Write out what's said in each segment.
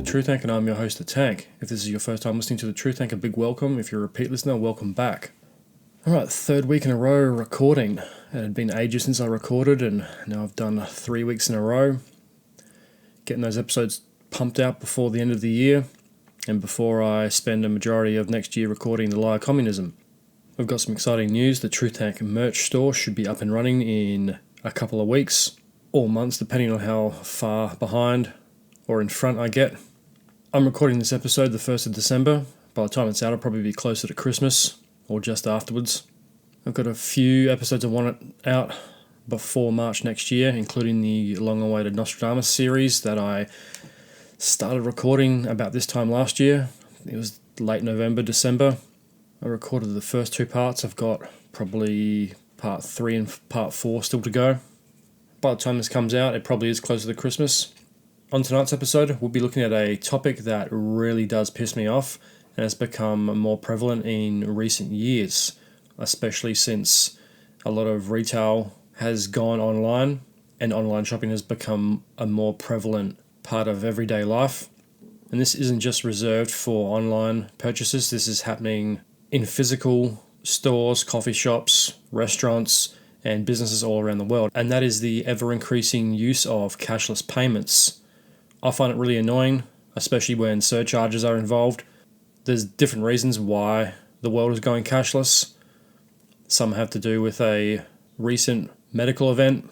Truth Tank, and I'm your host, The Tank. If this is your first time listening to The Truth Tank, a big welcome. If you're a repeat listener, welcome back. Alright, third week in a row recording. It had been ages since I recorded, and now I've done 3 weeks in a row. Getting those episodes pumped out before the end of the year, and before I spend a majority of next year recording The Lie of Communism. We've got some exciting news. The Truth Tank merch store should be up and running in a couple of weeks, or months, depending on how far behind or in front I get. I'm recording this episode the 1st of December. By the time it's out, I'll probably be closer to Christmas or just afterwards. I've got a few episodes I want it out before March next year, including the long-awaited Nostradamus series that I started recording about this time last year. It was late November, December. I recorded the first two parts. I've got probably part 3 and part 4 still to go. By the time this comes out, it probably is closer to Christmas. On tonight's episode, we'll be looking at a topic that really does piss me off and has become more prevalent in recent years, especially since a lot of retail has gone online and online shopping has become a more prevalent part of everyday life. And this isn't just reserved for online purchases. This is happening in physical stores, coffee shops, restaurants, and businesses all around the world. And that is the ever-increasing use of cashless payments. I find it really annoying, especially when surcharges are involved. There's different reasons why the world is going cashless. Some have to do with a recent medical event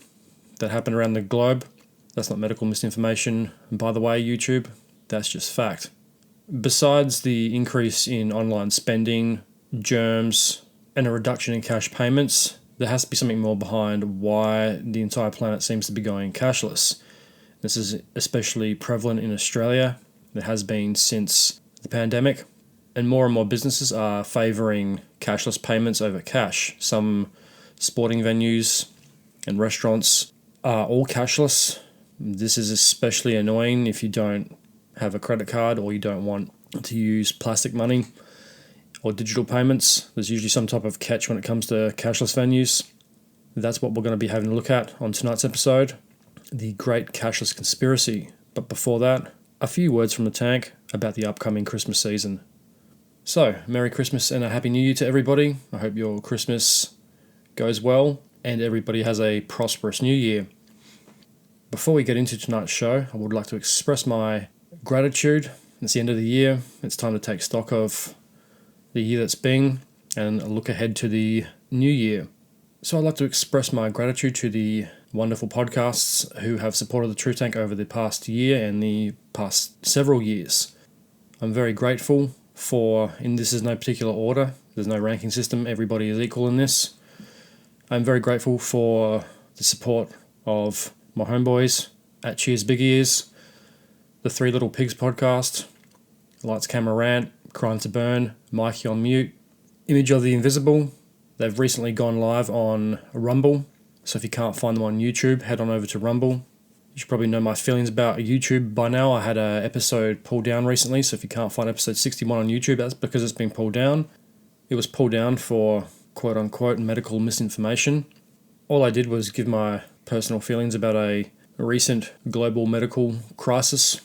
that happened around the globe. That's not medical misinformation. And by the way, YouTube, that's just fact. Besides the increase in online spending, germs, and a reduction in cash payments, there has to be something more behind why the entire planet seems to be going cashless. This is especially prevalent in Australia. It has been since the pandemic. And more businesses are favouring cashless payments over cash. Some sporting venues and restaurants are all cashless. This is especially annoying if you don't have a credit card or you don't want to use plastic money or digital payments. There's usually some type of catch when it comes to cashless venues. That's what we're going to be having a look at on tonight's episode, the Great Cashless Conspiracy. But before that, a few words from the tank about the upcoming Christmas season. So, Merry Christmas and a Happy New Year to everybody. I hope your Christmas goes well and everybody has a prosperous New Year. Before we get into tonight's show, I would like to express my gratitude. It's the end of the year. It's time to take stock of the year that's been and look ahead to the new year. So I'd like to express my gratitude to the wonderful podcasts who have supported the Truth Tank over the past year and the past several years. I'm very grateful for, and this is no particular order, there's no ranking system, everybody is equal in this. I'm very grateful for the support of my homeboys at Cheers Big Ears, the Three Little Pigs podcast, Lights Camera Rant, Crime to Burn, Mikey on Mute, Image of the Invisible. They've recently gone live on Rumble, so if you can't find them on YouTube, head on over to Rumble. You should probably know my feelings about YouTube by now. I had an episode pulled down recently, so if you can't find episode 61 on YouTube, that's because it's been pulled down. It was pulled down for quote-unquote medical misinformation. All I did was give my personal feelings about a recent global medical crisis,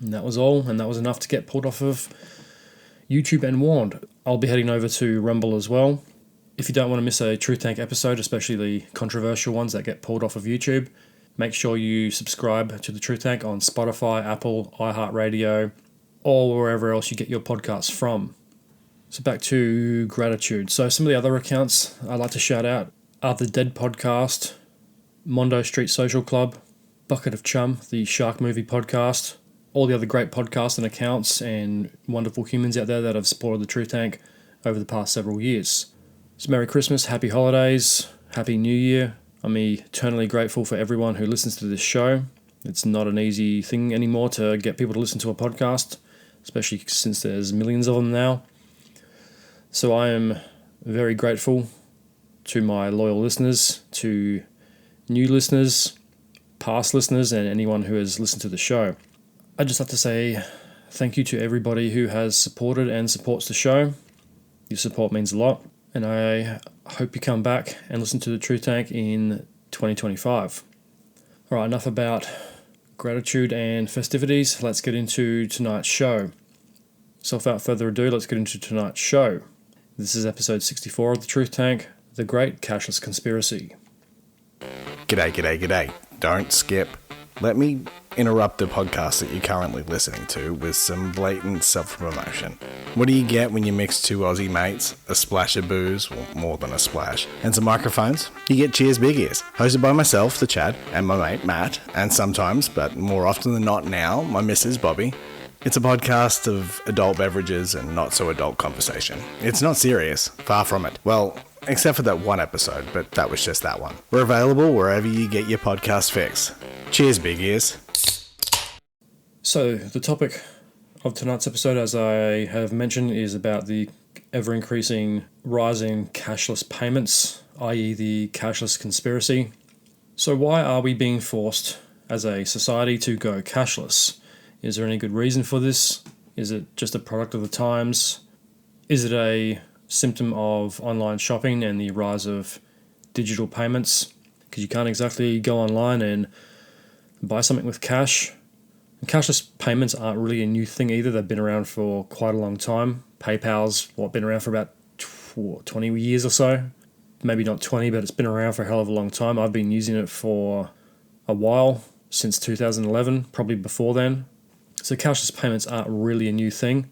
and that was all, and that was enough to get pulled off of YouTube and warned. I'll be heading over to Rumble as well. If you don't want to miss a Truth Tank episode, especially the controversial ones that get pulled off of YouTube, make sure you subscribe to the Truth Tank on Spotify, Apple, iHeartRadio, or wherever else you get your podcasts from. So back to gratitude. So some of the other accounts I'd like to shout out are The Dead Podcast, Mondo Street Social Club, Bucket of Chum, the Shark Movie Podcast, all the other great podcasts and accounts and wonderful humans out there that have supported the Truth Tank over the past several years. So Merry Christmas, Happy Holidays, Happy New Year. I'm eternally grateful for everyone who listens to this show. It's not an easy thing anymore to get people to listen to a podcast, especially since there's millions of them now. So I am very grateful to my loyal listeners, to new listeners, past listeners, and anyone who has listened to the show. I'd just like to say thank you to everybody who has supported and supports the show. Your support means a lot, and I hope you come back and listen to the Truth Tank in 2025. Alright, enough about gratitude and festivities, let's get into tonight's show. So without further ado, let's get into tonight's show. This is episode 64 of The Truth Tank, The Great Cashless Conspiracy. G'day. Don't skip. Let me interrupt the podcast that you're currently listening to with some blatant self-promotion. What do you get when you mix two Aussie mates, a splash of booze, well, more than a splash, and some microphones? You get Cheers Big Ears, hosted by myself, the Chad, and my mate, Matt, and sometimes, but more often than not now, my missus, Bobby. It's a podcast of adult beverages and not-so-adult conversation. It's not serious, far from it. Well, except for that one episode, but that was just that one. We're available wherever you get your podcast fix. Cheers, Big Ears. So, the topic of tonight's episode, as I have mentioned, is about the ever-increasing rise in cashless payments, i.e. the cashless conspiracy. So why are we being forced as a society to go cashless? Is there any good reason for this? Is it just a product of the times? Is it a symptom of online shopping and the rise of digital payments? Because you can't exactly go online and buy something with cash. And cashless payments aren't really a new thing either. They've been around for quite a long time. PayPal's been around for about 20 years or so. Maybe not 20, but it's been around for a hell of a long time. I've been using it for a while, since 2011, probably before then. So cashless payments aren't really a new thing.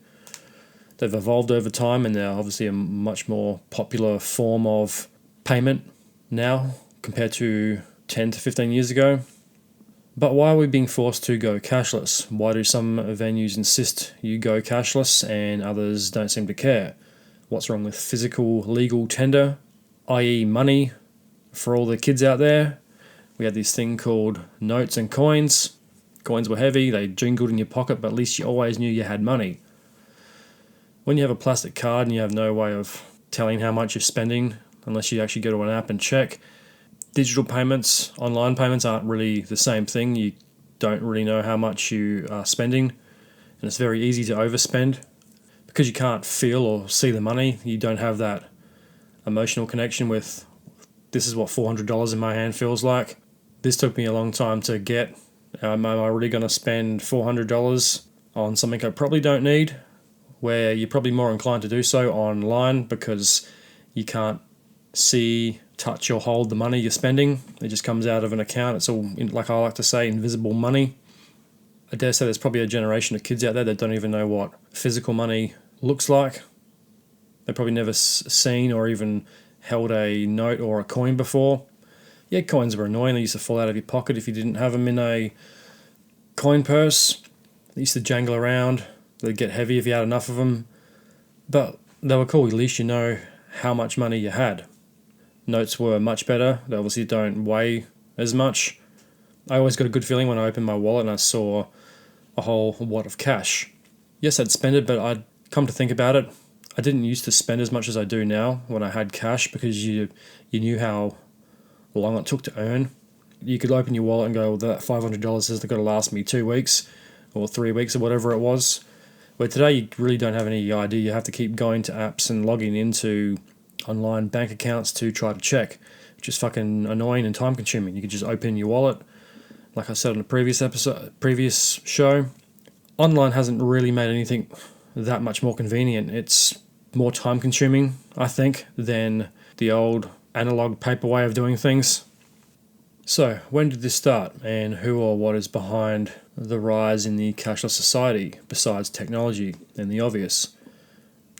They've evolved over time and they're obviously a much more popular form of payment now compared to 10 to 15 years ago. But why are we being forced to go cashless? Why do some venues insist you go cashless and others don't seem to care? What's wrong with physical legal tender, i.e. money? For all the kids out there, we had this thing called notes and coins. Coins were heavy, they jingled in your pocket, but at least you always knew you had money. When you have a plastic card and you have no way of telling how much you're spending, unless you actually go to an app and check, digital payments, online payments aren't really the same thing. You don't really know how much you are spending, and it's very easy to overspend. Because you can't feel or see the money, you don't have that emotional connection with, this is what $400 in my hand feels like. This took me a long time to get. Am I really going to spend $400 on something I probably don't need? Where you're probably more inclined to do so online because you can't see, touch or hold the money you're spending. It just comes out of an account. It's all, like I like to say, invisible money. I dare say there's probably a generation of kids out there that don't even know what physical money looks like. They've probably never seen or even held a note or a coin before. Yeah, coins were annoying. They used to fall out of your pocket if you didn't have them in a coin purse. They used to jangle around. They'd get heavy if you had enough of them. But they were cool. At least you know how much money you had. Notes were much better. They obviously don't weigh as much. I always got a good feeling when I opened my wallet and I saw a whole wad of cash. Yes, I'd spend it, but I'd come to think about it. I didn't used to spend as much as I do now when I had cash because you knew how long it took to earn. You could open your wallet and go, well, that $500 is going to last me 2 weeks or 3 weeks or whatever it was. Where today you really don't have any idea. You have to keep going to apps and logging into online bank accounts to try to check, which is fucking annoying and time consuming. You could just open your wallet. Like I said on the previous show, online hasn't really made anything that much more convenient. It's more time consuming, I think, than the old analog paper way of doing things. So, when did this start, and who or what is behind the rise in the cashless society, besides technology and the obvious?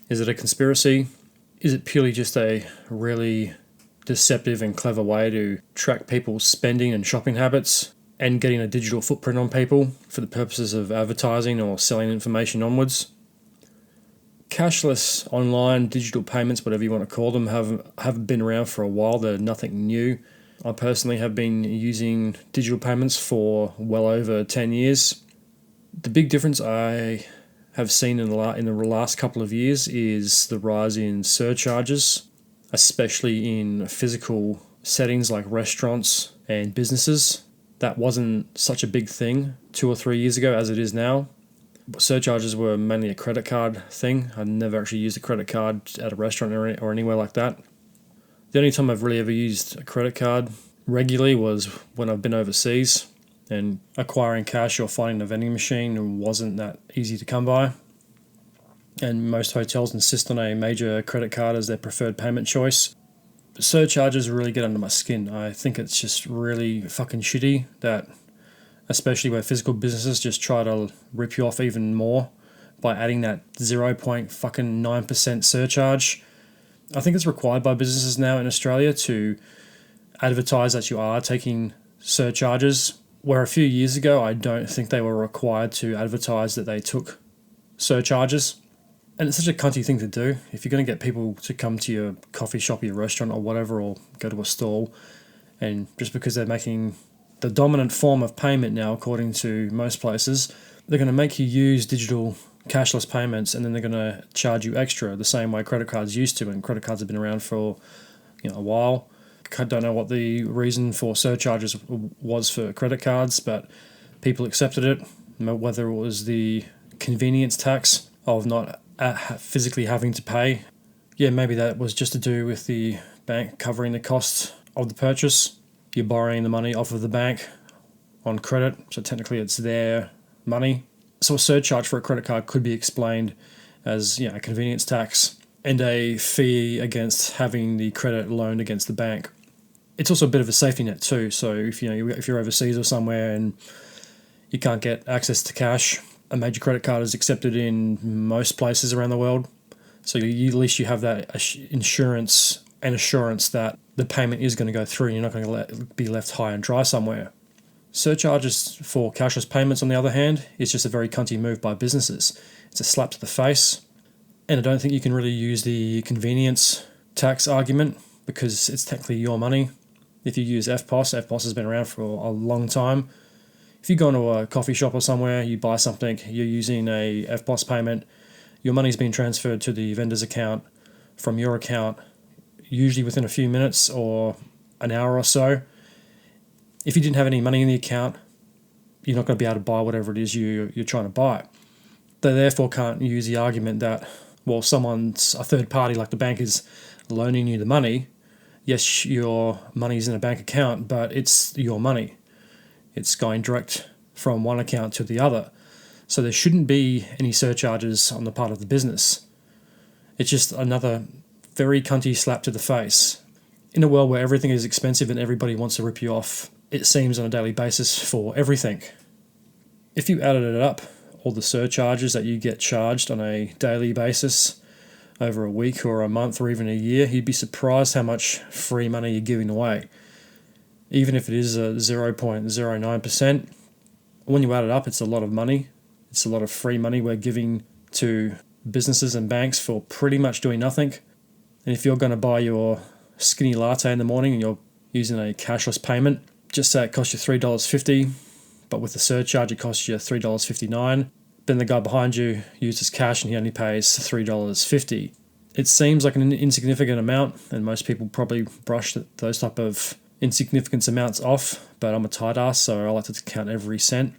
Is it a conspiracy? Is it purely just a really deceptive and clever way to track people's spending and shopping habits and getting a digital footprint on people for the purposes of advertising or selling information onwards? Cashless, online, digital payments, whatever you want to call them, have been around for a while. They're nothing new. I personally have been using digital payments for well over 10 years. The big difference I have seen in the last couple of years is the rise in surcharges, especially in physical settings like restaurants and businesses. That wasn't such a big thing 2 or 3 years ago as it is now. Surcharges were mainly a credit card thing. I never actually used a credit card at a restaurant or anywhere like that. The only time I've really ever used a credit card regularly was when I've been overseas and acquiring cash or finding a vending machine wasn't that easy to come by. And most hotels insist on a major credit card as their preferred payment choice. Surcharges really get under my skin. I think it's just really fucking shitty that, especially where physical businesses just try to rip you off even more by adding that 0.9% surcharge. I think it's required by businesses now in Australia to advertise that you are taking surcharges, where a few years ago I don't think they were required to advertise that they took surcharges. And it's such a cunty thing to do. If you're going to get people to come to your coffee shop, your restaurant or whatever, or go to a stall, and just because they're making the dominant form of payment now, according to most places, they're going to make you use digital cashless payments, and then they're going to charge you extra the same way credit cards used to, and credit cards have been around for a while. I don't know what the reason for surcharges was for credit cards, but people accepted it, whether it was the convenience tax of not physically having to pay. Yeah, maybe that was just to do with the bank covering the cost of the purchase. You're borrowing the money off of the bank on credit, so technically it's their money. So a surcharge for a credit card could be explained as a convenience tax and a fee against having the credit loaned against the bank. It's also a bit of a safety net too. So if you're overseas or somewhere and you can't get access to cash, a major credit card is accepted in most places around the world. So at least you have that insurance and assurance that the payment is going to go through and you're not going to be left high and dry somewhere. Surcharges for cashless payments, on the other hand, is just a very cunty move by businesses. It's a slap to the face, and I don't think you can really use the convenience tax argument because it's technically your money. If you use EFTPOS has been around for a long time. If you go into a coffee shop or somewhere, you buy something, you're using a EFTPOS payment, your money's being transferred to the vendor's account from your account, usually within a few minutes or an hour or so. If you didn't have any money in the account, you're not going to be able to buy whatever it is you're trying to buy. They therefore can't use the argument that, well, a third party like the bank is loaning you the money. Yes, your money's in a bank account, but it's your money. It's going direct from one account to the other. So there shouldn't be any surcharges on the part of the business. It's just another very cunty slap to the face. In a world where everything is expensive and everybody wants to rip you off, it seems, on a daily basis for everything. If you added it up, all the surcharges that you get charged on a daily basis over a week or a month or even a year, you'd be surprised how much free money you're giving away. Even if it is a 0.09%, when you add it up, it's a lot of money. It's a lot of free money we're giving to businesses and banks for pretty much doing nothing. And if you're going to buy your skinny latte in the morning and you're using a cashless payment, just say it costs you $3.50, but with the surcharge it costs you $3.59. Then the guy behind you uses cash and he only pays $3.50. It seems like an insignificant amount, and most people probably brush those type of insignificant amounts off, but I'm a tight ass, so I like to count every cent.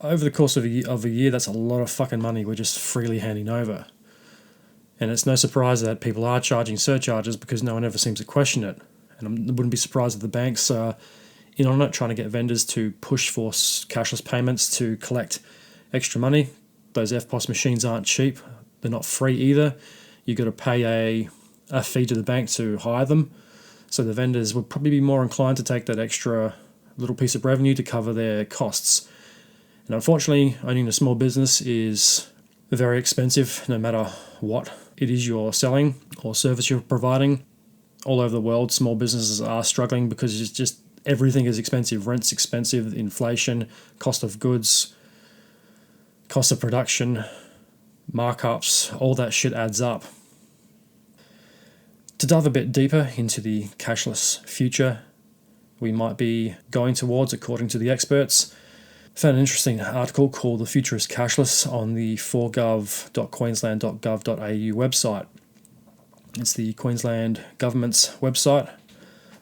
Over the course of a year, that's a lot of fucking money we're just freely handing over. And it's no surprise that people are charging surcharges because no one ever seems to question it. And I wouldn't be surprised if the banks are in on it, trying to get vendors to push for cashless payments to collect extra money. Those EFTPOS machines aren't cheap. They're not free either. You've got to pay a fee to the bank to hire them. So the vendors would probably be more inclined to take that extra little piece of revenue to cover their costs. And unfortunately, owning a small business is very expensive no matter what it is you're selling or service you're providing. All over the world, small businesses are struggling because it's just everything is expensive. Rent's expensive, inflation, cost of goods, cost of production, markups, all that shit adds up. To dive a bit deeper into the cashless future we might be going towards, according to the experts, I found an interesting article called "The Future is Cashless" on the forgov.queensland.gov.au website. It's the Queensland government's website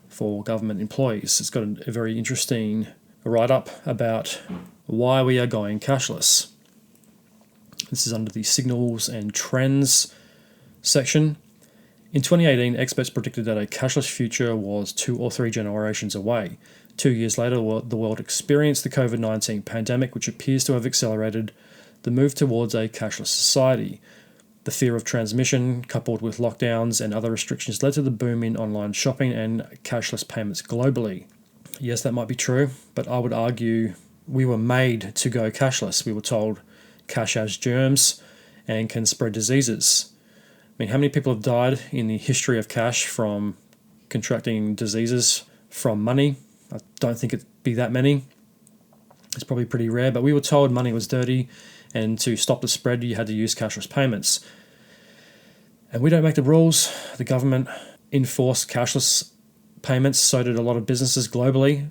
for government employees. It's got a very interesting write-up about why we are going cashless. This is under the signals and trends section. In 2018, experts predicted that a cashless future was 2 or 3 generations away. 2 years later, the world experienced the COVID-19 pandemic, which appears to have accelerated the move towards a cashless society. The fear of transmission, coupled with lockdowns and other restrictions, led to the boom in online shopping and cashless payments globally. Yes, that might be true, but I would argue we were made to go cashless. We were told cash has germs and can spread diseases. I mean, how many people have died in the history of cash from contracting diseases from money? I don't think it'd be that many. It's probably pretty rare, but we were told money was dirty, and to stop the spread, you had to use cashless payments. And we don't make the rules. The government enforced cashless payments, so did a lot of businesses globally.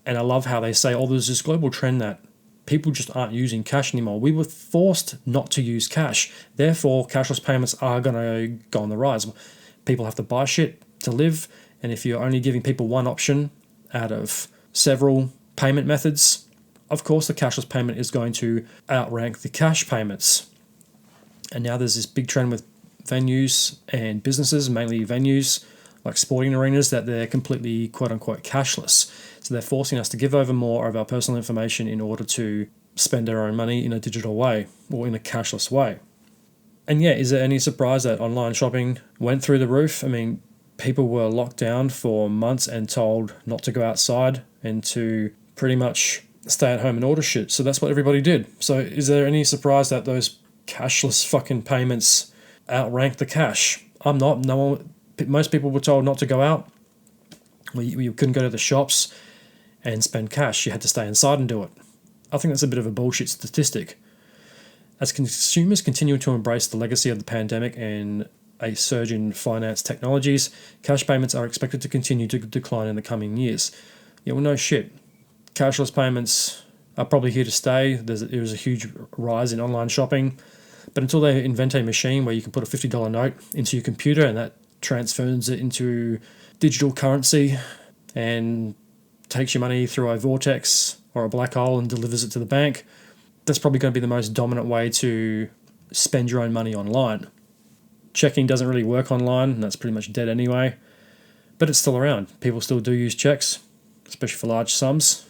And I love how they say, there's this global trend that people just aren't using cash anymore. We were forced not to use cash. Therefore, cashless payments are going to go on the rise. People have to buy shit to live, and if you're only giving people one option out of several payment methods, of course the cashless payment is going to outrank the cash payments. And now there's this big trend with venues and businesses, mainly venues like sporting arenas, that they're completely quote-unquote cashless. So they're forcing us to give over more of our personal information in order to spend our own money in a digital way or in a cashless way. And yeah, is there any surprise that online shopping went through the roof? I mean, people were locked down for months and told not to go outside and to pretty much stay at home and order shit. So that's what everybody did. So is there any surprise that those cashless fucking payments outrank the cash? I'm not. Most people were told not to go out. You couldn't go to the shops and spend cash. You had to stay inside and do it. I think that's a bit of a bullshit statistic. As consumers continue to embrace the legacy of the pandemic and a surge in finance technologies, cash payments are expected to continue to decline in the coming years. Yeah, well, no shit. Cashless payments are probably here to stay. There was a huge rise in online shopping. But until they invent a machine where you can put a $50 note into your computer and that transfers it into digital currency and takes your money through a vortex or a black hole and delivers it to the bank, that's probably going to be the most dominant way to spend your own money online. Checking doesn't really work online, and that's pretty much dead anyway. But it's still around. People still do use checks, especially for large sums.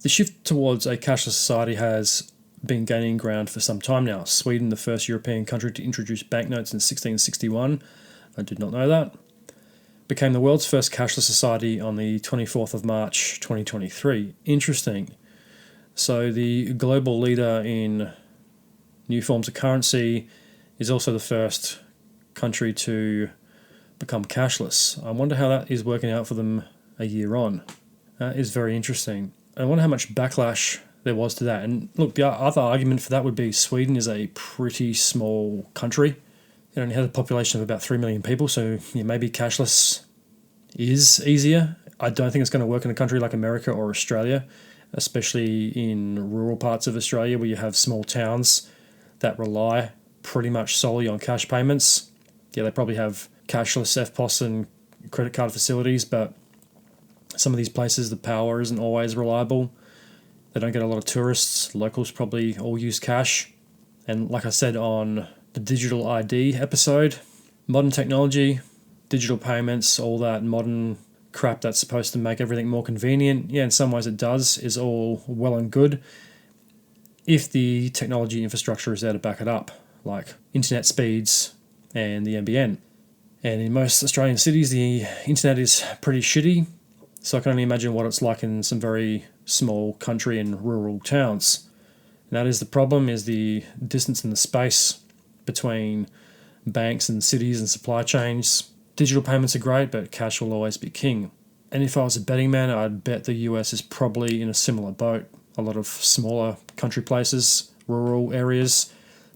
The shift towards a cashless society has been gaining ground for some time now. Sweden, the first European country to introduce banknotes in 1661, I did not know that, became the world's first cashless society on the 24th of March 2023. Interesting. So the global leader in new forms of currency is also the first country to become cashless. I wonder how that is working out for them a year on. That is very interesting. I wonder how much backlash there was to that. And look, the other argument for that would be Sweden is a pretty small country. It only has a population of about 3 million people, so yeah, maybe cashless is easier. I don't think it's going to work in a country like America or Australia, especially in rural parts of Australia where you have small towns that rely pretty much solely on cash payments. Yeah, they probably have cashless FPOS and credit card facilities, but some of these places the power isn't always reliable. They don't get a lot of tourists. Locals probably all use cash. And like I said on the digital ID episode, modern technology, digital payments, all that modern crap that's supposed to make everything more convenient, yeah, in some ways it does, is all well and good if the technology infrastructure is there to back it up, like internet speeds and the NBN. And in most Australian cities, the internet is pretty shitty, so I can only imagine what it's like in some very small country and rural towns. And that is the problem, is the distance and the space between banks and cities and supply chains. Digital payments are great, but cash will always be king. And if I was a betting man, I'd bet the US is probably in a similar boat. A lot of smaller country places, rural areas,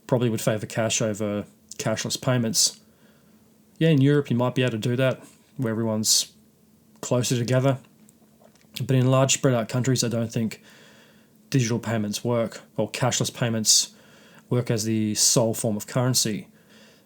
probably would favour cash over cashless payments. Yeah, in Europe you might be able to do that, where everyone's closer together. But in large spread out countries, I don't think digital payments work, or cashless payments work as the sole form of currency.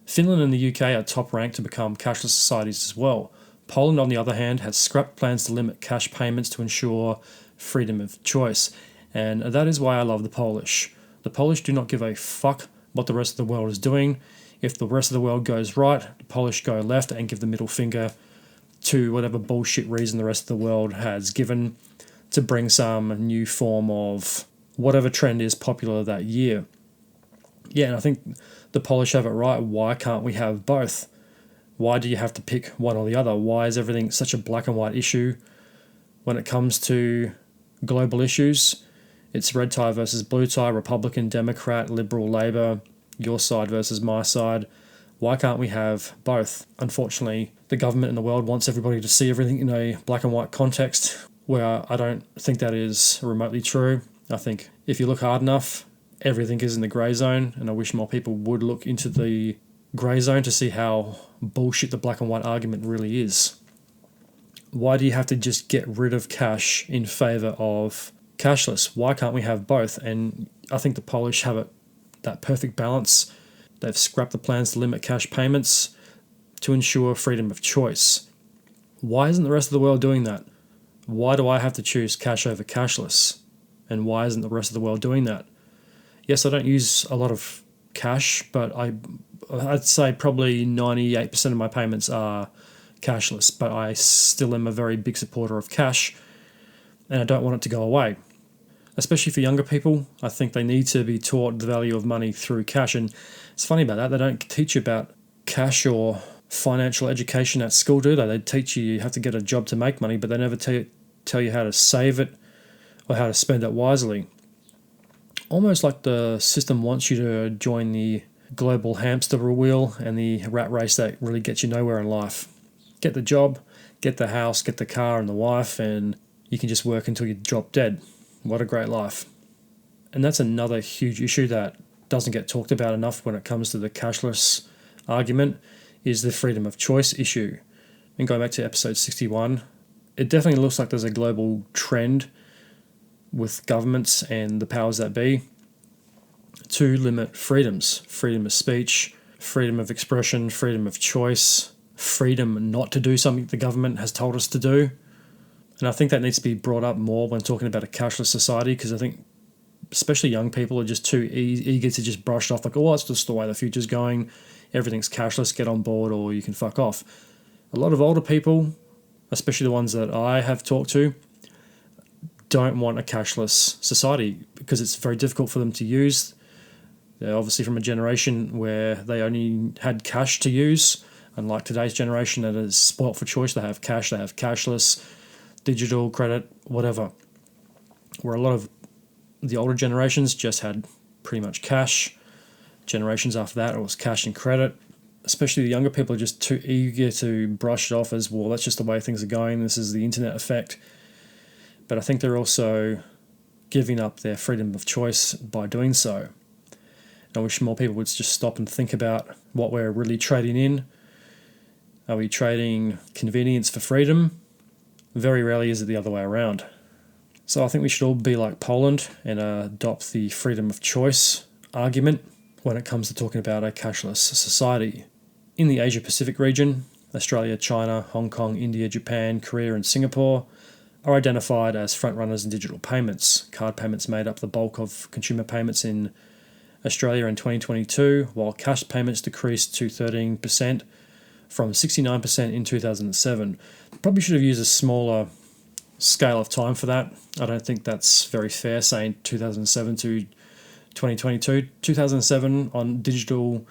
Finland and the UK are top ranked to become cashless societies as well. Poland, on the other hand, has scrapped plans to limit cash payments to ensure freedom of choice. And that is why I love the Polish. The Polish do not give a fuck what the rest of the world is doing. If the rest of the world goes right, the Polish go left and give the middle finger to whatever bullshit reason the rest of the world has given to bring some new form of whatever trend is popular that year. Yeah, and I think the Polish have it right. Why can't we have both? Why do you have to pick one or the other? Why is everything such a black and white issue when it comes to global issues? It's red tie versus blue tie, Republican, Democrat, Liberal, Labour, your side versus my side. Why can't we have both? Unfortunately, the government in the world wants everybody to see everything in a black and white context, where I don't think that is remotely true. I think if you look hard enough, everything is in the grey zone, and I wish more people would look into the grey zone to see how bullshit the black and white argument really is. Why do you have to just get rid of cash in favour of cashless? Why can't we have both? And I think the Polish have it, that perfect balance. They've scrapped the plans to limit cash payments to ensure freedom of choice. Why isn't the rest of the world doing that? Why do I have to choose cash over cashless? And why isn't the rest of the world doing that? Yes, I don't use a lot of cash, but I'd say probably 98% of my payments are cashless, but I still am a very big supporter of cash, and I don't want it to go away. Especially for younger people, I think they need to be taught the value of money through cash. And it's funny about that, they don't teach you about cash or financial education at school, do they? They teach you have to get a job to make money, but they never tell you how to save it or how to spend it wisely. Almost like the system wants you to join the global hamster wheel and the rat race that really gets you nowhere in life. Get the job, get the house, get the car and the wife, and you can just work until you drop dead. What a great life. And that's another huge issue that doesn't get talked about enough when it comes to the cashless argument, is the freedom of choice issue. And going back to episode 61, it definitely looks like there's a global trend with governments and the powers that be to limit freedoms. Freedom of speech, freedom of expression, freedom of choice, freedom not to do something the government has told us to do. And I think that needs to be brought up more when talking about a cashless society, because I think especially young people are just too eager to just brush it off like, oh, it's just the way the future's going. Everything's cashless, get on board or you can fuck off. A lot of older people, especially the ones that I have talked to, don't want a cashless society because it's very difficult for them to use. They're obviously from a generation where they only had cash to use, unlike today's generation that is spoilt for choice. They have cash, they have cashless, digital, credit, whatever. Where a lot of the older generations just had pretty much cash. Generations after that, it was cash and credit. Especially the younger people are just too eager to brush it off as, well, that's just the way things are going. This is the internet effect. But I think they're also giving up their freedom of choice by doing so. I wish more people would just stop and think about what we're really trading in. Are we trading convenience for freedom? Very rarely is it the other way around. So I think we should all be like Poland and adopt the freedom of choice argument when it comes to talking about a cashless society. In the Asia-Pacific region, Australia, China, Hong Kong, India, Japan, Korea and Singapore are identified as frontrunners in digital payments. Card payments made up the bulk of consumer payments in Australia in 2022, while cash payments decreased to 13% from 69% in 2007. Probably should have used a smaller scale of time for that. I don't think that's very fair saying 2007 to 2022. 2007 on digital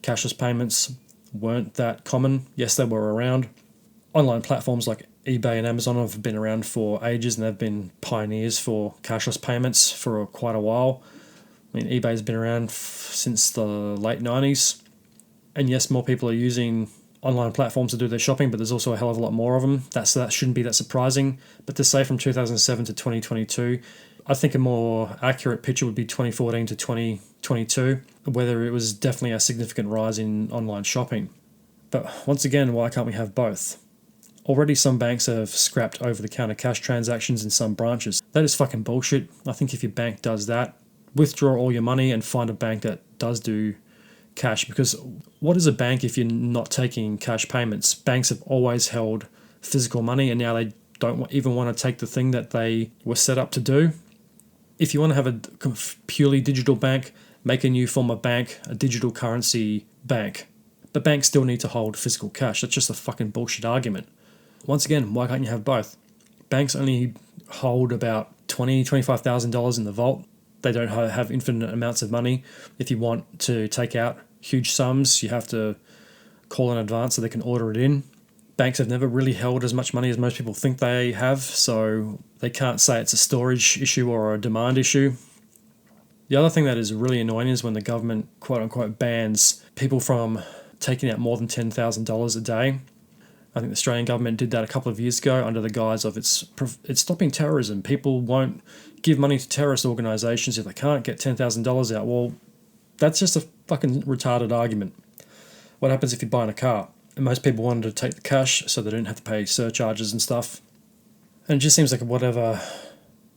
cashless payments weren't that common. Yes, they were around. Online platforms like eBay and Amazon have been around for ages and they've been pioneers for cashless payments for quite a while. I mean, eBay's been around since the late 90s. And yes, more people are using online platforms to do their shopping, but there's also a hell of a lot more of them. That shouldn't be that surprising. But to say from 2007 to 2022, I think a more accurate picture would be 2014 to 2022, whether it was definitely a significant rise in online shopping. But once again, why can't we have both? Already some banks have scrapped over-the-counter cash transactions in some branches. That is fucking bullshit. I think if your bank does that, withdraw all your money and find a bank that does do cash, because what is a bank if you're not taking cash payments? Banks have always held physical money and now they don't even want to take the thing that they were set up to do. If you want to have a purely digital bank, make a new form of bank, a digital currency bank. But banks still need to hold physical cash. That's just a fucking bullshit argument. Once again, why can't you have both? Banks only hold about $25,000 in the vault. They don't have infinite amounts of money. If you want to take out huge sums, you have to call in advance so they can order it in. Banks have never really held as much money as most people think they have, so they can't say it's a storage issue or a demand issue. The other thing that is really annoying is when the government, quote unquote, bans people from taking out more than $10,000 a day. I think the Australian government did that a couple of years ago under the guise of it's stopping terrorism. People won't give money to terrorist organisations if they can't get $10,000 out. Well, that's just a fucking retarded argument. What happens if you're buying a car? And most people wanted to take the cash so they didn't have to pay surcharges and stuff. And it just seems like whatever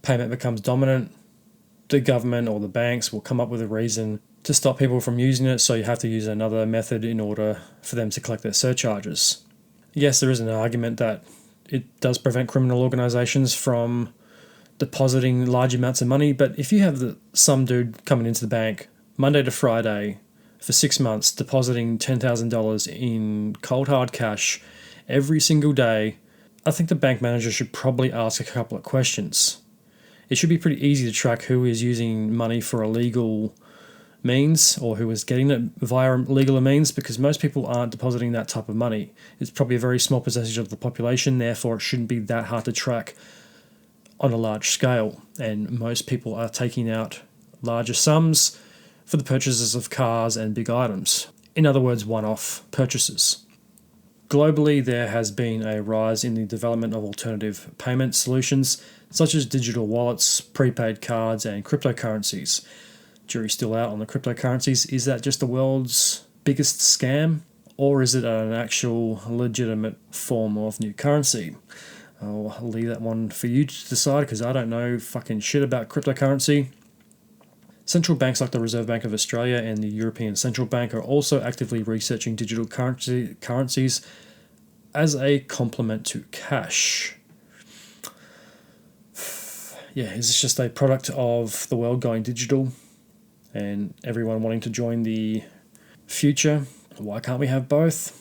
payment becomes dominant, the government or the banks will come up with a reason to stop people from using it, so you have to use another method in order for them to collect their surcharges. Yes, there is an argument that it does prevent criminal organisations from depositing large amounts of money, but if you have some dude coming into the bank Monday to Friday for 6 months, depositing $10,000 in cold hard cash every single day, I think the bank manager should probably ask a couple of questions. It should be pretty easy to track who is using money for illegal means or who is getting it via legal means, because most people aren't depositing that type of money. It's probably a very small percentage of the population, therefore it shouldn't be that hard to track on a large scale, and most people are taking out larger sums for the purchases of cars and big items. In other words, one-off purchases. Globally, there has been a rise in the development of alternative payment solutions such as digital wallets, prepaid cards, and cryptocurrencies. Jury's still out on the cryptocurrencies. Is that just the world's biggest scam, or is it an actual legitimate form of new currency? I'll leave that one for you to decide, because I don't know fucking shit about cryptocurrency. Central banks like the Reserve Bank of Australia and the European Central Bank are also actively researching digital currencies as a complement to cash. Yeah, is this just a product of the world going digital and everyone wanting to join the future? Why can't we have both?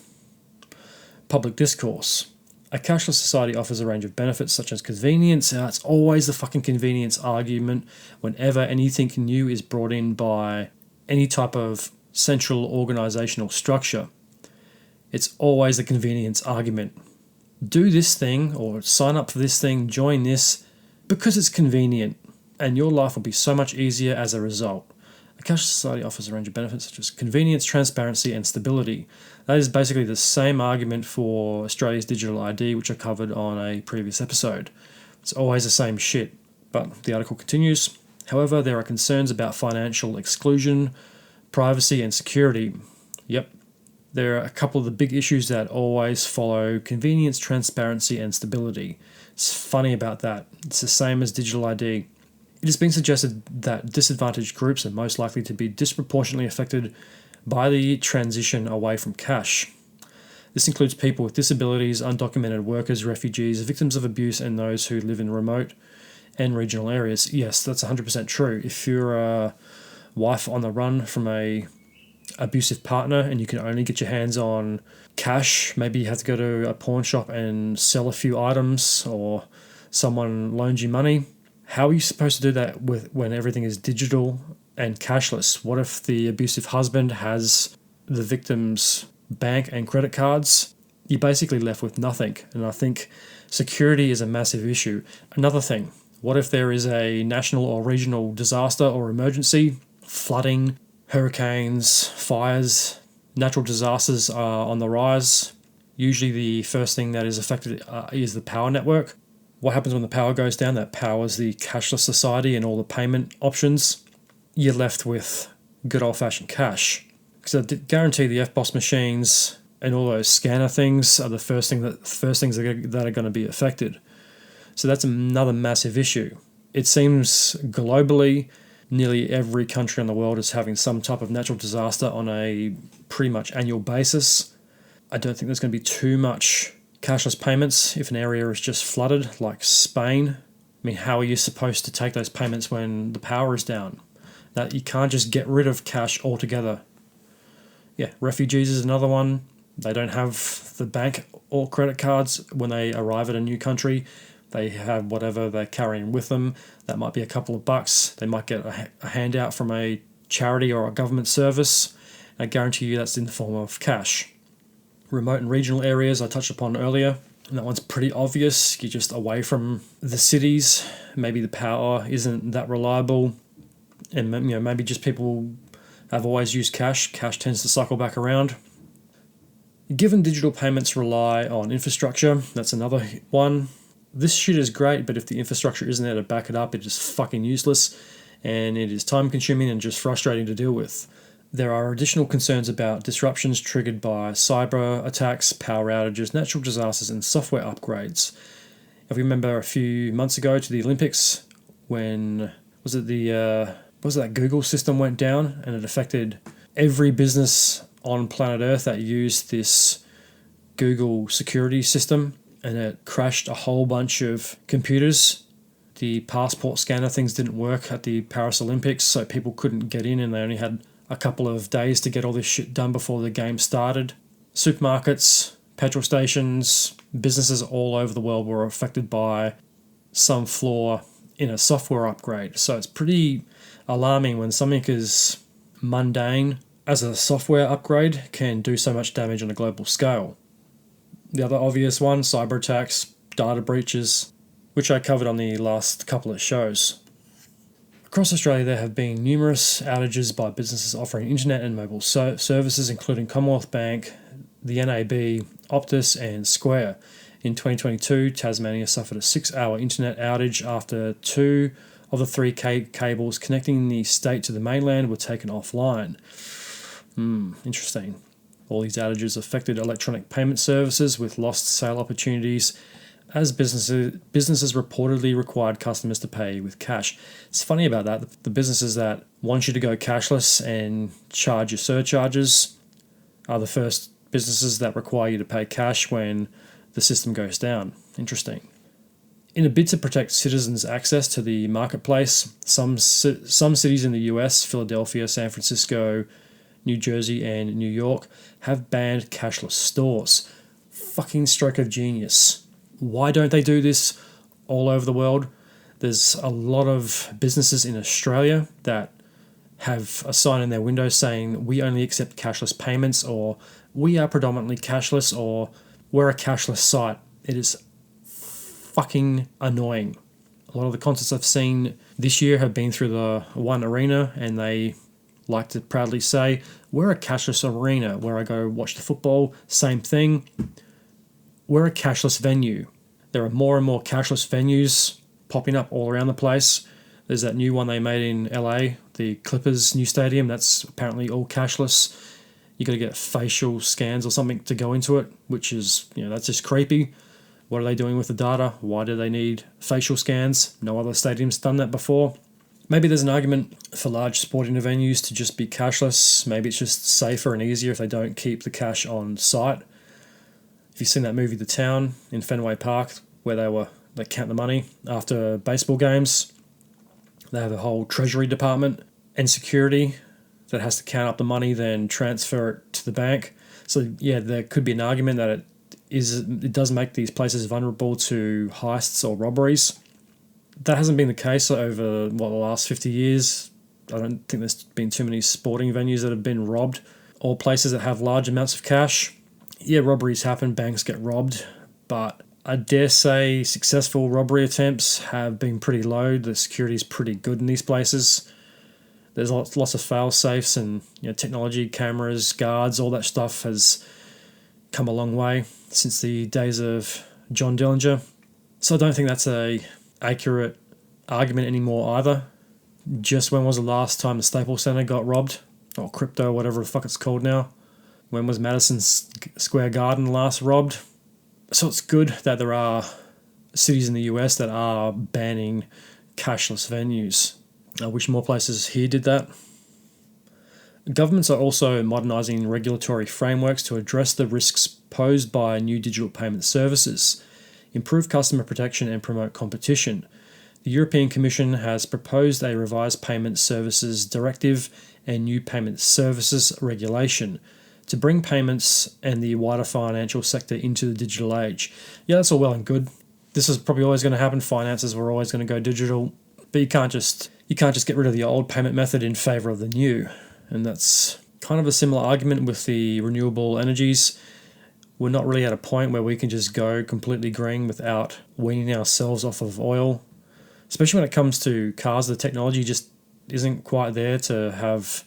Public discourse. A cashless society offers a range of benefits such as convenience. It's always the fucking convenience argument whenever anything new is brought in by any type of central organisational structure. It's always the convenience argument. Do this thing or sign up for this thing, join this, because it's convenient, and your life will be so much easier as a result. A cashless society offers a range of benefits such as convenience, transparency, and stability. That is basically the same argument for Australia's digital ID, which I covered on a previous episode. It's always the same shit. But the article continues. However, there are concerns about financial exclusion, privacy, and security. Yep. There are a couple of the big issues that always follow convenience, transparency, and stability. It's funny about that. It's the same as digital ID. It has been suggested that disadvantaged groups are most likely to be disproportionately affected by the transition away from cash. This includes people with disabilities, undocumented workers, refugees, victims of abuse, and those who live in remote and regional areas. Yes, that's 100% true. If you're a wife on the run from a abusive partner and you can only get your hands on cash, maybe you have to go to a pawn shop and sell a few items, or someone loans you money. How are you supposed to do that when everything is digital and cashless? What if the abusive husband has the victim's bank and credit cards? You're basically left with nothing. And I think security is a massive issue. Another thing, what if there is a national or regional disaster or emergency, flooding, hurricanes, fires, natural disasters are on the rise? Usually the first thing that is affected is the power network. What happens when the power goes down? That powers the cashless society and all the payment options. You're left with good old-fashioned cash. Because I guarantee the FBOS machines and all those scanner things are the first things that are going to be affected. So that's another massive issue. It seems globally, nearly every country in the world is having some type of natural disaster on a pretty much annual basis. I don't think there's going to be too much cashless payments if an area is just flooded, like Spain. I mean, how are you supposed to take those payments when the power is down? That you can't just get rid of cash altogether. Yeah, refugees is another one. They don't have the bank or credit cards when they arrive at a new country. They have whatever they're carrying with them. That might be a couple of bucks. They might get a handout from a charity or a government service. I guarantee you that's in the form of cash. Remote and regional areas I touched upon earlier, and that one's pretty obvious. You're just away from the cities. Maybe the power isn't that reliable, and maybe just people have always used cash. Cash tends to cycle back around. Given digital payments rely on infrastructure, that's another one. This shit is great, but if the infrastructure isn't there to back it up, it is fucking useless, and it is time consuming and just frustrating to deal with. There are additional concerns about disruptions triggered by cyber attacks, power outages, natural disasters, and software upgrades. If you remember a few months ago to the Olympics, when that Google system went down, and it affected every business on planet Earth that used this Google security system, and it crashed a whole bunch of computers. The passport scanner things didn't work at the Paris Olympics, so people couldn't get in, and they only had a couple of days to get all this shit done before the game started. Supermarkets, petrol stations, businesses all over the world were affected by some flaw in a software upgrade. So it's pretty alarming when something as mundane as a software upgrade can do so much damage on a global scale. The other obvious one, cyber attacks, data breaches, which I covered on the last couple of shows. Across Australia, there have been numerous outages by businesses offering internet and mobile services, including Commonwealth Bank, the NAB, Optus, and Square. In 2022, Tasmania suffered a 6-hour internet outage after 2 of the 3 cables connecting the state to the mainland were taken offline. Interesting. All these outages affected electronic payment services with lost sale opportunities, as businesses reportedly required customers to pay with cash. It's funny about that. The businesses that want you to go cashless and charge your surcharges are the first businesses that require you to pay cash when the system goes down. Interesting. In a bid to protect citizens' access to the marketplace, some cities in the US, Philadelphia, San Francisco, New Jersey, and New York, have banned cashless stores. Fucking stroke of genius. Why don't they do this all over the world? There's a lot of businesses in Australia that have a sign in their window saying we only accept cashless payments, or we are predominantly cashless, or we're a cashless site. It is fucking annoying. A lot of the concerts I've seen this year have been through the One Arena, and they like to proudly say, we're a cashless arena. Where I go watch the football, same thing. We're a cashless venue. There are more and more cashless venues popping up all around the place. There's that new one they made in LA, the Clippers new stadium. That's apparently all cashless. You got to get facial scans or something to go into it, which is, that's just creepy. What are they doing with the data? Why do they need facial scans? No other stadium's done that before. Maybe there's an argument for large sporting venues to just be cashless. Maybe it's just safer and easier if they don't keep the cash on site. If you've seen that movie The Town in Fenway Park, where they count the money after baseball games, they have a whole treasury department and security that has to count up the money, then transfer it to the bank. So yeah, there could be an argument that it does make these places vulnerable to heists or robberies. That hasn't been the case over the last 50 years. I don't think there's been too many sporting venues that have been robbed, or places that have large amounts of cash. Yeah, robberies happen, banks get robbed, but I dare say successful robbery attempts have been pretty low. The security is pretty good in these places. There's lots of fail safes and technology, cameras, guards, all that stuff has come a long way since the days of John Dillinger. So I don't think that's a accurate argument anymore either. Just when was the last time the Staples Center got robbed? Or crypto, whatever the fuck it's called now. When was Madison Square Garden last robbed? So it's good that there are cities in the US that are banning cashless venues. I wish more places here did that. Governments are also modernising regulatory frameworks to address the risks posed by new digital payment services, improve customer protection and promote competition. The European Commission has proposed a revised Payment Services Directive and new Payment Services Regulation. to bring payments and the wider financial sector into the digital age. Yeah, that's all well and good. This is probably always going to happen. Finances were always going to go digital, but you can't just get rid of the old payment method in favor of the new. And that's kind of a similar argument with the renewable energies. We're not really at a point where we can just go completely green without weaning ourselves off of oil. Especially when it comes to cars, the technology just isn't quite there to have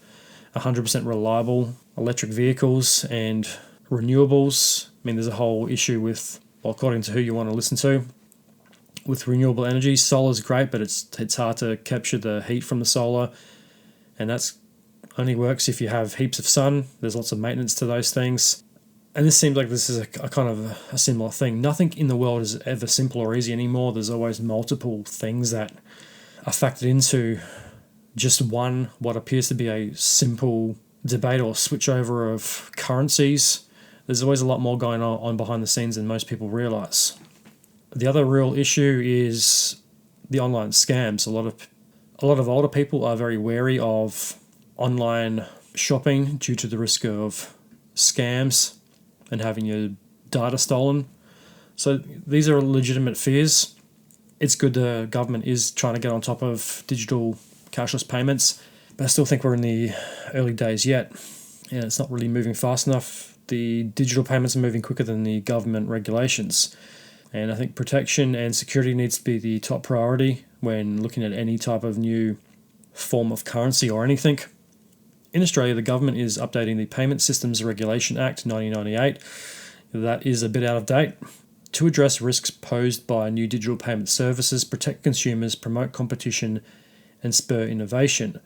100% reliable electric vehicles and renewables. I mean, there's a whole issue with, well, according to who you want to listen to, with renewable energy. Solar's great, but it's hard to capture the heat from the solar, and that's only works if you have heaps of sun. There's lots of maintenance to those things. And this seems like this is a kind of a similar thing. Nothing in the world is ever simple or easy anymore. There's always multiple things that are factored into just what appears to be a simple debate or switchover of currencies. There's always a lot more going on behind the scenes than most people realize. The other real issue is the online scams. A lot of older people are very wary of online shopping due to the risk of scams and having your data stolen. So these are legitimate fears. It's good the government is trying to get on top of digital cashless payments, but I still think we're in the early days yet, and it's not really moving fast enough. The digital payments are moving quicker than the government regulations, and I think protection and security needs to be the top priority when looking at any type of new form of currency or anything. In Australia, the government is updating the Payment Systems Regulation Act 1998. That is a bit out of date. To address risks posed by new digital payment services, protect consumers, promote competition, and spur innovation.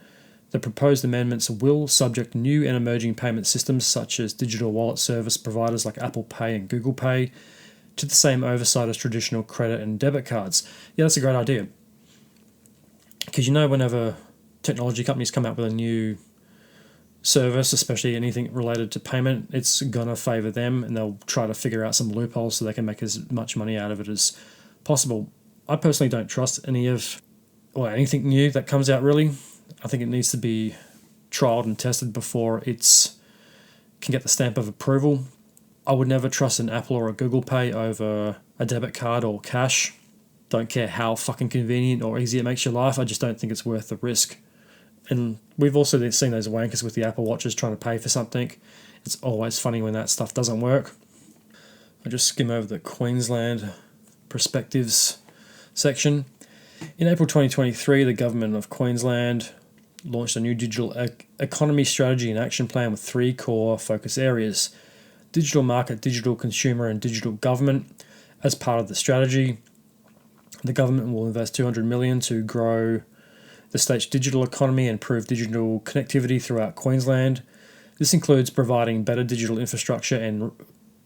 The proposed amendments will subject new and emerging payment systems such as digital wallet service providers like Apple Pay and Google Pay to the same oversight as traditional credit and debit cards. Yeah, that's a great idea. Because whenever technology companies come out with a new service, especially anything related to payment, it's going to favour them, and they'll try to figure out some loopholes so they can make as much money out of it as possible. I personally don't trust anything new that comes out, really. I think it needs to be trialled and tested before it can get the stamp of approval. I would never trust an Apple or a Google Pay over a debit card or cash. Don't care how fucking convenient or easy it makes your life. I just don't think it's worth the risk. And we've also seen those wankers with the Apple Watches trying to pay for something. It's always funny when that stuff doesn't work. I just skim over the Queensland perspectives section. In April 2023, the government of Queensland launched a new digital economy strategy and action plan with 3 core focus areas: digital market, digital consumer, and digital government. As part of the strategy, the government will invest $200 million to grow the state's digital economy and improve digital connectivity throughout Queensland. This includes providing better digital infrastructure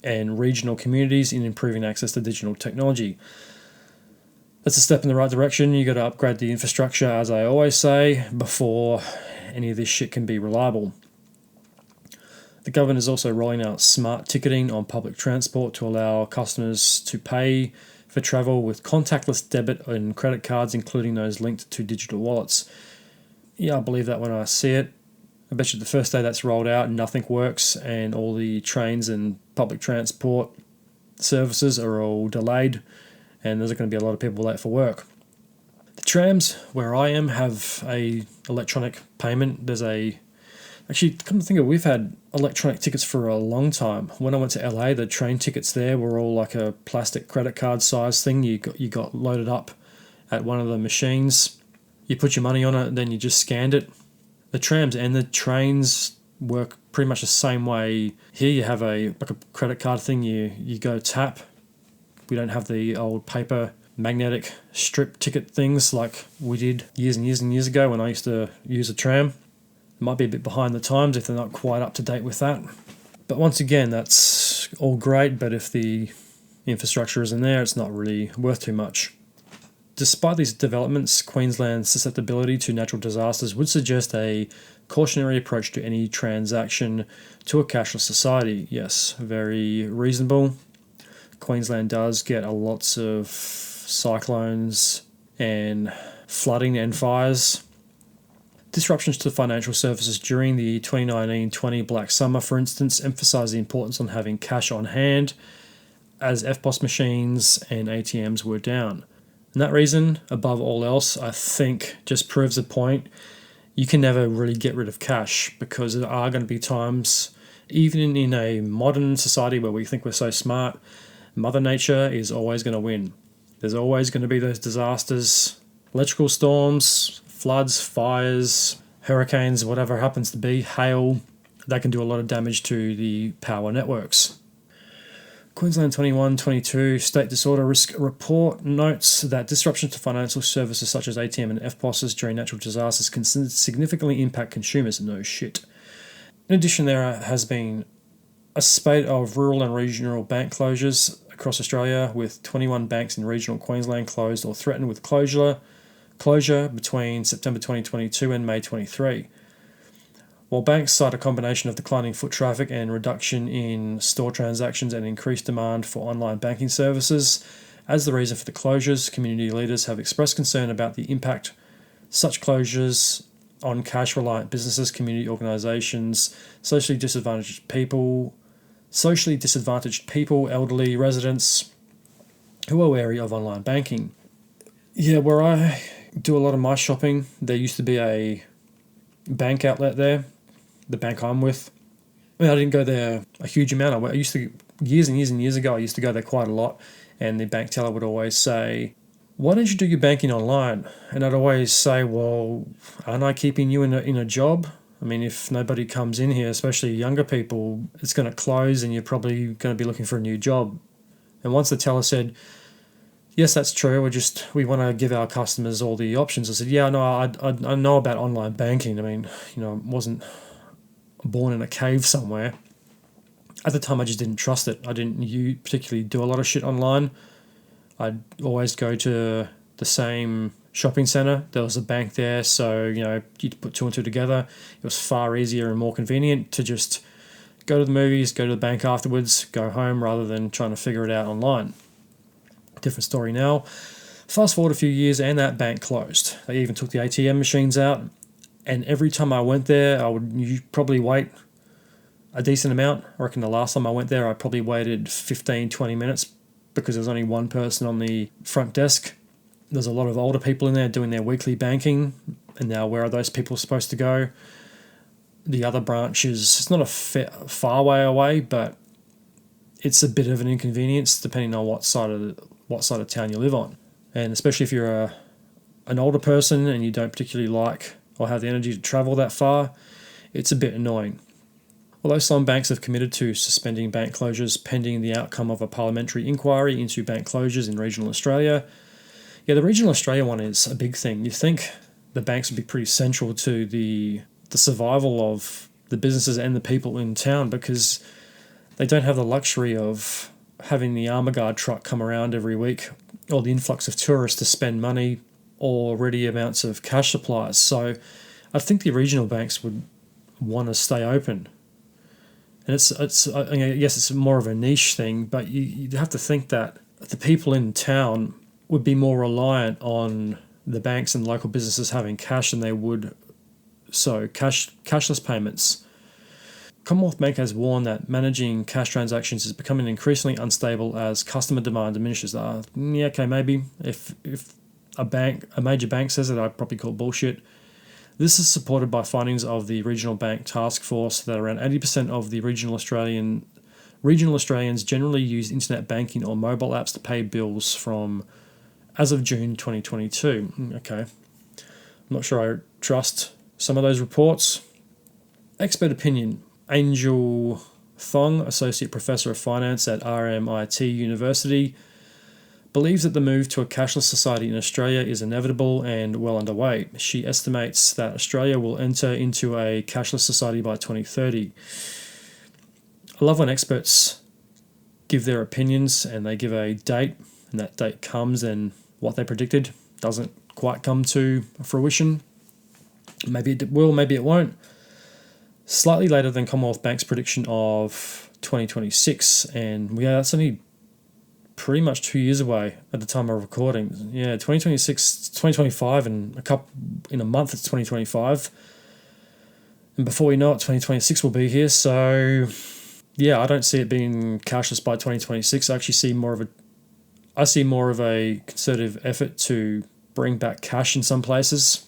and regional communities in improving access to digital technology. That's a step in the right direction. You got to upgrade the infrastructure, as I always say, before any of this shit can be reliable. The government is also rolling out smart ticketing on public transport to allow customers to pay for travel with contactless debit and credit cards, including those linked to digital wallets. Yeah, I believe that when I see it. I bet you the first day that's rolled out, nothing works, and all the trains and public transport services are all delayed, and there's going to be a lot of people late for work. The trams, where I am, have a electronic payment. Actually, come to think of it, we've had electronic tickets for a long time. When I went to LA, the train tickets there were all like a plastic credit card size thing. You got loaded up at one of the machines. You put your money on it, and then you just scanned it. The trams and the trains work pretty much the same way. Here you have a credit card thing. You go tap. We don't have the old paper magnetic strip ticket things like we did years and years and years ago when I used to use a tram. Might be a bit behind the times if they're not quite up to date with that. But once again, that's all great, but if the infrastructure isn't there, it's not really worth too much. Despite these developments, Queensland's susceptibility to natural disasters would suggest a cautionary approach to any transaction to a cashless society. Yes, very reasonable. Queensland does get lots of cyclones and flooding and fires. Disruptions to financial services during the 2019-20 Black Summer, for instance, emphasised the importance on having cash on hand as FPOS machines and ATMs were down. And that reason, above all else, I think just proves the point. You can never really get rid of cash because there are going to be times, even in a modern society where we think we're so smart, Mother Nature is always going to win. There's always going to be those disasters, electrical storms, floods, fires, hurricanes, whatever happens to be, hail, that can do a lot of damage to the power networks. Queensland 21-22 State Disorder Risk Report notes that disruptions to financial services such as ATM and FPOSs during natural disasters can significantly impact consumers. No shit. In addition, there has been a spate of rural and regional bank closures across Australia, with 21 banks in regional Queensland closed or threatened with closure between September 2022 and May 23. While banks cite a combination of declining foot traffic and reduction in store transactions and increased demand for online banking services as the reason for the closures, community leaders have expressed concern about the impact such closures on cash-reliant businesses, community organisations, socially disadvantaged people, elderly residents who are wary of online banking. Yeah, where I do a lot of my shopping, there used to be a bank outlet there, the bank I'm with. I didn't go there a huge amount. I used to, years and years ago, I used to go there quite a lot, and the bank teller would always say, "Why don't you do your banking online?" And I'd always say, "Well, aren't I keeping you in a job? I mean, if nobody comes in here, especially younger people, it's going to close and you're probably going to be looking for a new job." And once the teller said, "Yes, that's true. We want to give our customers all the options," I said, "Yeah, no, I know about online banking. I mean, I wasn't born in a cave somewhere." At the time, I just didn't trust it. I didn't particularly do a lot of shit online. I'd always go to the same shopping centre. There was a bank there, so, you'd put two and two together. It was far easier and more convenient to just go to the movies, go to the bank afterwards, go home, rather than trying to figure it out online. Different story now. Fast forward a few years and that bank closed. They even took the ATM machines out, and every time I went there, I would probably wait a decent amount. I reckon the last time I went there, I probably waited 15, 20 minutes because there was only one person on the front desk. There's a lot of older people in there doing their weekly banking, and now where are those people supposed to go? The other branch it's not a far way away, but it's a bit of an inconvenience depending on what side of town you live on. And especially if you're an older person and you don't particularly like or have the energy to travel that far, it's a bit annoying. Although some banks have committed to suspending bank closures pending the outcome of a parliamentary inquiry into bank closures in regional Australia. Yeah, the regional Australia one is a big thing. You think the banks would be pretty central to the survival of the businesses and the people in town, because they don't have the luxury of having the armour guard truck come around every week, or the influx of tourists to spend money, or ready amounts of cash supplies. So I think the regional banks would want to stay open. And I guess it's more of a niche thing, but you have to think that the people in town would be more reliant on the banks and local businesses having cash than they would cashless payments. Commonwealth Bank has warned that managing cash transactions is becoming increasingly unstable as customer demand diminishes. Okay, maybe if a major bank says it, I'd probably call bullshit. This is supported by findings of the Regional Bank Task Force that around 80% of the regional Australians generally use internet banking or mobile apps to pay bills from as of June 2022. Okay. I'm not sure I trust some of those reports. Expert opinion. Angel Thong, Associate Professor of Finance at RMIT University, believes that the move to a cashless society in Australia is inevitable and well underway. She estimates that Australia will enter into a cashless society by 2030. I love when experts give their opinions and they give a date, and that date comes and what they predicted doesn't quite come to fruition. Maybe it will, maybe it won't. Slightly later than Commonwealth Bank's prediction of 2026, and that's only pretty much 2 years away at the time of recording. Yeah, 2026, 2025, and in a month it's 2025. And before we know it, 2026 will be here. So yeah, I don't see it being cashless by 2026. I actually see more of a concerted effort to bring back cash in some places.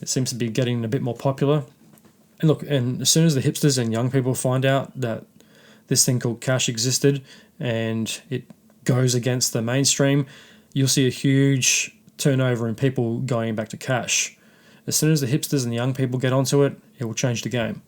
It seems to be getting a bit more popular. And look, and as soon as the hipsters and young people find out that this thing called cash existed and it goes against the mainstream, you'll see a huge turnover in people going back to cash. As soon as the hipsters and the young people get onto it, it will change the game.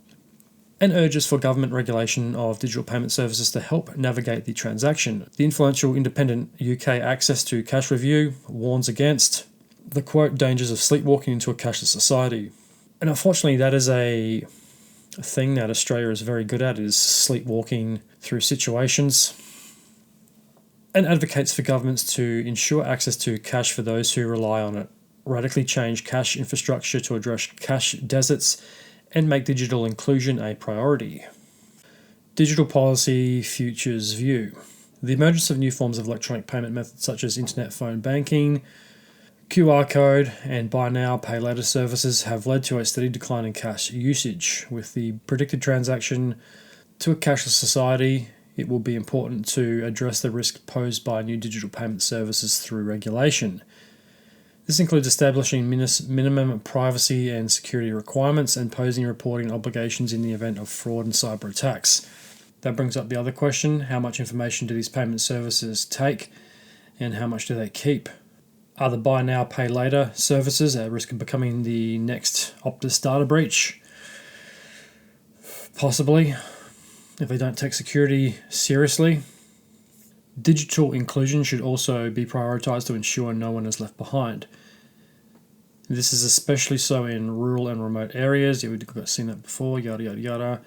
And urges for government regulation of digital payment services to help navigate the transaction. The influential independent UK Access to Cash Review warns against the quote dangers of sleepwalking into a cashless society. And unfortunately, that is a thing that Australia is very good at, is sleepwalking through situations, and advocates for governments to ensure access to cash for those who rely on it, radically change cash infrastructure to address cash deserts, and make digital inclusion a priority. Digital policy futures view. The emergence of new forms of electronic payment methods such as internet phone banking, QR code, and buy now, pay later services have led to a steady decline in cash usage. With the predicted transaction to a cashless society, it will be important to address the risk posed by new digital payment services through regulation. This includes establishing minimum privacy and security requirements and posing reporting obligations in the event of fraud and cyber attacks. That brings up the other question: how much information do these payment services take and how much do they keep? Are the buy now, pay later services at risk of becoming the next Optus data breach? Possibly, if they don't take security seriously. Digital inclusion should also be prioritised to ensure no one is left behind. This is especially so in rural and remote areas. Yeah, we've seen that before, yada, yada, yada.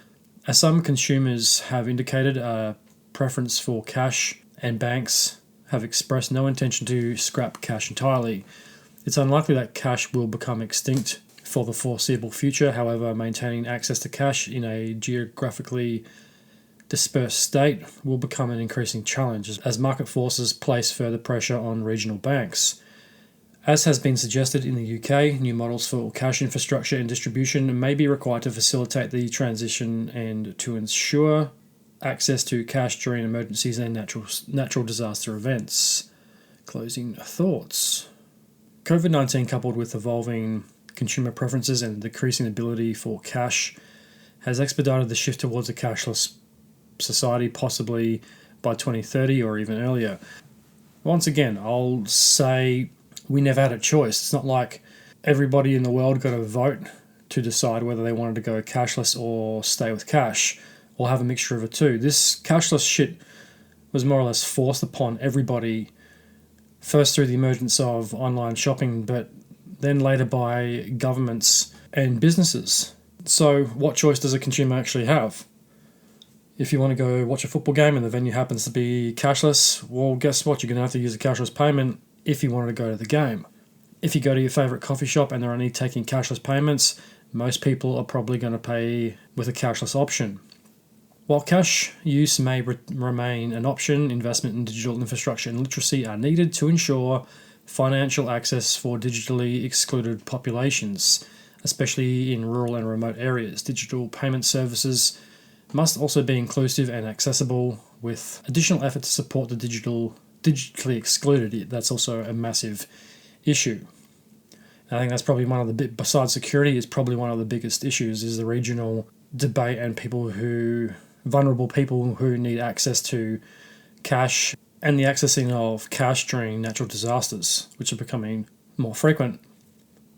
As some consumers have indicated a preference for cash, and banks have expressed no intention to scrap cash entirely. It's unlikely that cash will become extinct for the foreseeable future. However, maintaining access to cash in a geographically dispersed state will become an increasing challenge as market forces place further pressure on regional banks. As has been suggested in the UK, new models for cash infrastructure and distribution may be required to facilitate the transition and to ensure access to cash during emergencies and natural disaster events. Closing thoughts. COVID-19, coupled with evolving consumer preferences and decreasing ability for cash, has expedited the shift towards a cashless society, possibly by 2030 or even earlier. Once again, I'll say we never had a choice. It's not like everybody in the world got a vote to decide whether they wanted to go cashless or stay with cash, or have a mixture of the two. This cashless shit was more or less forced upon everybody, first through the emergence of online shopping, but then later by governments and businesses. So what choice does a consumer actually have? If you want to go watch a football game and the venue happens to be cashless, well, guess what? You're going to have to use a cashless payment if you wanted to go to the game. If you go to your favourite coffee shop and they're only taking cashless payments, most people are probably going to pay with a cashless option. While cash use may remain an option, investment in digital infrastructure and literacy are needed to ensure financial access for digitally excluded populations, especially in rural and remote areas. Digital payment services must also be inclusive and accessible, with additional effort to support the digitally excluded. That's also a massive issue. I think that's probably one of the besides security, is probably one of the biggest issues, is the regional debate and vulnerable people who need access to cash, and the accessing of cash during natural disasters, which are becoming more frequent.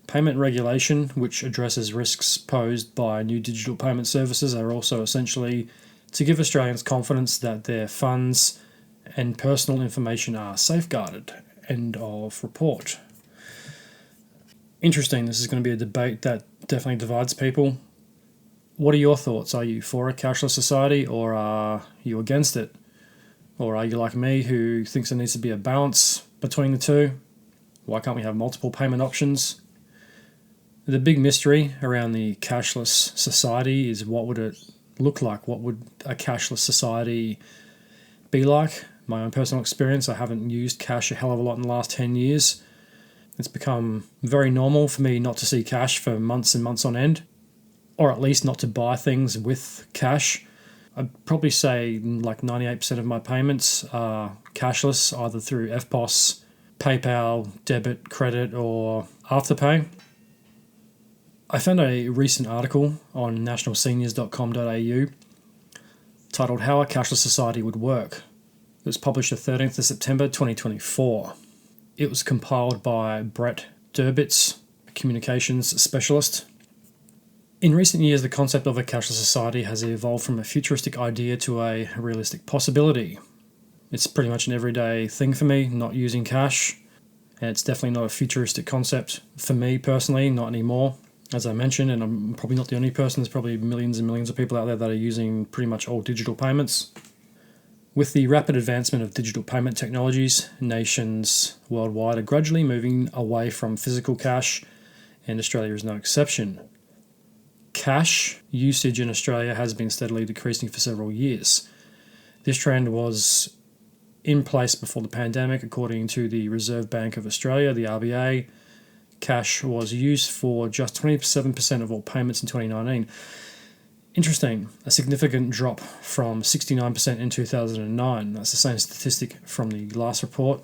Payment regulation, which addresses risks posed by new digital payment services, are also essentially to give Australians confidence that their funds and personal information are safeguarded. End of report. Interesting. This is going to be a debate that definitely divides people. What are your thoughts? Are you for a cashless society, or are you against it? Or are you like me, who thinks there needs to be a balance between the two? Why can't we have multiple payment options? The big mystery around the cashless society is, what would it look like? What would a cashless society be like? my own personal experience, I haven't used cash a hell of a lot in the last 10 years. It's become very normal for me not to see cash for months and months on end, or at least not to buy things with cash. I'd probably say like 98% of my payments are cashless, either through EFTPOS, PayPal, debit, credit, or Afterpay. I found a recent article on nationalseniors.com.au titled How a Cashless Society Would Work. It was published the 13th of September 2024. It was compiled by Brett Durbitz, a communications specialist. In recent years, the concept of a cashless society has evolved from a futuristic idea to a realistic possibility. It's pretty much an everyday thing for me, not using cash, and it's definitely not a futuristic concept for me personally, not anymore. As I mentioned, and I'm probably not the only person, there's probably millions and millions of people out there that are using pretty much all digital payments. With the rapid advancement of digital payment technologies, nations worldwide are gradually moving away from physical cash, and Australia is no exception. Cash usage in Australia has been steadily decreasing for several years. This trend was in place before the pandemic, according to the Reserve Bank of Australia, the RBA. Cash was used for just 27% of all payments in 2019. Interesting, a significant drop from 69% in 2009. That's the same statistic from the last report.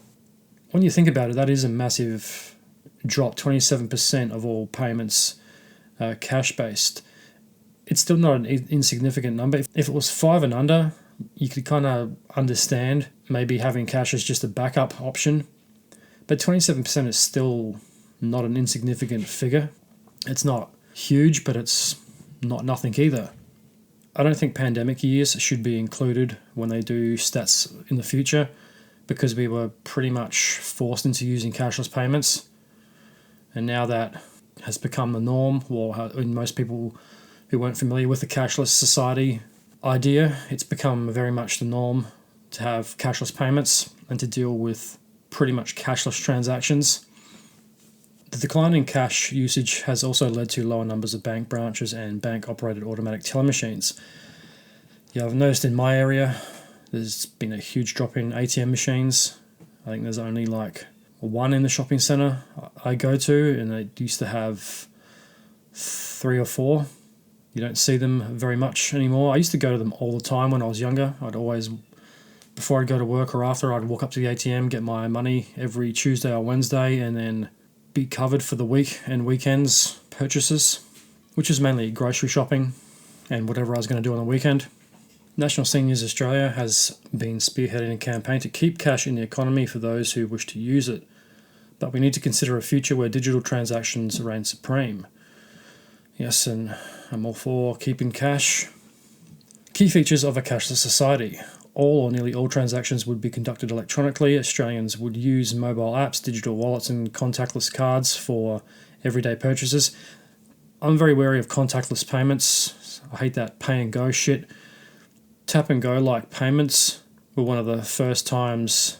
When you think about it, that is a massive drop, 27% of all payments cash-based. It's still not an insignificant number. If it was 5 and under, you could kind of understand maybe having cash as just a backup option. But 27% is still not an insignificant figure. It's not huge, but it's not nothing either. I don't think pandemic years should be included when they do stats in the future, because we were pretty much forced into using cashless payments. And now that has become the norm, or in most people who weren't familiar with the cashless society idea, it's become very much the norm to have cashless payments and to deal with pretty much cashless transactions. The decline in cash usage has also led to lower numbers of bank branches and bank-operated automatic teller machines. Yeah, I've noticed in my area there's been a huge drop in ATM machines. I think there's only like one in the shopping centre I go to, and they used to have 3 or 4. You don't see them very much anymore. I used to go to them all the time when I was younger. Before I'd go to work or after, I'd walk up to the ATM, get my money every Tuesday or Wednesday, and then be covered for the week and weekends purchases, which is mainly grocery shopping and whatever I was going to do on the weekend. National Seniors Australia has been spearheading a campaign to keep cash in the economy for those who wish to use it, but we need to consider a future where digital transactions reign supreme. Yes, and I'm all for keeping cash. Key features of a cashless society. All or nearly all transactions would be conducted electronically. Australians would use mobile apps, digital wallets, and contactless cards for everyday purchases. I'm very wary of contactless payments. I hate that pay and go shit. Tap and go like payments were one of the first times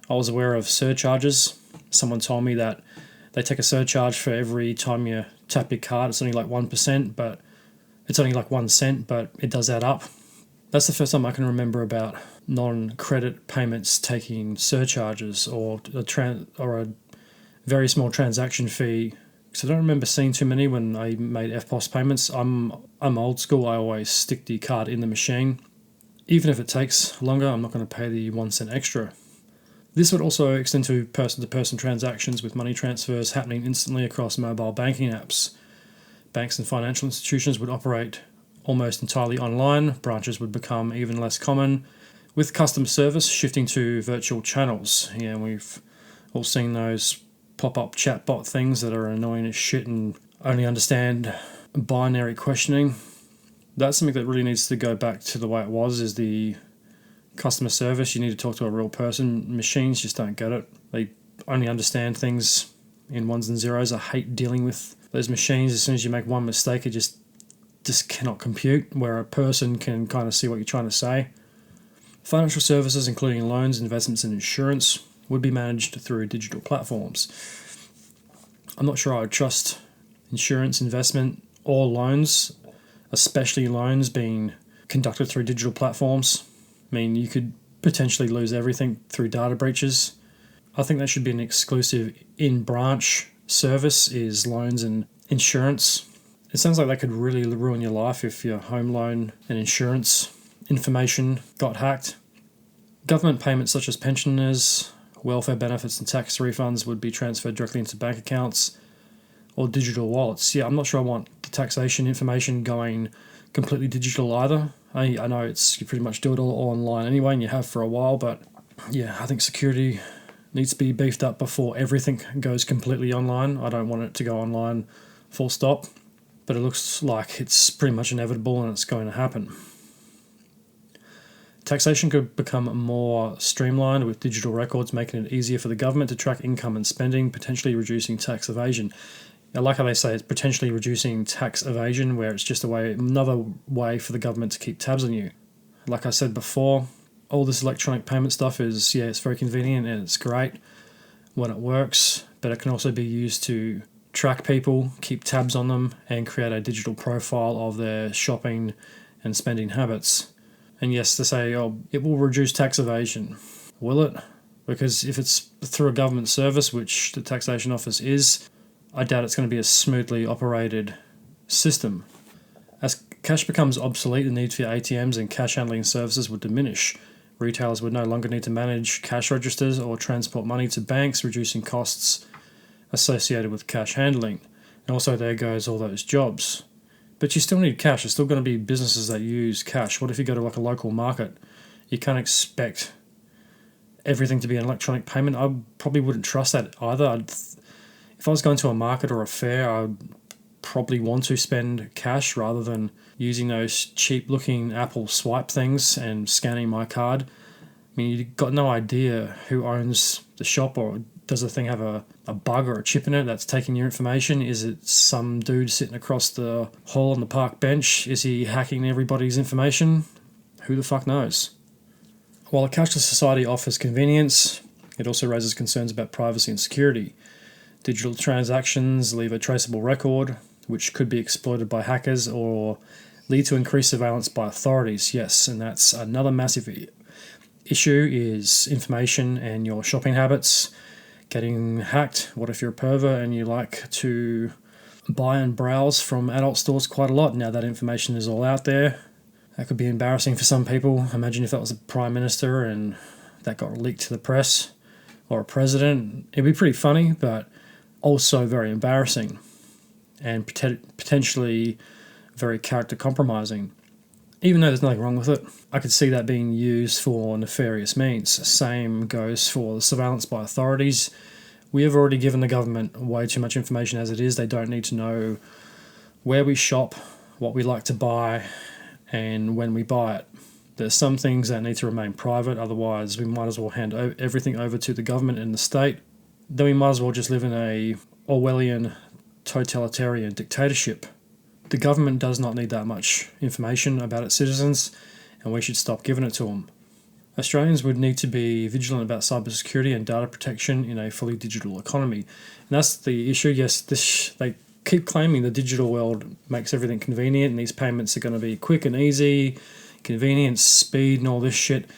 I was aware of surcharges. Someone told me that they take a surcharge for every time you tap your card. It's only like 1%, but it's only like 1 cent, but it does add up. That's the first time I can remember about non-credit payments taking surcharges or a very small transaction fee. So I don't remember seeing too many when I made EFTPOS payments. I'm old school. I always stick the card in the machine. Even if it takes longer, I'm not going to pay the 1 cent extra. This would also extend to person-to-person transactions, with money transfers happening instantly across mobile banking apps. Banks and financial institutions would operate almost entirely online. Branches would become even less common, with customer service shifting to virtual channels. Yeah, we've all seen those pop-up chatbot things that are annoying as shit and only understand binary questioning. That's something that really needs to go back to the way it was, is the customer service. You need to talk to a real person. Machines just don't get it. They only understand things in ones and zeros. I hate dealing with those machines. As soon as you make one mistake, it just cannot compute, where a person can kind of see what you're trying to say. Financial services, including loans, investments, and insurance, would be managed through digital platforms. I'm not sure I would trust insurance, investment, or loans, especially loans being conducted through digital platforms. I mean, you could potentially lose everything through data breaches. I think that should be an exclusive in-branch service, is loans and insurance. It sounds like that could really ruin your life if your home loan and insurance information got hacked. Government payments such as pensioners, welfare benefits and tax refunds would be transferred directly into bank accounts or digital wallets. Yeah, I'm not sure I want the taxation information going completely digital either. I know you pretty much do it all online anyway, and you have for a while, but yeah, I think security needs to be beefed up before everything goes completely online. I don't want it to go online full stop, but it looks like it's pretty much inevitable and it's going to happen. Taxation could become more streamlined with digital records, making it easier for the government to track income and spending, potentially reducing tax evasion. I like how they say it's potentially reducing tax evasion, where it's just another way for the government to keep tabs on you. Like I said before, all this electronic payment stuff it's very convenient and it's great when it works, but it can also be used to track people, keep tabs on them, and create a digital profile of their shopping and spending habits. And yes, they say, it will reduce tax evasion. Will it? Because if it's through a government service, which the taxation office is, I doubt it's going to be a smoothly operated system. As cash becomes obsolete, the need for ATMs and cash handling services would diminish. Retailers would no longer need to manage cash registers or transport money to banks, reducing costs associated with cash handling. And also there goes all those jobs. But you still need cash. There's still going to be businesses that use cash. What if you go to like a local market? You can't expect everything to be an electronic payment. I probably wouldn't trust that either. If I was going to a market or a fair, I'd probably want to spend cash rather than using those cheap-looking Apple swipe things and scanning my card. I mean, you've got no idea who owns the shop, or does the thing have a bug or a chip in it that's taking your information? Is it some dude sitting across the hall on the park bench? Is he hacking everybody's information? Who the fuck knows? While a cashless society offers convenience, it also raises concerns about privacy and security. Digital transactions leave a traceable record, which could be exploited by hackers or lead to increased surveillance by authorities. Yes, and that's another massive issue, is information and your shopping habits getting hacked. What if you're a pervert and you like to buy and browse from adult stores quite a lot? Now that information is all out there. That could be embarrassing for some people. Imagine if that was a prime minister and that got leaked to the press, or a president. It'd be pretty funny, but also very embarrassing and potentially very character compromising. Even though there's nothing wrong with it, I could see that being used for nefarious means. Same goes for the surveillance by authorities. We have already given the government way too much information as it is. They don't need to know where we shop, what we like to buy, and when we buy it. There's some things that need to remain private, otherwise we might as well hand everything over to the government and the state. Then we might as well just live in a Orwellian totalitarian dictatorship. The government does not need that much information about its citizens, and we should stop giving it to them. Australians would need to be vigilant about cybersecurity and data protection in a fully digital economy. And that's the issue. Yes, they keep claiming the digital world makes everything convenient and these payments are going to be quick and easy, convenience, speed and all this shit,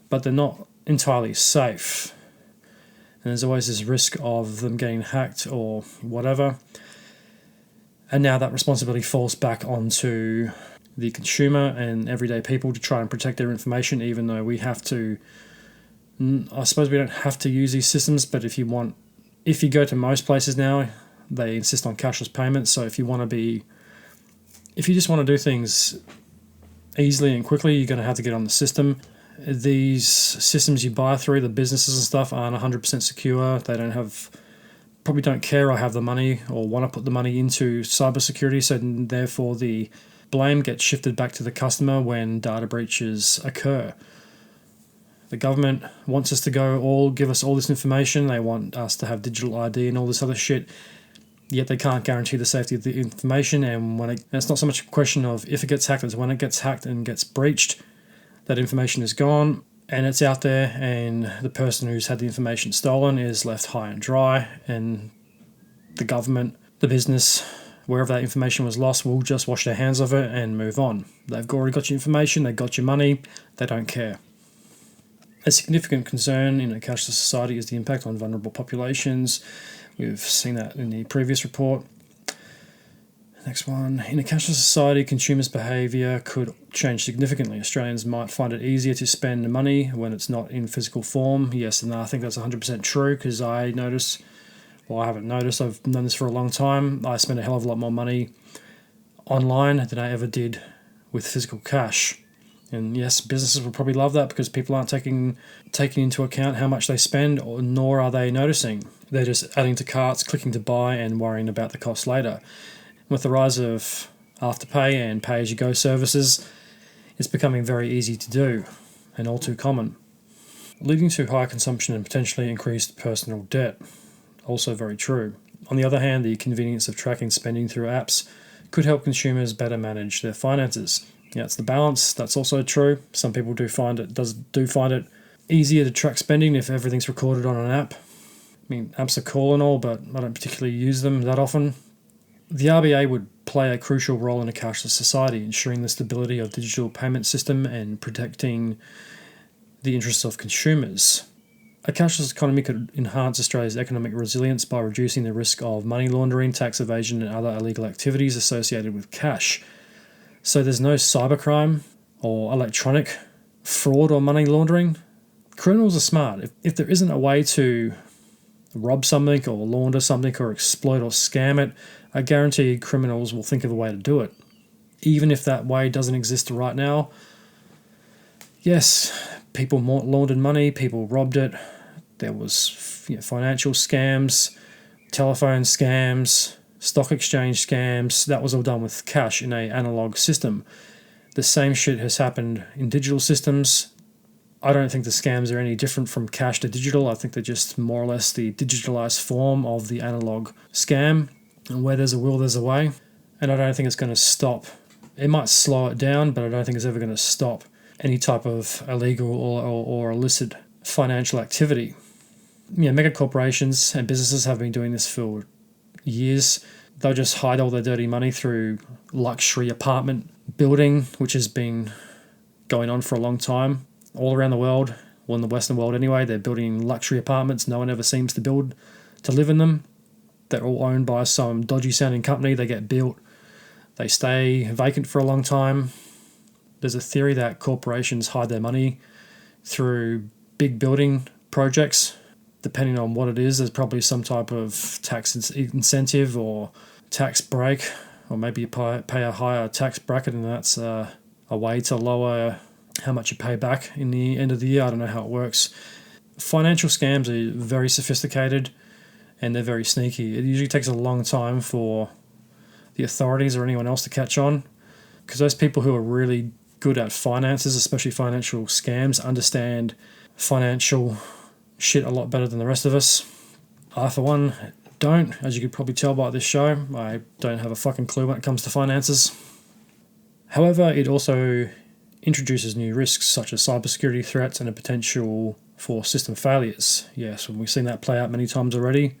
but they're not entirely safe. And there's always this risk of them getting hacked or whatever. And now that responsibility falls back onto the consumer and everyday people to try and protect their information, even though we have to. I suppose we don't have to use these systems, but if you go to most places now, they insist on cashless payments. So if you just want to do things easily and quickly, you're going to have to get on the system. These systems you buy through, the businesses and stuff, aren't 100% secure. They probably don't care I have the money or want to put the money into cybersecurity, so therefore the blame gets shifted back to the customer when data breaches occur. The government wants us to give us all this information. They want us to have digital ID and all this other shit, yet they can't guarantee the safety of the information. And it's not so much a question of if it gets hacked, it's when it gets hacked and gets breached, that information is gone and it's out there, and the person who's had the information stolen is left high and dry, and the government, the business, wherever that information was lost, will just wash their hands of it and move on. They've already got your information, they got your money, they don't care. A significant concern in a cashless society is the impact on vulnerable populations. We've seen that in the previous report. Next one. In a cashless society, consumers' behaviour could change significantly. Australians might find it easier to spend money when it's not in physical form. Yes, and I think that's 100% true, because I haven't noticed, I've known this for a long time. I spend a hell of a lot more money online than I ever did with physical cash. And yes, businesses will probably love that, because people aren't taking into account how much they spend, nor are they noticing. They're just adding to carts, clicking to buy, and worrying about the cost later. With the rise of Afterpay and pay-as-you-go services, it's becoming very easy to do and all too common, leading to higher consumption and potentially increased personal debt. Also very true. On the other hand, the convenience of tracking spending through apps could help consumers better manage their finances. Yeah, it's the balance. That's also true. Some people do find it easier to track spending if everything's recorded on an app. I mean, apps are cool and all, but I don't particularly use them that often. The RBA would play a crucial role in a cashless society, ensuring the stability of the digital payment system and protecting the interests of consumers. A cashless economy could enhance Australia's economic resilience by reducing the risk of money laundering, tax evasion, and other illegal activities associated with cash. So there's no cybercrime or electronic fraud or money laundering. Criminals are smart. If there isn't a way to rob something or launder something or exploit or scam it, I guarantee criminals will think of a way to do it. Even if that way doesn't exist right now, yes, people laundered money, people robbed it. There was financial scams, telephone scams, stock exchange scams. That was all done with cash in an analog system. The same shit has happened in digital systems. I don't think the scams are any different from cash to digital. I think they're just more or less the digitalised form of the analog scam. And where there's a will, there's a way. And I don't think it's going to stop. It might slow it down, but I don't think it's ever going to stop any type of illegal or illicit financial activity. Mega corporations and businesses have been doing this for years. They'll just hide all their dirty money through luxury apartment building, which has been going on for a long time. All around the world, well, in the Western world anyway, they're building luxury apartments. No one ever seems to live in them. They're all owned by some dodgy sounding company. They get built. They stay vacant for a long time. There's a theory that corporations hide their money through big building projects. Depending on what it is, there's probably some type of tax incentive or tax break, or maybe you pay a higher tax bracket, and that's a way to lower how much you pay back in the end of the year. I don't know how it works. Financial scams are very sophisticated and they're very sneaky. It usually takes a long time for the authorities or anyone else to catch on, because those people who are really good at finances, especially financial scams, understand financial shit a lot better than the rest of us. I, for one, don't. As you could probably tell by this show, I don't have a fucking clue when it comes to finances. However, it also introduces new risks such as cybersecurity threats and a potential for system failures. Yes, we've seen that play out many times already,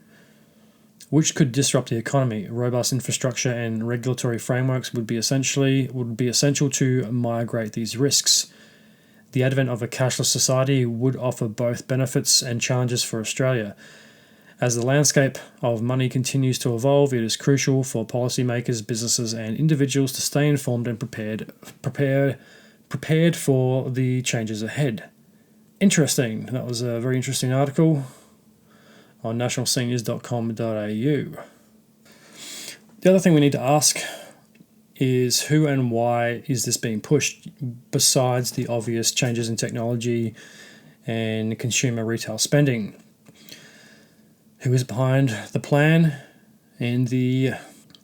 which could disrupt the economy. Robust infrastructure and regulatory frameworks would be essential to migrate these risks. The advent of a cashless society would offer both benefits and challenges for Australia. As the landscape of money continues to evolve, it is crucial for policymakers, businesses, and individuals to stay informed and prepared for the changes ahead. Interesting. That was a very interesting article on nationalseniors.com.au. The other thing we need to ask is who and why is this being pushed, besides the obvious changes in technology and consumer retail spending? Who is behind the plan and the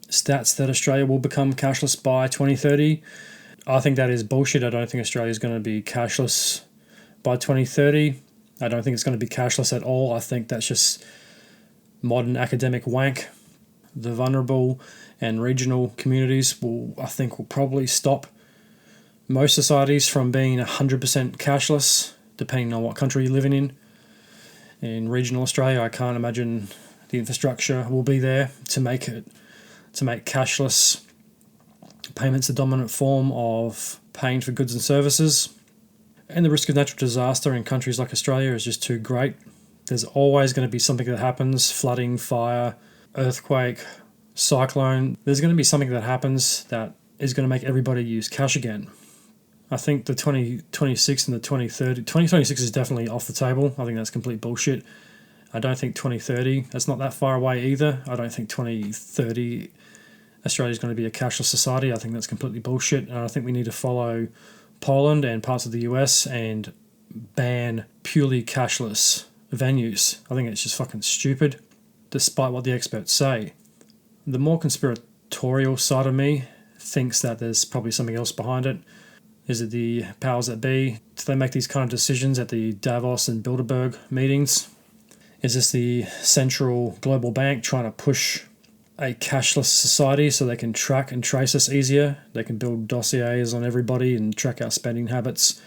stats that Australia will become cashless by 2030? I think that is bullshit. I don't think Australia is going to be cashless by 2030. I don't think it's going to be cashless at all. I think that's just modern academic wank. The vulnerable and regional communities will probably stop most societies from being 100% cashless, depending on what country you're living in. In regional Australia, I can't imagine the infrastructure will be there to make cashless payments the dominant form of paying for goods and services. And the risk of natural disaster in countries like Australia is just too great. There's always going to be something that happens: flooding, fire, earthquake, cyclone. There's going to be something that happens that is going to make everybody use cash again. I think the 2026 and the 2030, 2026 is definitely off the table. I think that's complete bullshit. I don't think 2030, that's not that far away either. I don't think 2030 Australia is going to be a cashless society. I think that's completely bullshit. And I think we need to follow Poland and parts of the US and ban purely cashless venues. I think it's just fucking stupid, despite what the experts say. The more conspiratorial side of me thinks that there's probably something else behind it. Is it the powers that be? Do they make these kind of decisions at the Davos and Bilderberg meetings? Is this the central global bank trying to push a cashless society so they can track and trace us easier? They can build dossiers on everybody and track our spending habits,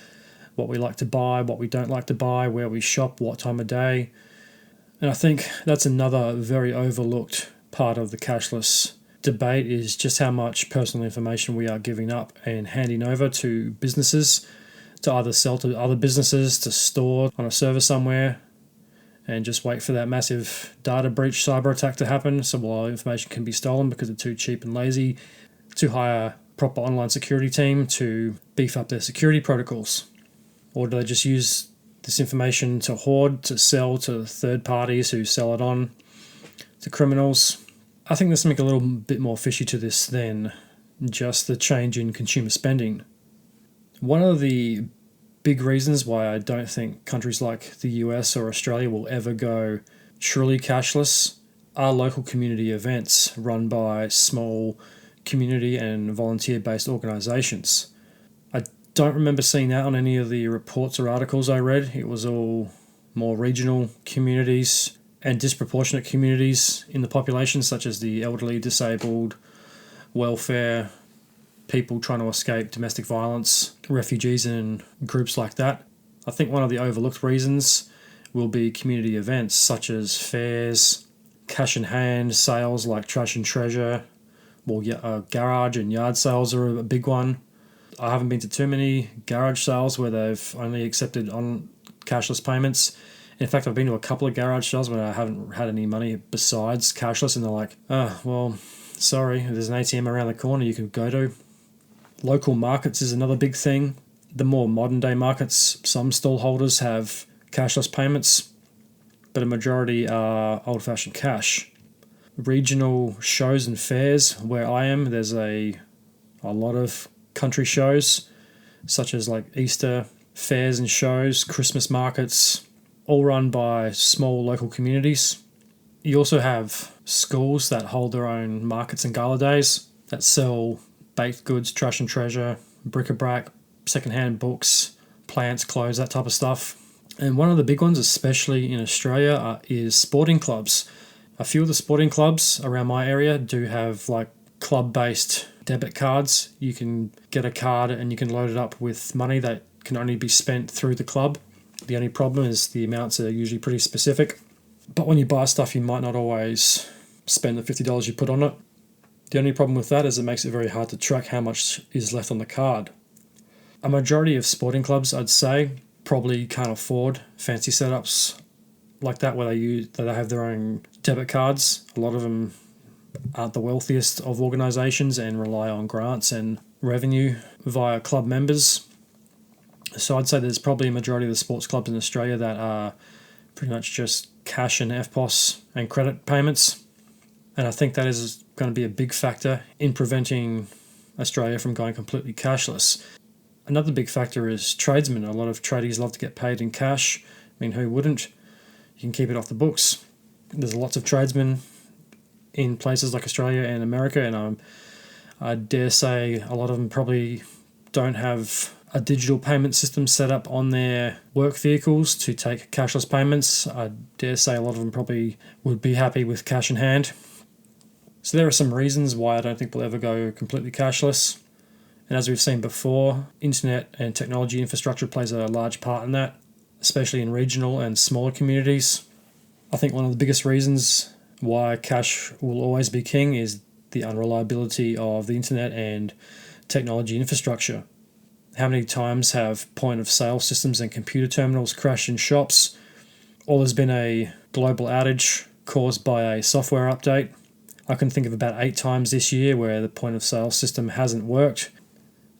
what we like to buy, what we don't like to buy, where we shop, what time of day. And I think that's another very overlooked part of the cashless debate, is just how much personal information we are giving up and handing over to businesses to either sell to other businesses, to store on a server somewhere, and just wait for that massive data breach cyber attack to happen so all our information can be stolen because they're too cheap and lazy to hire a proper online security team to beef up their security protocols. Or do they just use this information to hoard, to sell to third parties who sell it on to criminals? I think there's something a little bit more fishy to this than just the change in consumer spending. One of the big reasons why I don't think countries like the US or Australia will ever go truly cashless are local community events run by small community and volunteer-based organisations. I don't remember seeing that on any of the reports or articles I read. It was all more regional communities and disproportionate communities in the population, such as the elderly, disabled, welfare, people trying to escape domestic violence, refugees and groups like that. I think one of the overlooked reasons will be community events such as fairs, cash in hand sales like trash and treasure, garage and yard sales are a big one. I haven't been to too many garage sales where they've only accepted on cashless payments. In fact, I've been to a couple of garage sales where I haven't had any money besides cashless, and they're like, oh, well, sorry, there's an ATM around the corner you could go to. Local markets is another big thing. The more modern day markets, some stallholders have cashless payments, but a majority are old-fashioned cash. Regional shows and fairs, where I am, there's a lot of country shows, such as like Easter fairs and shows, Christmas markets, all run by small local communities. You also have schools that hold their own markets and gala days that sell baked goods, trash and treasure, bric-a-brac, secondhand books, plants, clothes, that type of stuff. And one of the big ones, especially in Australia, is sporting clubs. A few of the sporting clubs around my area do have like club-based debit cards. You can get a card and you can load it up with money that can only be spent through the club. The only problem is the amounts are usually pretty specific. But when you buy stuff, you might not always spend the $50 you put on it. The only problem with that is it makes it very hard to track how much is left on the card. A majority of sporting clubs, I'd say, probably can't afford fancy setups like that where they have their own debit cards. A lot of them aren't the wealthiest of organisations and rely on grants and revenue via club members. So I'd say there's probably a majority of the sports clubs in Australia that are pretty much just cash and FPOS and credit payments. And I think that is going to be a big factor in preventing Australia from going completely cashless. Another big factor is tradesmen. A lot of tradies love to get paid in cash. I mean, who wouldn't? You can keep it off the books. There's lots of tradesmen in places like Australia and America, and I dare say a lot of them probably don't have a digital payment system set up on their work vehicles to take cashless payments. I dare say a lot of them probably would be happy with cash in hand. So there are some reasons why I don't think we'll ever go completely cashless. And as we've seen before, internet and technology infrastructure plays a large part in that, especially in regional and smaller communities. I think one of the biggest reasons why cash will always be king is the unreliability of the internet and technology infrastructure. How many times have point of sale systems and computer terminals crashed in shops? Or there's been a global outage caused by a software update. I can think of about 8 times this year where the point of sale system hasn't worked.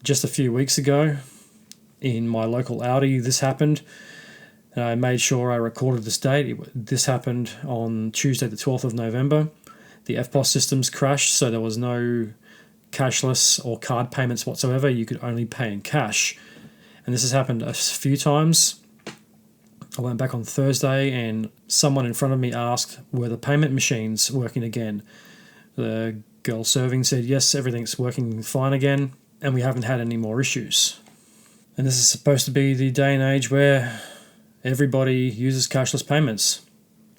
Just a few weeks ago, in my local Audi, this happened. And I made sure I recorded this date. This happened on Tuesday, the 12th of November. The FPOS systems crashed, so there was no cashless or card payments whatsoever. You could only pay in cash. And this has happened a few times. I went back on Thursday and someone in front of me asked, were the payment machines working again? The girl serving said, yes, everything's working fine again, and we haven't had any more issues. And this is supposed to be the day and age where everybody uses cashless payments.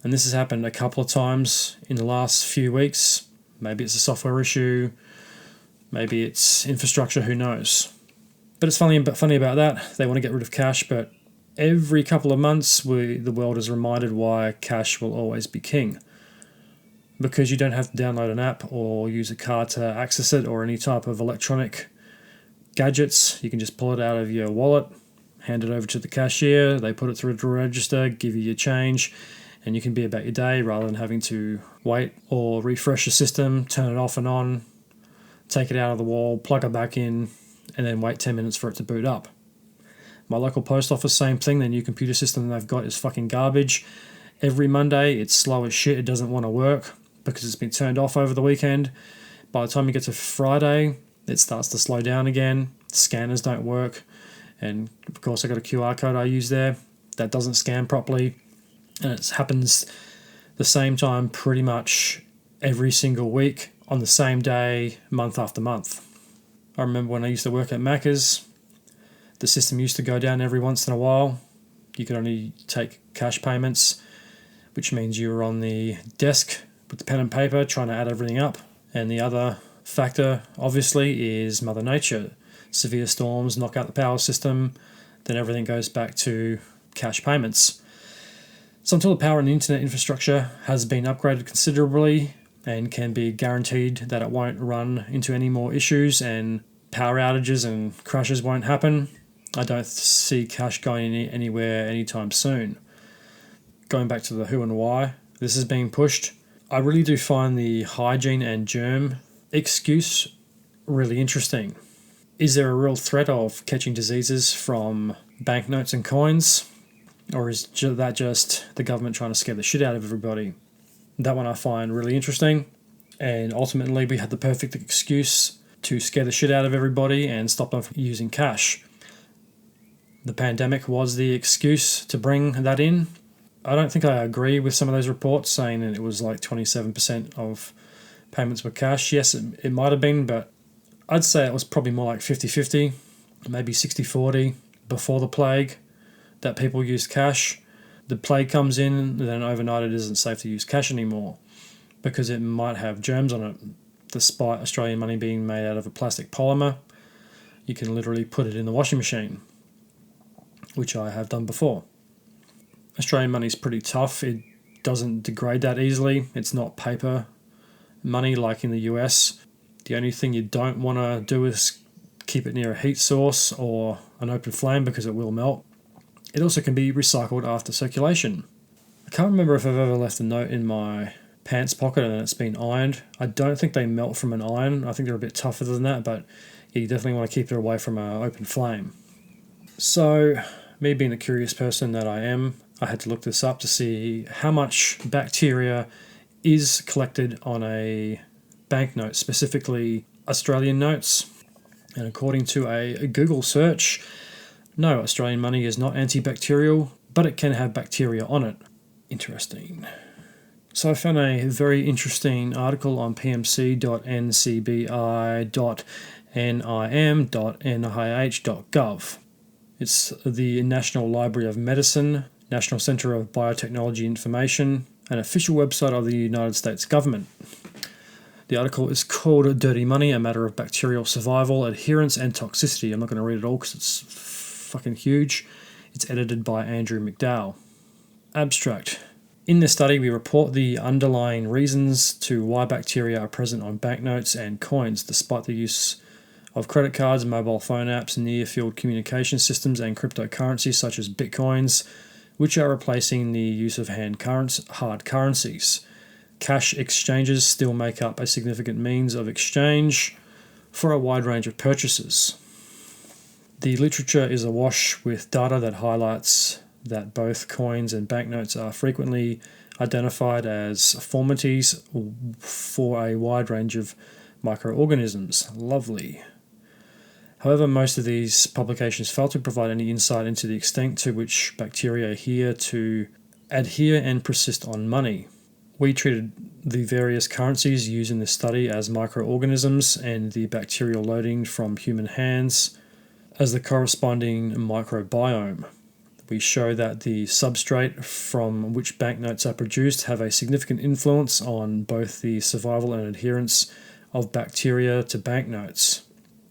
And this has happened a couple of times in the last few weeks. Maybe it's a software issue. Maybe it's infrastructure, who knows. But it's funny about that. They want to get rid of cash, but every couple of months the world is reminded why cash will always be king. Because you don't have to download an app or use a card to access it or any type of electronic gadgets. You can just pull it out of your wallet, hand it over to the cashier, they put it through the register, give you your change, and you can be about your day rather than having to wait or refresh your system, turn it off and on, take it out of the wall, plug it back in, and then wait 10 minutes for it to boot up. My local post office, same thing. The new computer system they've got is fucking garbage. Every Monday, it's slow as shit. It doesn't want to work because it's been turned off over the weekend. By the time you get to Friday, it starts to slow down again. Scanners don't work. And of course, I got a QR code I use there that doesn't scan properly. And it happens the same time pretty much every single week on the same day, month after month. I remember when I used to work at Macca's, the system used to go down every once in a while. You could only take cash payments, which means you were on the desk with the pen and paper trying to add everything up. And the other factor, obviously, is Mother Nature. Severe storms knock out the power system, then everything goes back to cash payments. So until the power and the internet infrastructure has been upgraded considerably and can be guaranteed that it won't run into any more issues and power outages and crashes won't happen, I don't see cash going anywhere anytime soon. Going back to the who and why this is being pushed, I really do find the hygiene and germ excuse really interesting. Is there a real threat of catching diseases from banknotes and coins? Or is that just the government trying to scare the shit out of everybody? That one I find really interesting. And ultimately, we had the perfect excuse to scare the shit out of everybody and stop them from using cash. The pandemic was the excuse to bring that in. I don't think I agree with some of those reports saying that it was like 27% of payments were cash. Yes, it might have been, but I'd say it was probably more like 50-50, maybe 60-40 before the plague that people used cash. The plague comes in, and then overnight it isn't safe to use cash anymore because it might have germs on it. Despite Australian money being made out of a plastic polymer, you can literally put it in the washing machine, which I have done before. Australian money is pretty tough. It doesn't degrade that easily. It's not paper money like in the US. The only thing you don't want to do is keep it near a heat source or an open flame because it will melt. It also can be recycled after circulation. I can't remember if I've ever left a note in my pants pocket and it's been ironed. I don't think they melt from an iron. I think they're a bit tougher than that, but yeah, you definitely want to keep it away from an open flame. So, me being the curious person that I am, I had to look this up to see how much bacteria is collected on a banknote, specifically Australian notes. And according to a Google search, no, Australian money is not antibacterial, but it can have bacteria on it. Interesting. So I found a very interesting article on pmc.ncbi.nim.nih.gov. It's the National Library of Medicine, National Centre of Biotechnology Information, an official website of the United States government. The article is called Dirty Money, a Matter of Bacterial Survival, Adherence and Toxicity. I'm not going to read it all because it's fucking huge. It's edited by Andrew McDowell. Abstract. In this study, we report the underlying reasons to why bacteria are present on banknotes and coins despite the use of credit cards, mobile phone apps, near-field communication systems, and cryptocurrencies such as bitcoins, which are replacing the use of hard currencies. Cash exchanges still make up a significant means of exchange for a wide range of purchases. The literature is awash with data that highlights that both coins and banknotes are frequently identified as formalities for a wide range of microorganisms. Lovely. However, most of these publications fail to provide any insight into the extent to which bacteria adhere and persist on money. We treated the various currencies used in this study as microorganisms and the bacterial loading from human hands as the corresponding microbiome. We show that the substrate from which banknotes are produced have a significant influence on both the survival and adherence of bacteria to banknotes.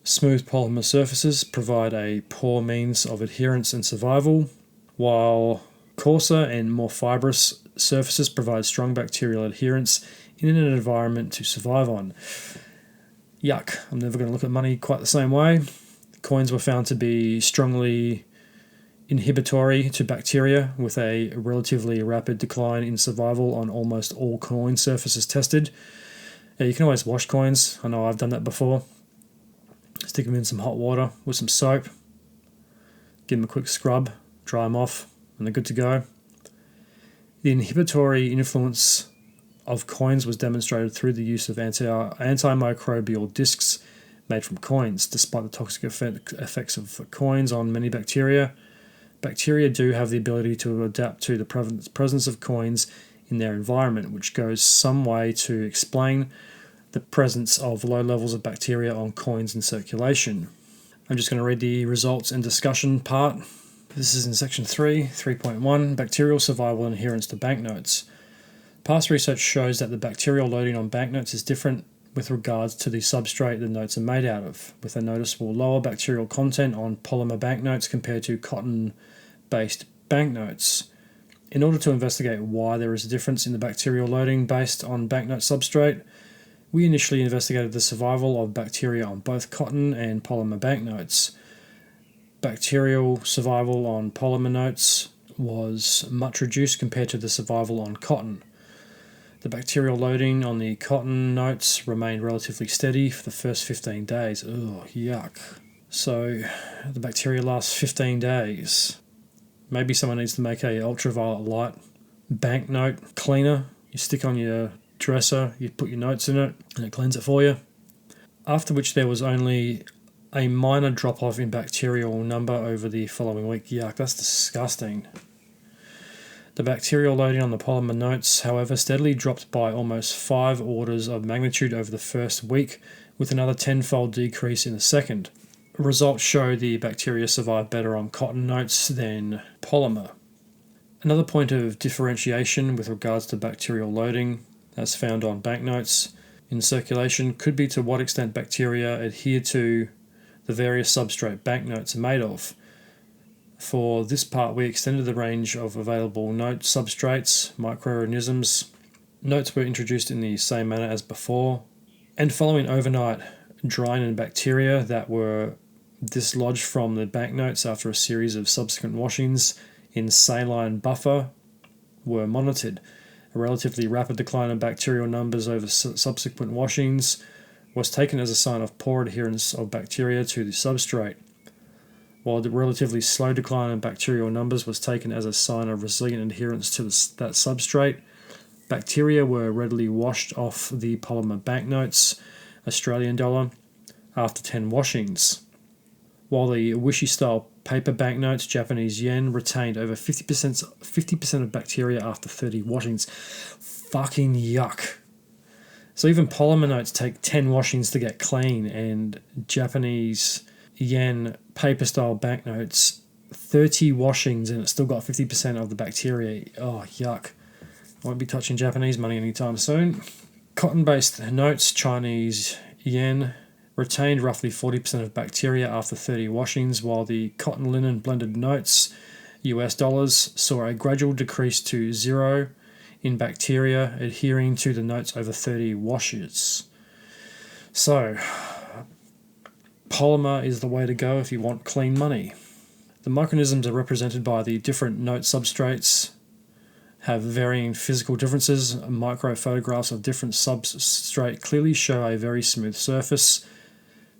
Smooth polymer surfaces provide a poor means of adherence and survival, while coarser and more fibrous surfaces provide strong bacterial adherence in an environment to survive on. Yuck, I'm never going to look at money quite the same way. Coins were found to be strongly inhibitory to bacteria, with a relatively rapid decline in survival on almost all coin surfaces tested. You can always wash coins. I know I've done that before. Stick them in some hot water with some soap. Give them a quick scrub, dry them off, and they're good to go. The inhibitory influence of coins was demonstrated through the use of antimicrobial discs made from coins. Despite the toxic effects of coins on many bacteria, bacteria do have the ability to adapt to the presence of coins in their environment, which goes some way to explain the presence of low levels of bacteria on coins in circulation. I'm just going to read the results and discussion part. This is in section 3.1, bacterial survival and adherence to banknotes. Past research shows that the bacterial loading on banknotes is different with regards to the substrate the notes are made out of, with a noticeable lower bacterial content on polymer banknotes compared to cotton-based banknotes. In order to investigate why there is a difference in the bacterial loading based on banknote substrate, we initially investigated the survival of bacteria on both cotton and polymer banknotes. Bacterial survival on polymer notes was much reduced compared to the survival on cotton. The bacterial loading on the cotton notes remained relatively steady for the first 15 days. Ugh, yuck. So the bacteria lasts 15 days. Maybe someone needs to make a ultraviolet light banknote cleaner. You stick on your dresser, you put your notes in it, and it cleans it for you. After which there was only a minor drop-off in bacterial number over the following week. Yuck, that's disgusting. The bacterial loading on the polymer notes, however, steadily dropped by almost 5 orders of magnitude over the first week, with another 10-fold decrease in the second. Results show the bacteria survive better on cotton notes than polymer. Another point of differentiation with regards to bacterial loading, as found on banknotes in circulation, could be to what extent bacteria adhere to the various substrate banknotes are made of. For this part, we extended the range of available note substrates, microorganisms. Notes were introduced in the same manner as before, and following overnight drying in bacteria that were dislodged from the banknotes after a series of subsequent washings in saline buffer were monitored. A relatively rapid decline in bacterial numbers over subsequent washings was taken as a sign of poor adherence of bacteria to the substrate, while the relatively slow decline in bacterial numbers was taken as a sign of resilient adherence to that substrate. Bacteria were readily washed off the polymer banknotes, Australian dollar, after 10 washings, while the wishy-style paper banknotes, Japanese yen, retained over 50% of bacteria after 30 washings. Fucking yuck. So even polymer notes take 10 washings to get clean, and Japanese yen paper-style banknotes, 30 washings, and it's still got 50% of the bacteria. Oh, yuck. Won't be touching Japanese money anytime soon. Cotton-based notes, Chinese yen, retained roughly 40% of bacteria after 30 washings, while the cotton linen blended notes, US dollars, saw a gradual decrease to 0 in bacteria adhering to the notes over 30 washes. So, polymer is the way to go if you want clean money. The microorganisms are represented by the different note substrates, have varying physical differences. Micro photographs of different substrate clearly show a very smooth surface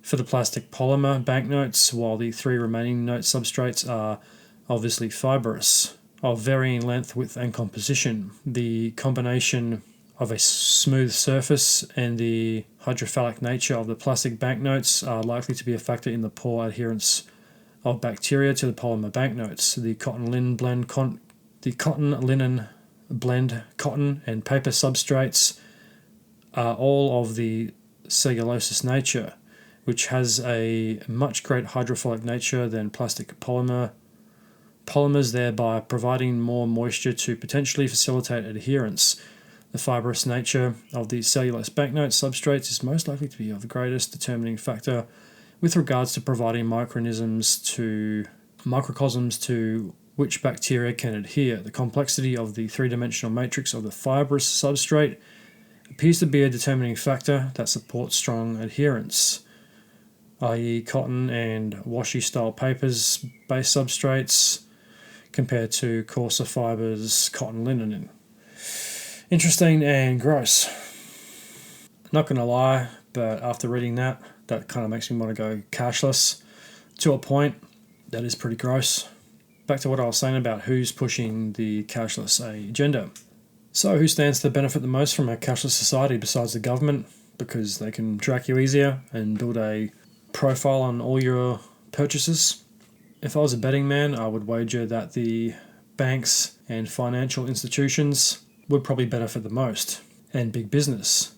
for the plastic polymer banknotes, while the three remaining note substrates are obviously fibrous, of varying length, width, and composition. The combination of a smooth surface and the hydrophilic nature of the plastic banknotes are likely to be a factor in the poor adherence of bacteria to the polymer banknotes. The cotton linen blend, cotton and paper substrates are all of the cellulose nature, which has a much greater hydrophilic nature than plastic polymers, thereby providing more moisture to potentially facilitate adherence. The fibrous nature of the cellulose banknote substrates is most likely to be of the greatest determining factor with regards to providing microcosms to which bacteria can adhere. The complexity of the three-dimensional matrix of the fibrous substrate appears to be a determining factor that supports strong adherence, i.e. cotton and washi-style papers based substrates compared to coarser fibers, cotton linen. Interesting and gross. Not going to lie, but after reading that kind of makes me want to go cashless to a point. That is pretty gross. Back to what I was saying about who's pushing the cashless agenda. So who stands to benefit the most from a cashless society besides the government? Because they can track you easier and build a profile on all your purchases. If I was a betting man, I would wager that the banks and financial institutions would probably benefit the most, and big business.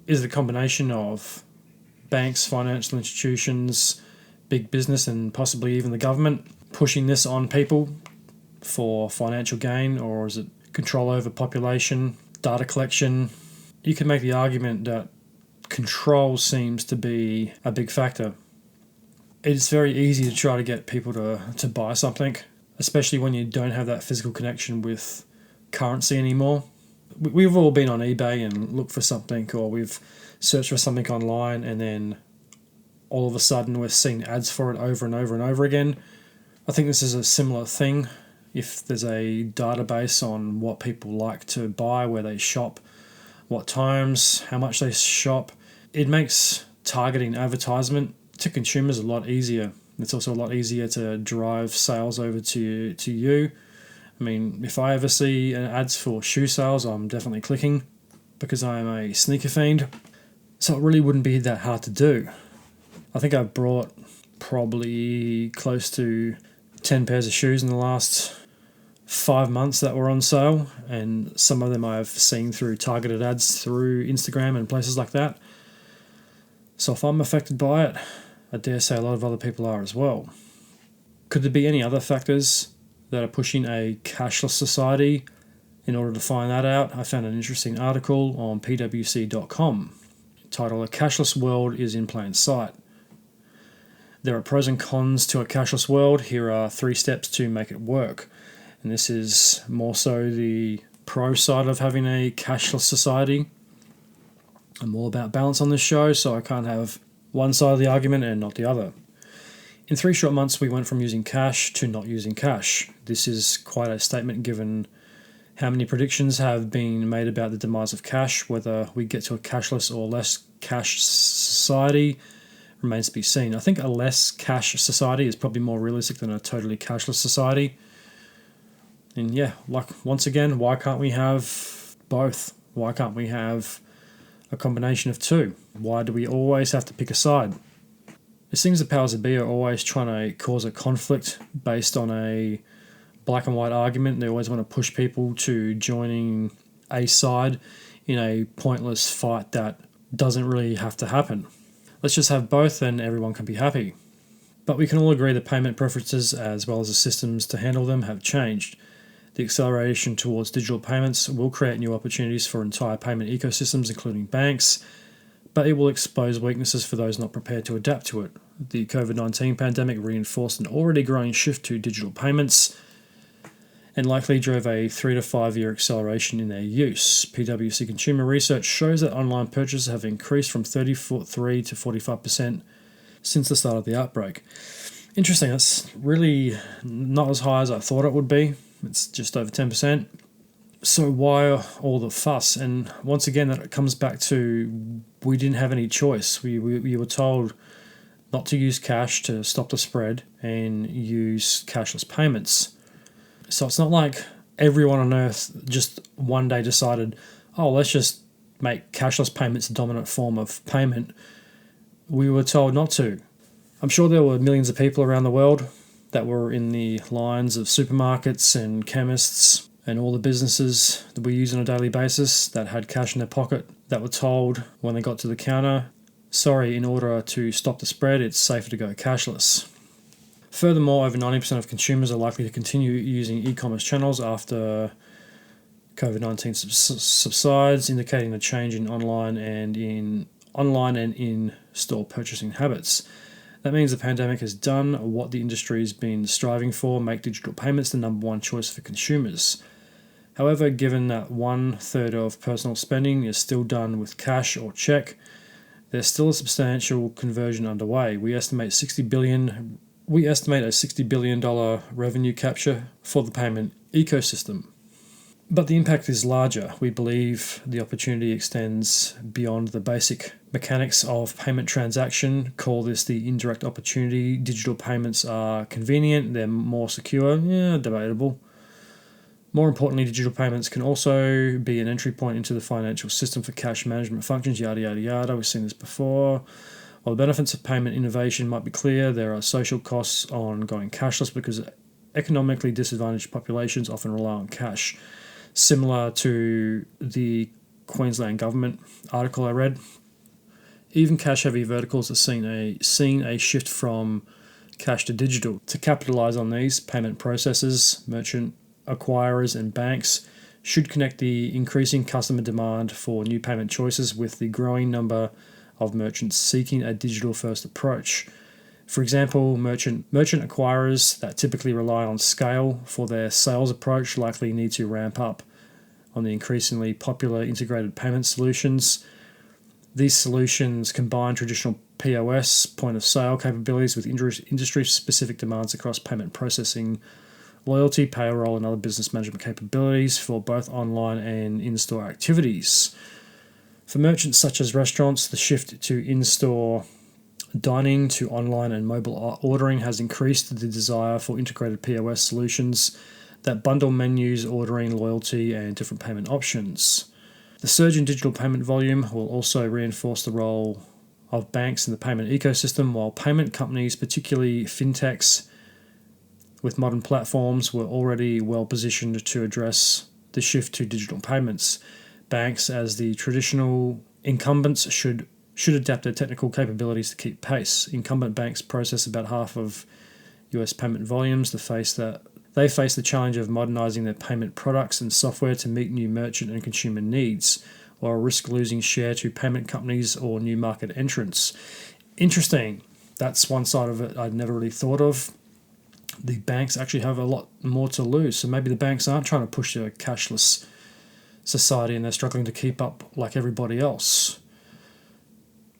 Is the combination of banks, financial institutions, big business, and possibly even the government pushing this on people for financial gain, or is it control over population, data collection? You can make the argument that control seems to be a big factor. It's very easy to try to get people to buy something, especially when you don't have that physical connection with currency anymore. We've all been on eBay and looked for something, or we've searched for something online, and then all of a sudden we're seeing ads for it over and over and over again. I think this is a similar thing. If there's a database on what people like to buy, where they shop, what times, how much they shop, it makes targeting advertisement to consumers a lot easier. It's also a lot easier to drive sales over to you. I mean, if I ever see ads for shoe sales, I'm definitely clicking because I am a sneaker fiend. So it really wouldn't be that hard to do. I think I've brought probably close to 10 pairs of shoes in the last 5 months that were on sale, and some of them I've seen through targeted ads through Instagram and places like that. So if I'm affected by it, I dare say a lot of other people are as well. Could there be any other factors that are pushing a cashless society? In order to find that out, I found an interesting article on pwc.com titled "A Cashless World is in Plain Sight." There are pros and cons to a cashless world. Here are 3 steps to make it work. And this is more so the pro side of having a cashless society. I'm all about balance on this show, so I can't have one side of the argument and not the other. In 3 short months, we went from using cash to not using cash. This is quite a statement given how many predictions have been made about the demise of cash. Whether we get to a cashless or less cash society remains to be seen. I think a less cash society is probably more realistic than a totally cashless society. And yeah, like once again, why can't we have both? Why can't we have a combination of 2? Why do we always have to pick a side? It seems the powers that be are always trying to cause a conflict based on a black and white argument. They always want to push people to joining a side in a pointless fight that doesn't really have to happen. Let's just have both and everyone can be happy. But we can all agree that payment preferences as well as the systems to handle them have changed. The acceleration towards digital payments will create new opportunities for entire payment ecosystems, including banks, but it will expose weaknesses for those not prepared to adapt to it. The COVID-19 pandemic reinforced an already growing shift to digital payments and likely drove a 3 to 5 year acceleration in their use. PwC consumer research shows that online purchases have increased from 33 to 45% since the start of the outbreak. Interesting, that's really not as high as I thought it would be. It's just over 10%. So why all the fuss? And once again, that comes back to we didn't have any choice. We were told not to use cash to stop the spread and use cashless payments. So it's not like everyone on earth just one day decided, oh, let's just make cashless payments the dominant form of payment. We were told not to. I'm sure there were millions of people around the world that were in the lines of supermarkets and chemists and all the businesses that we use on a daily basis that had cash in their pocket that were told when they got to the counter, sorry, in order to stop the spread, it's safer to go cashless. Furthermore, over 90% of consumers are likely to continue using e-commerce channels after COVID-19 subsides, indicating a change in online and in-store purchasing habits. That means the pandemic has done what the industry has been striving for, make digital payments the number one choice for consumers. However, given that 1/3 of personal spending is still done with cash or check, there's still a substantial conversion underway. We estimate a $60 billion revenue capture for the payment ecosystem. But the impact is larger. We believe the opportunity extends beyond the basic mechanics of payment transaction. Call this the indirect opportunity. Digital payments are convenient, they're more secure, debatable. More importantly, digital payments can also be an entry point into the financial system for cash management functions, yada, yada, yada. We've seen this before. While the benefits of payment innovation might be clear, there are social costs on going cashless because economically disadvantaged populations often rely on cash. Similar to the Queensland government article I read, even cash-heavy verticals have seen a shift from cash to digital. To capitalise on these, payment processors, merchant acquirers and banks should connect the increasing customer demand for new payment choices with the growing number of merchants seeking a digital-first approach. For example, merchant acquirers that typically rely on scale for their sales approach likely need to ramp up on the increasingly popular integrated payment solutions. These solutions combine traditional POS, point-of-sale capabilities with industry-specific demands across payment processing, loyalty, payroll, and other business management capabilities for both online and in-store activities. For merchants such as restaurants, the shift to in-store dining to online and mobile ordering has increased the desire for integrated POS solutions that bundle menus, ordering, loyalty, and different payment options. The surge in digital payment volume will also reinforce the role of banks in the payment ecosystem, while payment companies, particularly fintechs with modern platforms, were already well positioned to address the shift to digital payments. Banks, as the traditional incumbents, should adapt their technical capabilities to keep pace. Incumbent banks process about half of US payment volumes. They face the challenge of modernizing their payment products and software to meet new merchant and consumer needs, or risk losing share to payment companies or new market entrants. Interesting. That's one side of it I'd never really thought of. The banks actually have a lot more to lose. So maybe the banks aren't trying to push a cashless society and they're struggling to keep up like everybody else.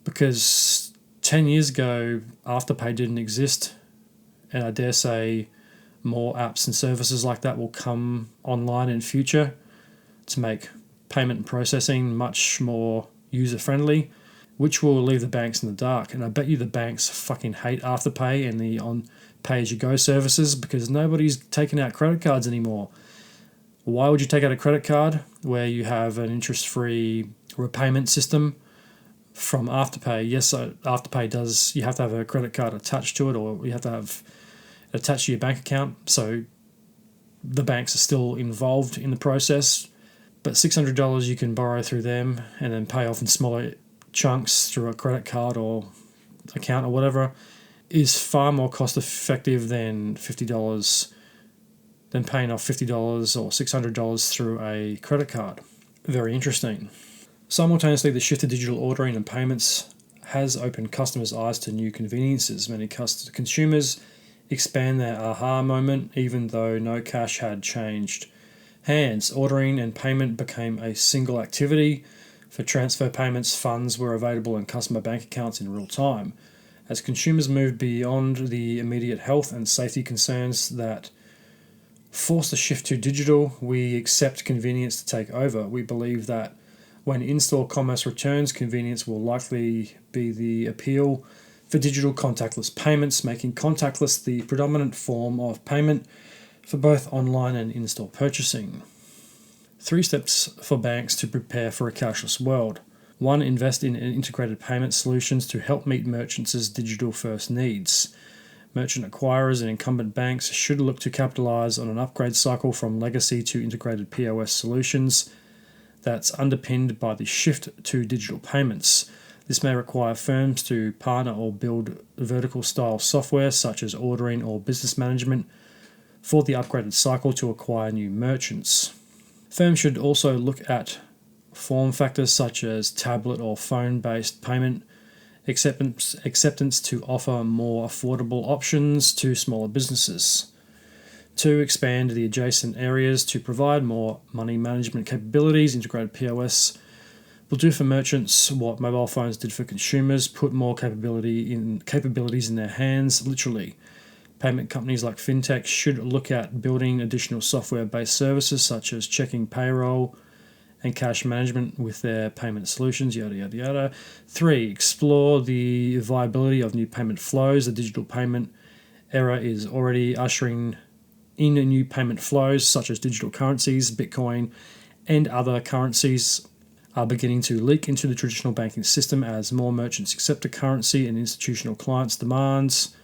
Because 10 years ago, Afterpay didn't exist, and I dare say more apps and services like that will come online in future to make payment and processing much more user-friendly, which will leave the banks in the dark. And I bet you the banks fucking hate Afterpay and the on pay-as-you-go services because nobody's taking out credit cards anymore. Why would you take out a credit card where you have an interest-free repayment system from Afterpay? Yes, Afterpay does. You have to have a credit card attached to it, or you have to have it attached to your bank account. So the banks are still involved in the process. But $600 you can borrow through them and then pay off in smaller chunks through a credit card or account or whatever is far more cost effective than $50, than paying off $50 or $600 through a credit card. Very interesting. Simultaneously, the shift to digital ordering and payments has opened customers' eyes to new conveniences. Many consumers expand their aha moment even though no cash had changed hands. Ordering and payment became a single activity. For transfer payments, funds were available in customer bank accounts in real time. As consumers move beyond the immediate health and safety concerns that force the shift to digital, we accept convenience to take over. We believe that when in-store commerce returns, convenience will likely be the appeal for digital contactless payments, making contactless the predominant form of payment for both online and in-store purchasing. 3 steps for banks to prepare for a cashless world. 1. Invest in integrated payment solutions to help meet merchants' digital-first needs. Merchant acquirers and incumbent banks should look to capitalize on an upgrade cycle from legacy to integrated POS solutions that's underpinned by the shift to digital payments. This may require firms to partner or build vertical-style software such as ordering or business management for the upgraded cycle to acquire new merchants. Firms should also look at form factors such as tablet or phone-based payment acceptance to offer more affordable options to smaller businesses. 2. Expand the adjacent areas to provide more money management capabilities. Integrated POS will do for merchants what mobile phones did for consumers, put more capabilities in their hands, literally. Payment companies like fintech should look at building additional software-based services such as checking payroll and cash management with their payment solutions, yada, yada, yada. 3. Explore the viability of new payment flows. The digital payment era is already ushering in new payment flows such as digital currencies, Bitcoin, and other currencies are beginning to leak into the traditional banking system as more merchants accept the currency and institutional clients' demands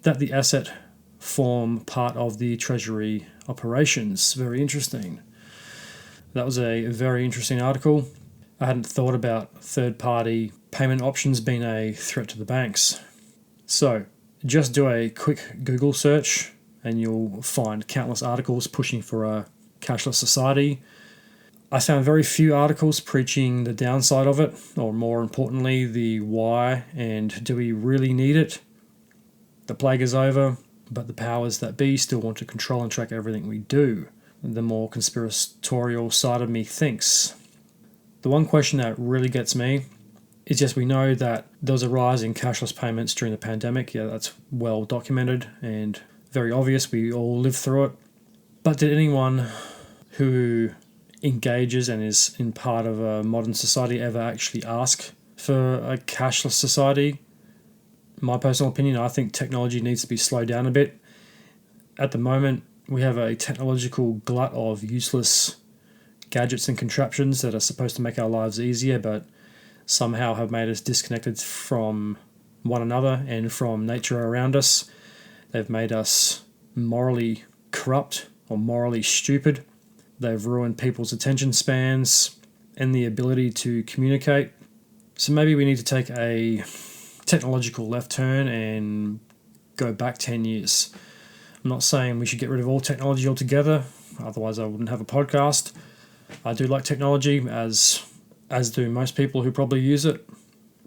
that the asset form part of the treasury operations. Very interesting. That was a very interesting article. I hadn't thought about third-party payment options being a threat to the banks. So, just do a quick Google search and you'll find countless articles pushing for a cashless society. I found very few articles preaching the downside of it, or more importantly, the why and do we really need it? The plague is over, but the powers that be still want to control and track everything we do. The more conspiratorial side of me thinks. The one question that really gets me is, yes, we know that there was a rise in cashless payments during the pandemic. Yeah, that's well documented and very obvious. We all lived through it. But did anyone who engages and is in part of a modern society ever actually ask for a cashless society? In my personal opinion, I think technology needs to be slowed down a bit. At the moment, we have a technological glut of useless gadgets and contraptions that are supposed to make our lives easier, but somehow have made us disconnected from one another and from nature around us. They've made us morally corrupt or morally stupid. They've ruined people's attention spans and the ability to communicate. So maybe we need to take a technological left turn and go back 10 years. I'm not saying we should get rid of all technology altogether, otherwise I wouldn't have a podcast. I do like technology, as do most people who probably use it.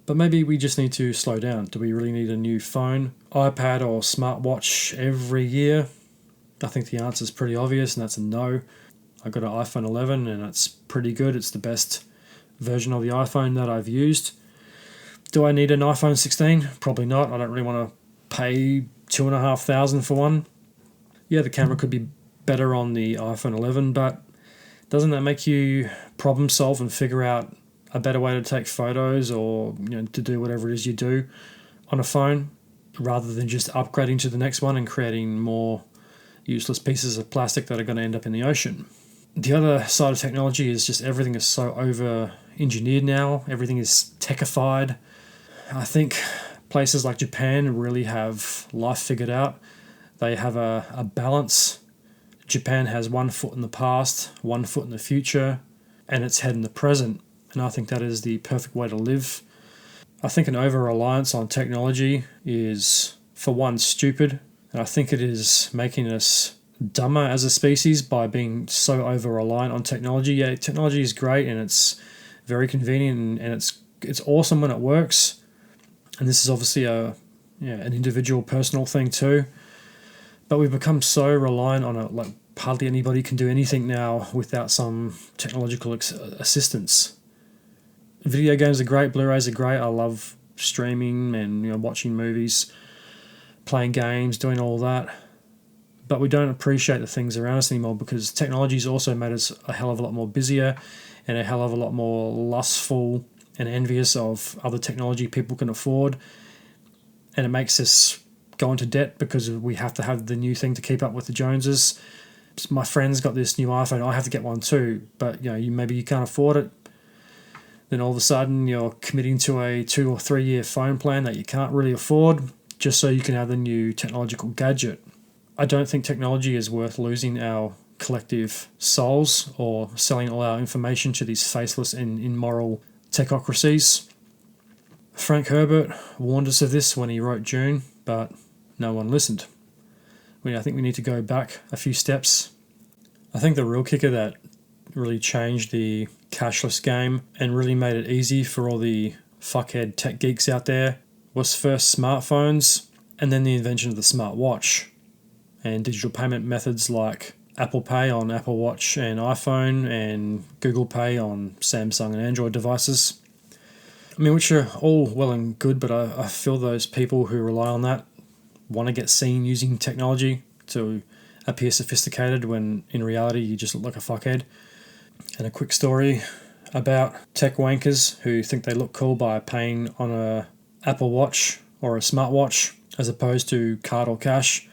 But maybe we just need to slow down. Do we really need a new phone, iPad or smartwatch every year? I think the answer is pretty obvious, and that's a no. I got an iPhone 11 and it's pretty good. It's the best version of the iPhone that I've used. Do I need an iPhone 16? Probably not. I don't really want to pay $2,500 for one. Yeah, the camera could be better on the iPhone 11, but doesn't that make you problem solve and figure out a better way to take photos or to do whatever it is you do on a phone, rather than just upgrading to the next one and creating more useless pieces of plastic that are going to end up in the ocean? The other side of technology is just everything is so over-engineered now. Everything is techified. I think places like Japan really have life figured out. They have a balance. Japan has 1 foot in the past, 1 foot in the future, and its head in the present. And I think that is the perfect way to live. I think an over-reliance on technology is, for one, stupid. And I think it is making us dumber as a species by being so over-reliant on technology. Yeah, technology is great and it's very convenient and it's awesome when it works. And this is obviously an individual personal thing too. But we've become so reliant on it, like hardly anybody can do anything now without some technological assistance. Video games are great, Blu-rays are great. I love streaming and watching movies, playing games, doing all that. But we don't appreciate the things around us anymore because technology's also made us a hell of a lot more busier and a hell of a lot more lustful and envious of other technology people can afford. And it makes us go into debt because we have to have the new thing to keep up with the Joneses. My friend's got this new iPhone, I have to get one too, but maybe you can't afford it. Then all of a sudden you're committing to a 2 or 3 year phone plan that you can't really afford just so you can have the new technological gadget. I don't think technology is worth losing our collective souls or selling all our information to these faceless and immoral technocracies. Frank Herbert warned us of this when he wrote June, but no one listened. I think we need to go back a few steps. I think the real kicker that really changed the cashless game and really made it easy for all the fuckhead tech geeks out there was first smartphones and then the invention of the smartwatch and digital payment methods like Apple Pay on Apple Watch and iPhone and Google Pay on Samsung and Android devices. Which are all well and good, but I feel those people who rely on that want to get seen using technology to appear sophisticated when in reality you just look like a fuckhead. And a quick story about tech wankers who think they look cool by paying on a Apple Watch or a smartwatch as opposed to card or cash.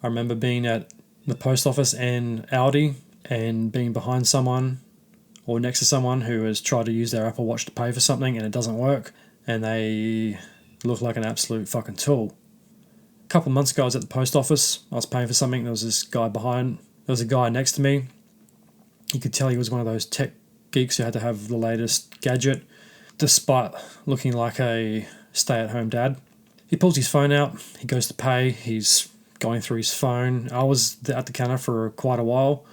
I remember being at the post office and Aldi and being behind someone or next to someone who has tried to use their Apple Watch to pay for something and it doesn't work and they look like an absolute fucking tool. A couple of months ago I was at the post office, I was paying for something, there was a guy next to me. You could tell he was one of those tech geeks who had to have the latest gadget despite looking like a stay-at-home dad. He pulls his phone out, he goes to pay, he's going through his phone. I was at the counter for quite a while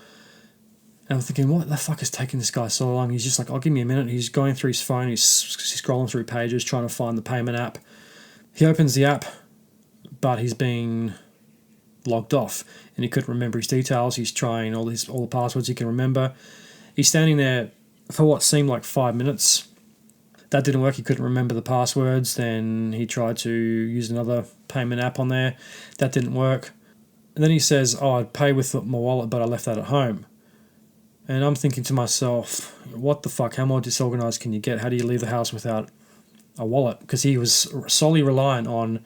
and I'm thinking, what the fuck is taking this guy so long? He's just like, give me a minute. He's going through his phone, he's scrolling through pages trying to find the payment app. He opens the app, but he's being logged off and he couldn't remember his details. He's trying all the passwords he can remember. He's standing there for what seemed like 5 minutes. That didn't work. He couldn't remember the passwords. Then he tried to use another payment app on there. That didn't work. And then he says, I'd pay with my wallet, but I left that at home. And I'm thinking to myself, what the fuck? How more disorganized can you get? How do you leave the house without a wallet? Because he was solely reliant on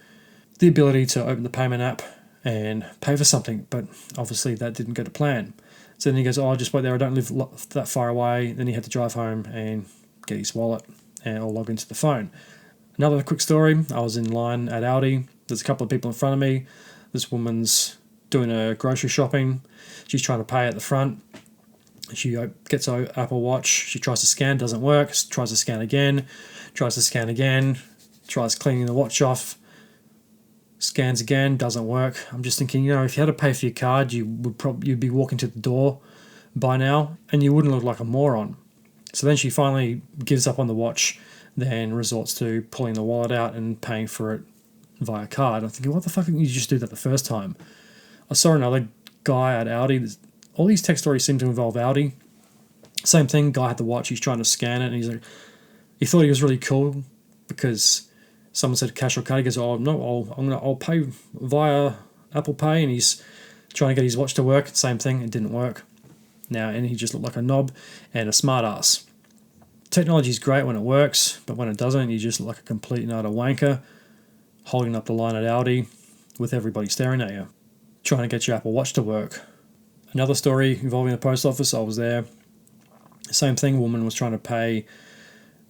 the ability to open the payment app and pay for something, but obviously that didn't go to plan. So then he goes, I'll just wait there, I don't live that far away. Then he had to drive home and get his wallet and I'll log into the phone. Another quick story, I was in line at Aldi, there's a couple of people in front of me, this woman's doing her grocery shopping, she's trying to pay at the front, she gets her Apple Watch, she tries to scan, doesn't work, tries to scan again, tries cleaning the watch off, scans again, doesn't work. I'm just thinking, if you had to pay for your card, you'd be walking to the door by now, and you wouldn't look like a moron. So then she finally gives up on the watch, then resorts to pulling the wallet out and paying for it via card. I'm thinking, what the fuck didn't you just do that the first time? I saw another guy at Aldi. All these tech stories seem to involve Aldi. Same thing, guy had the watch, he's trying to scan it, and he thought he was really cool because someone said cash or card. He goes, I'll pay via Apple Pay, and he's trying to get his watch to work. Same thing, it didn't work. And he just looked like a knob and a smart ass. Technology is great when it works, but when it doesn't, you just look like a complete and utter wanker, holding up the line at Aldi with everybody staring at you, trying to get your Apple Watch to work. Another story involving the post office, I was there. Same thing, woman was trying to pay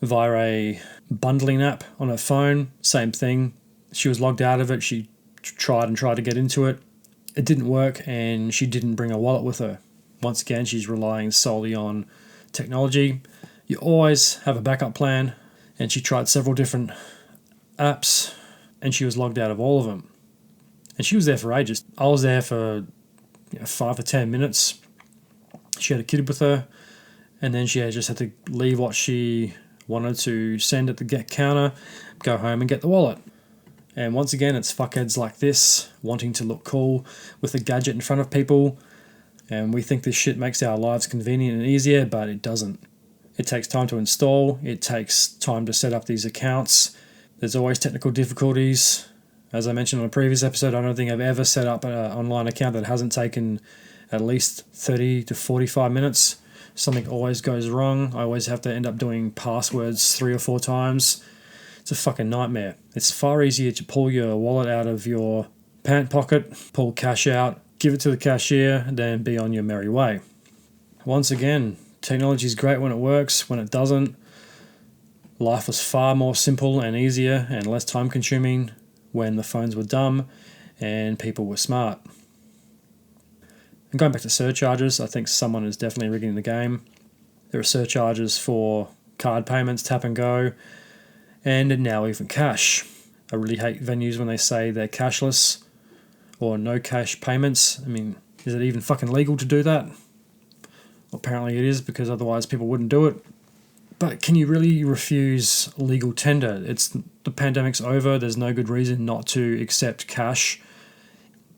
via a bundling app on her phone. Same thing, she was logged out of it. She tried to get into it. It didn't work, and she didn't bring a wallet with her. Once again, she's relying solely on technology. You always have a backup plan, and she tried several different apps, and she was logged out of all of them. And she was there for ages. I was there for 5 or 10 minutes. She had a kid with her, and then she just had to leave what she wanted to send at the counter, go home and get the wallet. And once again, it's fuckheads like this wanting to look cool with a gadget in front of people, and we think this shit makes our lives convenient and easier, but it doesn't. It takes time to install, it takes time to set up these accounts, There's always technical difficulties. As I mentioned on a previous episode, I don't think I've ever set up an online account that hasn't taken at least 30 to 45 minutes. Something always goes wrong. I always have to end up doing passwords 3 or 4 times. It's a fucking nightmare. It's far easier to pull your wallet out of your pant pocket, pull cash out, give it to the cashier, than be on your merry way. Once again, technology is great when it works. When it doesn't, life was far more simple and easier and less time consuming when the phones were dumb and people were smart. And going back to surcharges, I think someone is definitely rigging the game. There are surcharges for card payments, tap and go, and now even cash. I really hate venues when they say they're cashless or no cash payments. I mean, is it even fucking legal to do that? Well, apparently it is, because otherwise people wouldn't do it. But can you really refuse legal tender? The pandemic's over. There's no good reason not to accept cash.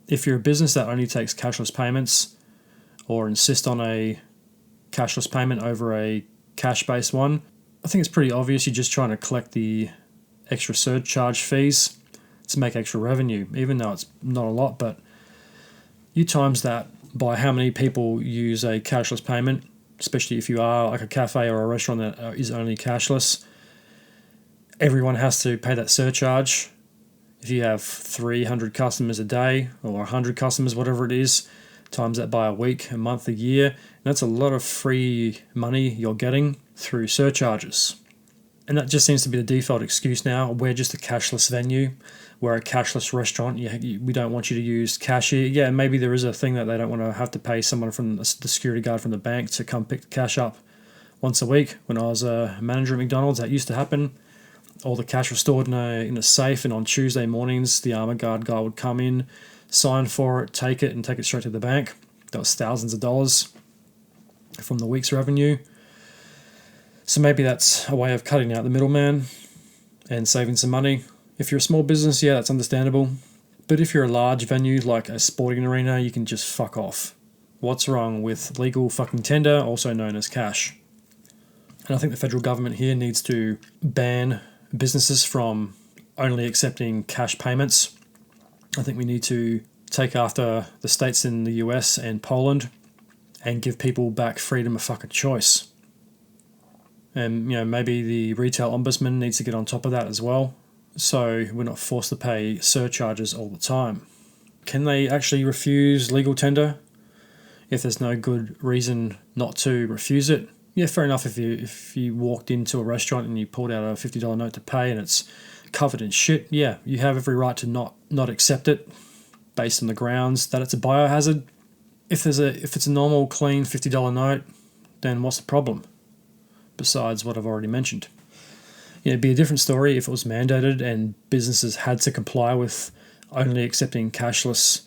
If you're a business that only takes cashless payments or insist on a cashless payment over a cash-based one, I think it's pretty obvious you're just trying to collect the extra surcharge fees to make extra revenue, even though it's not a lot. But you times that by how many people use a cashless payment, especially if you are like a cafe or a restaurant that is only cashless. Everyone has to pay that surcharge. If you have 300 customers a day or 100 customers, whatever it is, times that by a week, a month, a year, that's a lot of free money you're getting through surcharges. And that just seems to be the default excuse now. We're just a cashless venue. We're a cashless restaurant. We don't want you to use cash here. Yeah, maybe there is a thing that they don't want to have to pay someone from the security guard from the bank to come pick the cash up once a week. When I was a manager at McDonald's, that used to happen. All the cash was stored in a safe, and on Tuesday mornings, the armor guard guy would come in, sign for it, take it straight to the bank. That was thousands of dollars from the week's revenue. So maybe that's a way of cutting out the middleman and saving some money. If you're a small business, yeah, that's understandable. But if you're a large venue like a sporting arena, you can just fuck off. What's wrong with legal fucking tender, also known as cash? And I think the federal government here needs to ban businesses from only accepting cash payments. I think we need to take after the states in the US and Poland and give people back freedom of fucking choice. And, maybe the retail ombudsman needs to get on top of that as well, so we're not forced to pay surcharges all the time. Can they actually refuse legal tender if there's no good reason not to refuse it? Yeah, fair enough. If you walked into a restaurant and you pulled out a $50 note to pay and it's covered in shit, yeah, you have every right to not accept it based on the grounds that it's a biohazard. If it's a normal, clean $50 note, then what's the problem? Besides what I've already mentioned. It'd be a different story if it was mandated and businesses had to comply with only accepting cashless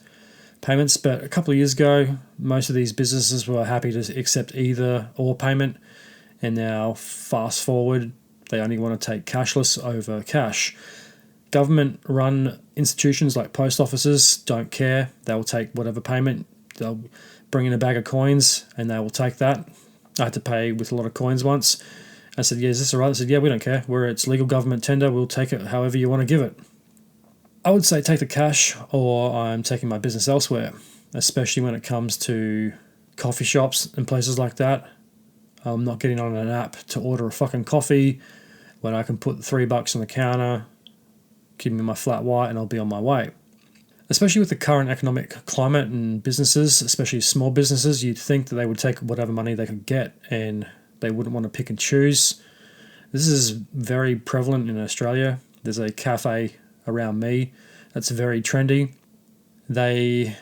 payments. But a couple of years ago, most of these businesses were happy to accept either or payment. And now, fast forward, they only want to take cashless over cash. Government-run institutions like post offices don't care. They will take whatever payment. They'll bring in a bag of coins and they will take that. I had to pay with a lot of coins once. I said, yeah, is this all right? I said, yeah, we don't care. It's legal government tender. We'll take it however you want to give it. I would say take the cash, or I'm taking my business elsewhere, especially when it comes to coffee shops and places like that. I'm not getting on an app to order a fucking coffee when I can put $3 on the counter, give me my flat white, and I'll be on my way. Especially with the current economic climate and businesses, especially small businesses, you'd think that they would take whatever money they could get and they wouldn't want to pick and choose. This is very prevalent in Australia. There's a cafe around me that's very trendy. They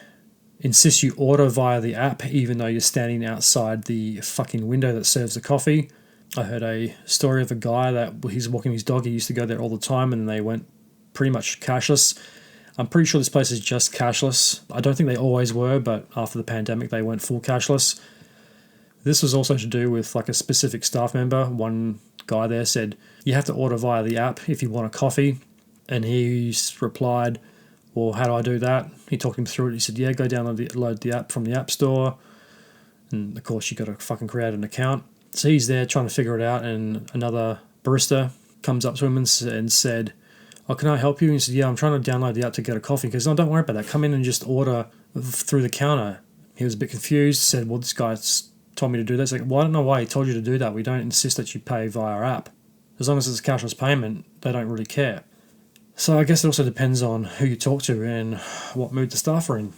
insist you order via the app even though you're standing outside the fucking window that serves the coffee. I heard a story of a guy that he's walking his dog. He used to go there all the time and they went pretty much cashless. I'm pretty sure this place is just cashless. I don't think they always were, but after the pandemic, they went full cashless. This was also to do with like a specific staff member. One guy there said, you have to order via the app if you want a coffee. And he replied, well, how do I do that? He talked him through it. He said, yeah, go download the app from the App Store. And of course, you got to fucking create an account. So he's there trying to figure it out. And another barista comes up to him and said, "Oh, can I help you?" And he said, "Yeah, I'm trying to download the app to get a coffee." He goes, "No, don't worry about that. Come in and just order through the counter." He was a bit confused, said, "Well, this guy's told me to do this." Like, well, I don't know why he told you to do that. We don't insist that you pay via our app. As long as it's a cashless payment, they don't really care. So I guess it also depends on who you talk to and what mood the staff are in.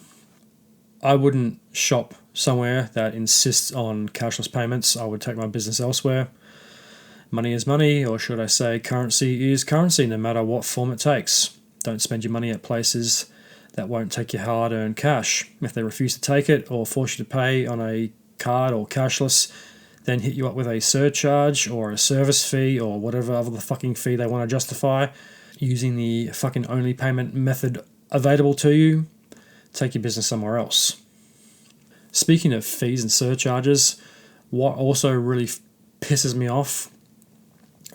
I wouldn't shop somewhere that insists on cashless payments. I would take my business elsewhere. Money is money, or should I say currency is currency, no matter what form it takes. Don't spend your money at places that won't take your hard-earned cash. If they refuse to take it or force you to pay on a card or cashless, then hit you up with a surcharge or a service fee or whatever other fucking fee they want to justify using the fucking only payment method available to you. Take your business somewhere else. Speaking of fees and surcharges, what also really pisses me off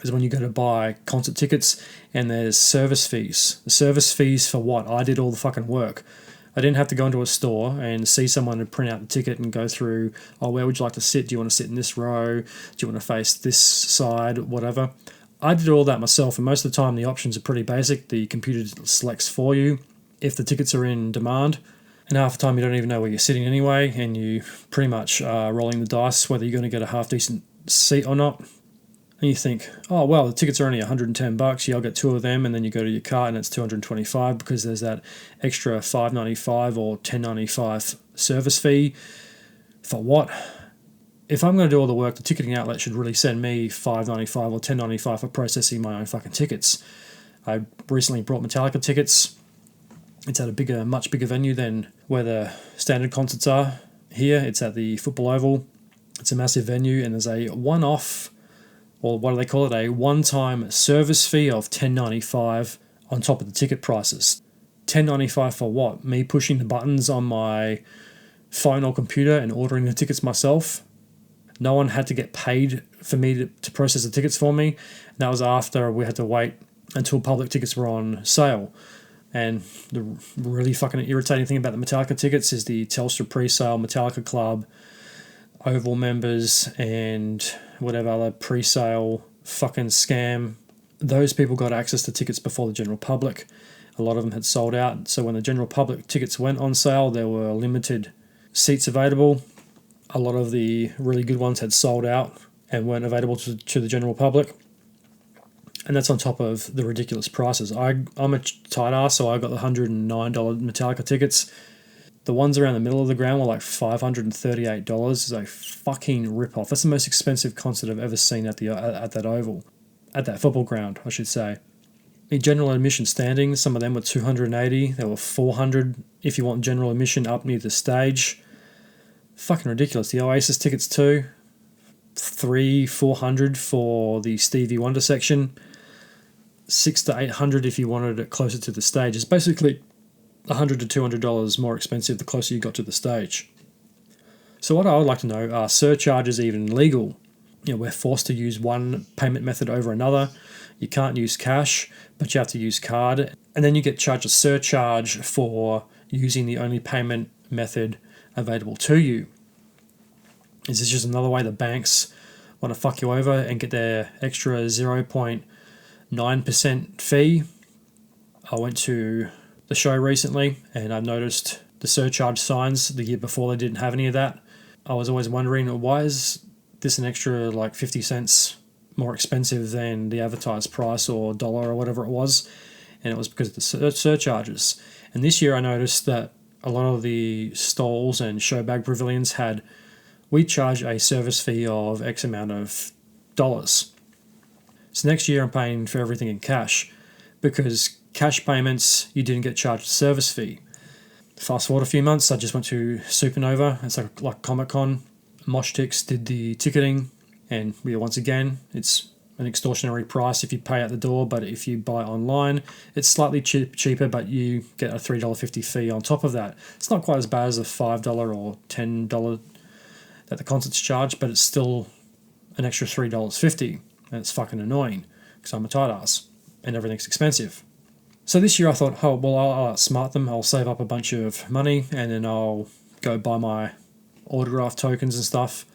is when you go to buy concert tickets and there's service fees. The service fees for what? I did all the fucking work. I didn't have to go into a store and see someone to print out the ticket and go through, "Oh, where would you like to sit? Do you want to sit in this row? Do you want to face this side?" Whatever. I did all that myself, and most of the time the options are pretty basic. The computer selects for you if the tickets are in demand, and half the time you don't even know where you're sitting anyway, and you pretty much are rolling the dice whether you're going to get a half-decent seat or not. And you think, "Oh, well, the tickets are only $110. Yeah, I'll get 2 of them." And then you go to your cart and it's $225 because there's that extra $5.95 or $10.95 service fee. For what? If I'm going to do all the work, the ticketing outlet should really send me $5.95 or $10.95 for processing my own fucking tickets. I recently brought Metallica tickets. It's at a much bigger venue than where the standard concerts are. Here, it's at the Football Oval. It's a massive venue, and there's a one-off, or what do they call it, a one-time service fee of $10.95 on top of the ticket prices. $10.95 for what? Me pushing the buttons on my phone or computer and ordering the tickets myself? No one had to get paid for me to process the tickets for me. And that was after we had to wait until public tickets were on sale. And the really fucking irritating thing about the Metallica tickets is the Telstra pre-sale, Metallica Club, Oval members, and whatever other pre-sale fucking scam. Those people got access to tickets before the general public. A lot of them had sold out. So when the general public tickets went on sale, there were limited seats available. A lot of the really good ones had sold out and weren't available to the general public. And that's on top of the ridiculous prices. I'm a tight ass, so I got the $109 Metallica tickets. The ones around the middle of the ground were like $538. It's a fucking rip-off. That's the most expensive concert I've ever seen at that oval. At that football ground, I should say. The general admission standings, some of them were $280. There were $400 if you want general admission up near the stage. Fucking ridiculous. The Oasis tickets too. $300-400 for the Stevie Wonder section. $600-800 if you wanted it closer to the stage. It's basically $100 to $200 more expensive the closer you got to the stage. So what I would like to know, are surcharges even legal? We're forced to use one payment method over another. You can't use cash, but you have to use card. And then you get charged a surcharge for using the only payment method available to you. Is this just another way the banks want to fuck you over and get their extra 0.9% fee? I went to the show recently and I noticed the surcharge signs. The year before they didn't have any of that. I was always wondering, why is this an extra like 50 cents more expensive than the advertised price or dollar or whatever it was? And it was because of the surcharges. And this year I noticed that a lot of the stalls and show bag pavilions we charge a service fee of X amount of dollars. So next year I'm paying for everything in cash, because cash payments, you didn't get charged a service fee. Fast forward a few months, I just went to Supernova. It's like Comic-Con. Moshtix did the ticketing, and once again, it's an extortionary price if you pay at the door, but if you buy online, it's slightly cheaper, but you get a $3.50 fee on top of that. It's not quite as bad as a $5 or $10 that the concerts charge, but it's still an extra $3.50, and it's fucking annoying because I'm a tight ass and everything's expensive. So this year I thought, I'll outsmart them. I'll save up a bunch of money and then I'll go buy my autograph tokens and stuff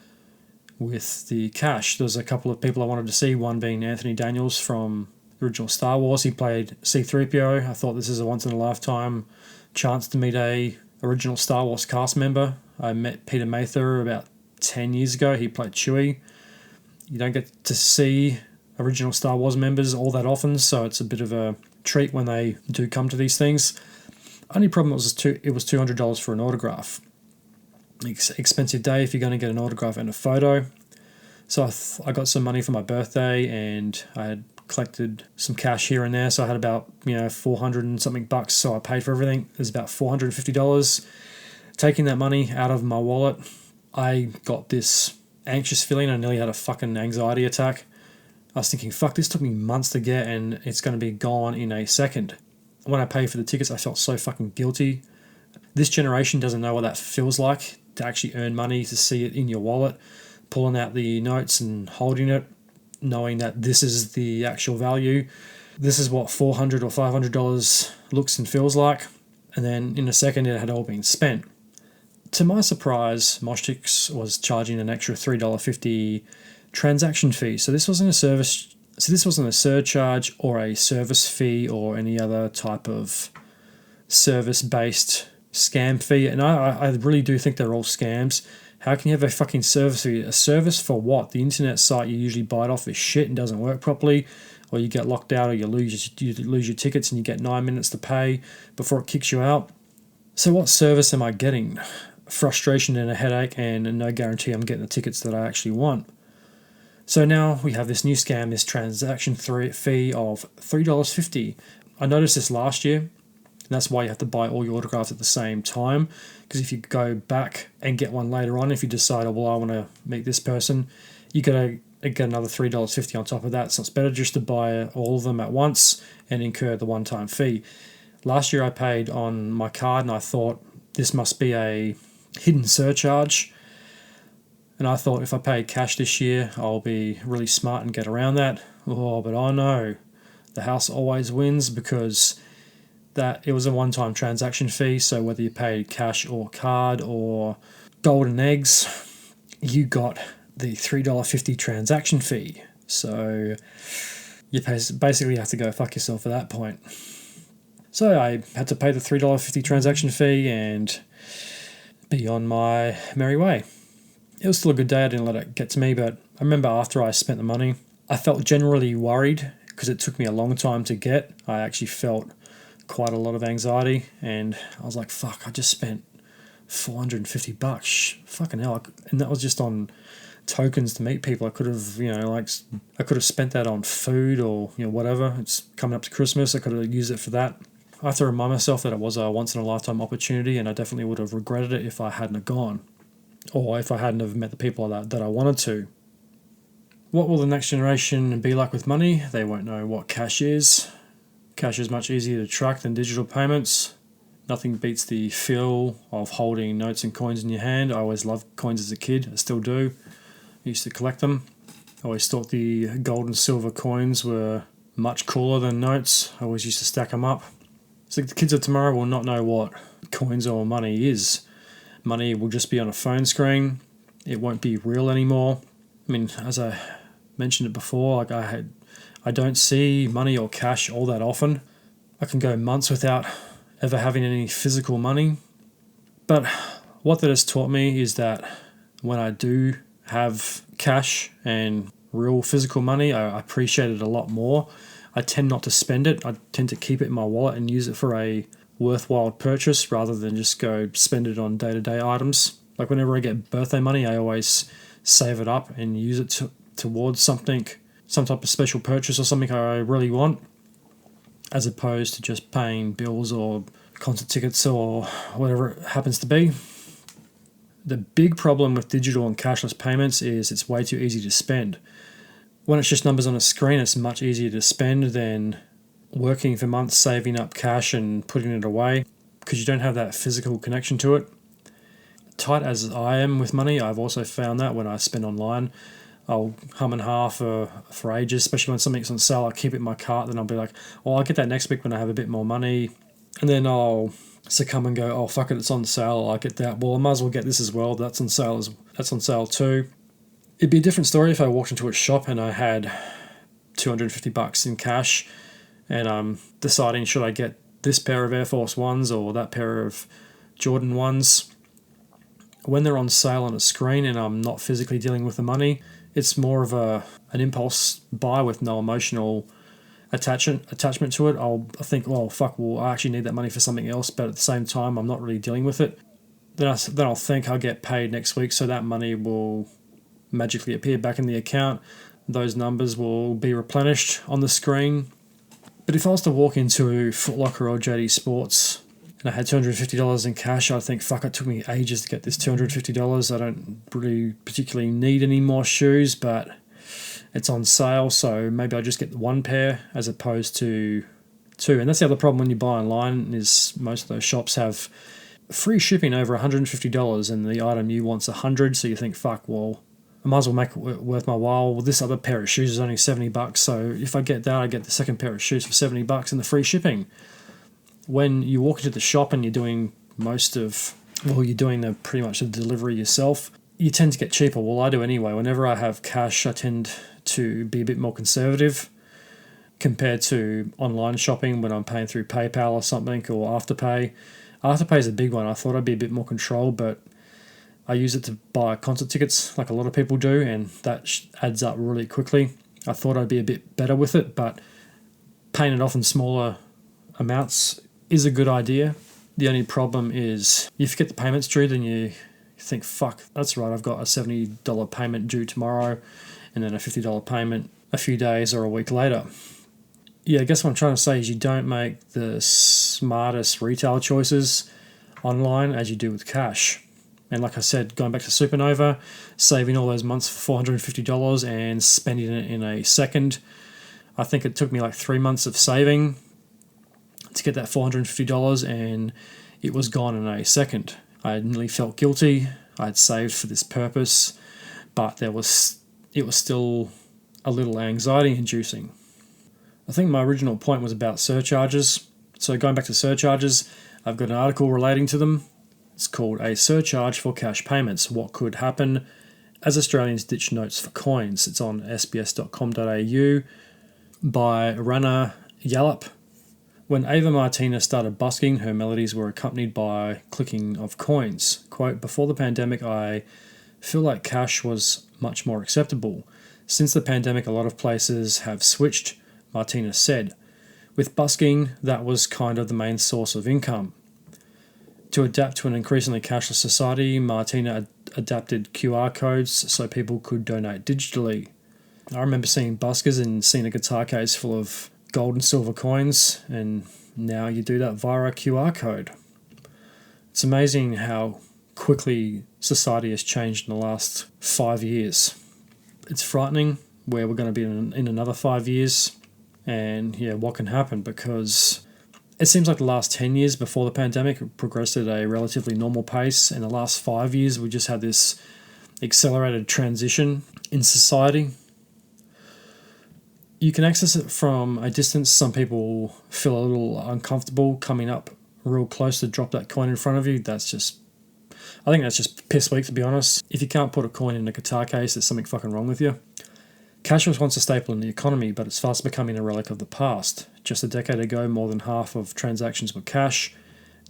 with the cash. There's a couple of people I wanted to see, one being Anthony Daniels from original Star Wars. He played C-3PO. I thought this is a once-in-a-lifetime chance to meet a original Star Wars cast member. I met Peter Mather about 10 years ago. He played Chewie. You don't get to see original Star Wars members all that often, so it's a bit of a treat when they do come to these things. Only problem was it was $200 for an autograph. Expensive day if you're going to get an autograph and a photo. So I got some money for my birthday, and I had collected some cash here and there, so I had about 400 and something bucks, so I paid for everything. It was about $450. Taking that money out of my wallet, I got this anxious feeling. I nearly had a fucking anxiety attack. I was thinking, fuck, this took me months to get, and it's going to be gone in a second. When I paid for the tickets, I felt so fucking guilty. This generation doesn't know what that feels like, to actually earn money, to see it in your wallet, pulling out the notes and holding it, knowing that this is the actual value. This is what $400 or $500 looks and feels like. And then in a second, it had all been spent. To my surprise, Moshtix was charging an extra $3.50 transaction fee. So this wasn't a surcharge or a service fee or any other type of service-based scam fee. And I really do think they're all scams. How can you have a fucking service fee? A service for what? The internet site you usually buy it off is shit and doesn't work properly, or you get locked out, or you lose your tickets and you get 9 minutes to pay before it kicks you out. So what service am I getting? Frustration and a headache, and no guarantee I'm getting the tickets that I actually want. So now we have this new scam, this transaction fee of $3.50. I noticed this last year, and that's why you have to buy all your autographs at the same time, because if you go back and get one later on, if you decide, I want to meet this person, you got to get another $3.50 on top of that. So it's better just to buy all of them at once and incur the one-time fee. Last year I paid on my card, and I thought this must be a hidden surcharge. And I thought if I paid cash this year, I'll be really smart and get around that. But I know the house always wins, because that it was a one-time transaction fee. So whether you paid cash or card or golden eggs, you got the $3.50 transaction fee. So you basically have to go fuck yourself at that point. So I had to pay the $3.50 transaction fee and be on my merry way. It was still a good day. I didn't let it get to me, but I remember after I spent the money, I felt generally worried because it took me a long time to get. I actually felt quite a lot of anxiety, and I was like, fuck, I just spent $450. Fucking hell. And that was just on tokens to meet people. I could have, I could have spent that on food or, whatever. It's coming up to Christmas. I could have used it for that. I have to remind myself that it was a once-in-a-lifetime opportunity, and I definitely would have regretted it if I hadn't have gone, or if I hadn't have met the people that I wanted to. What will the next generation be like with money? They won't know what cash is. Cash is much easier to track than digital payments. Nothing beats the feel of holding notes and coins in your hand. I always loved coins as a kid. I still do. I used to collect them. I always thought the gold and silver coins were much cooler than notes. I always used to stack them up. So the kids of tomorrow will not know what coins or money is. Money will just be on a phone screen. It won't be real anymore. I mean, as I mentioned it before, I don't see money or cash all that often. I can go months without ever having any physical money. But what that has taught me is that when I do have cash and real physical money, I appreciate it a lot more. I tend not to spend it. I tend to keep it in my wallet and use it for a worthwhile purchase rather than just go spend it on day-to-day items. Like whenever I get birthday money, I always save it up and use it towards something, some type of special purchase or something I really want, as opposed to just paying bills or concert tickets or whatever it happens to be. The big problem with digital and cashless payments is it's way too easy to spend. When it's just numbers on a screen, it's much easier to spend than working for months, saving up cash and putting it away, because you don't have that physical connection to it. Tight as I am with money, I've also found that when I spend online, I'll hum and ha for ages, especially when something's on sale. I'll keep it in my cart, then I'll be like, I'll get that next week when I have a bit more money, and then I'll succumb and go, fuck it, it's on sale, I'll get that. Well, I might as well get this as well, that's on sale too. It'd be a different story if I walked into a shop and I had $250 in cash, and I'm deciding should I get this pair of Air Force Ones or that pair of Jordan ones. When they're on sale on a screen and I'm not physically dealing with the money, it's more of an impulse buy with no emotional attachment to it. I'll think, well, fuck, well, I actually need that money for something else, but at the same time, I'm not really dealing with it. Then I'll think I'll get paid next week, so that money will magically appear back in the account. Those numbers will be replenished on the screen. But if I was to walk into Foot Locker or JD Sports and I had $250 in cash, I'd think, fuck, it took me ages to get this $250. I don't really particularly need any more shoes, but it's on sale, so maybe I just get one pair as opposed to two. And that's the other problem when you buy online, is most of those shops have free shipping over $150 and the item you want's $100, so you think, fuck, well, I might as well make it worth my while. Well, this other pair of shoes is only $70, so if I get that, I get the second pair of shoes for $70 and the free shipping. When you walk into the shop and you're doing pretty much the delivery yourself, you tend to get cheaper. Well, I do anyway. Whenever I have cash, I tend to be a bit more conservative compared to online shopping when I'm paying through PayPal or something, or Afterpay. Afterpay is a big one. I thought I'd be a bit more controlled, but I use it to buy concert tickets like a lot of people do, and that adds up really quickly. I thought I'd be a bit better with it, but paying it off in smaller amounts is a good idea. The only problem is you forget the payment's due, then you think, fuck, that's right, I've got a $70 payment due tomorrow, and then a $50 payment a few days or a week later. Yeah, I guess what I'm trying to say is you don't make the smartest retail choices online as you do with cash. And like I said, going back to Supernova, saving all those months for $450 and spending it in a second. I think it took me like 3 months of saving to get that $450, and it was gone in a second. I nearly felt guilty. I'd saved for this purpose, but it was still a little anxiety inducing. I think my original point was about surcharges. So going back to surcharges, I've got an article relating to them. It's called A Surcharge for Cash Payments, What Could Happen as Australians Ditch Notes for Coins. It's on sbs.com.au by Rana Yallop. When Ava Martina started busking, her melodies were accompanied by clicking of coins. Quote, before the pandemic, I feel like cash was much more acceptable. Since the pandemic, a lot of places have switched, Martina said. With busking, that was kind of the main source of income. To adapt to an increasingly cashless society, Martina adapted QR codes so people could donate digitally. I remember seeing buskers and seeing a guitar case full of gold and silver coins, and now you do that via a QR code. It's amazing how quickly society has changed in the last 5 years. It's frightening where we're going to be in another 5 years, and yeah, what can happen, because it seems like the last 10 years before the pandemic progressed at a relatively normal pace, and the last 5 years we just had this accelerated transition in society. You can access it from a distance. Some people feel a little uncomfortable coming up real close to drop that coin in front of you. I think that's just piss weak, to be honest. If you can't put a coin in a guitar case, there's something fucking wrong with you. Cash was once a staple in the economy, but it's fast becoming a relic of the past. Just a decade ago, more than half of transactions were cash.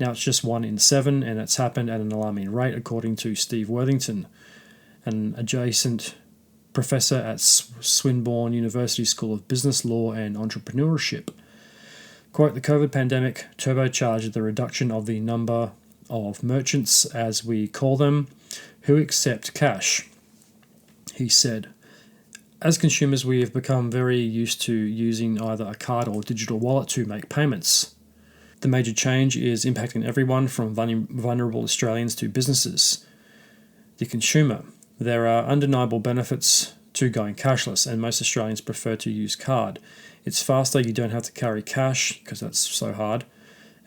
Now it's just 1 in 7, and it's happened at an alarming rate, according to Steve Worthington, an adjacent professor at Swinburne University School of Business, Law and Entrepreneurship. Quote, the COVID pandemic turbocharged the reduction of the number of merchants, as we call them, who accept cash. He said, as consumers, we have become very used to using either a card or digital wallet to make payments. The major change is impacting everyone from vulnerable Australians to businesses. The consumer. There are undeniable benefits to going cashless, and most Australians prefer to use card. It's faster, you don't have to carry cash, because that's so hard,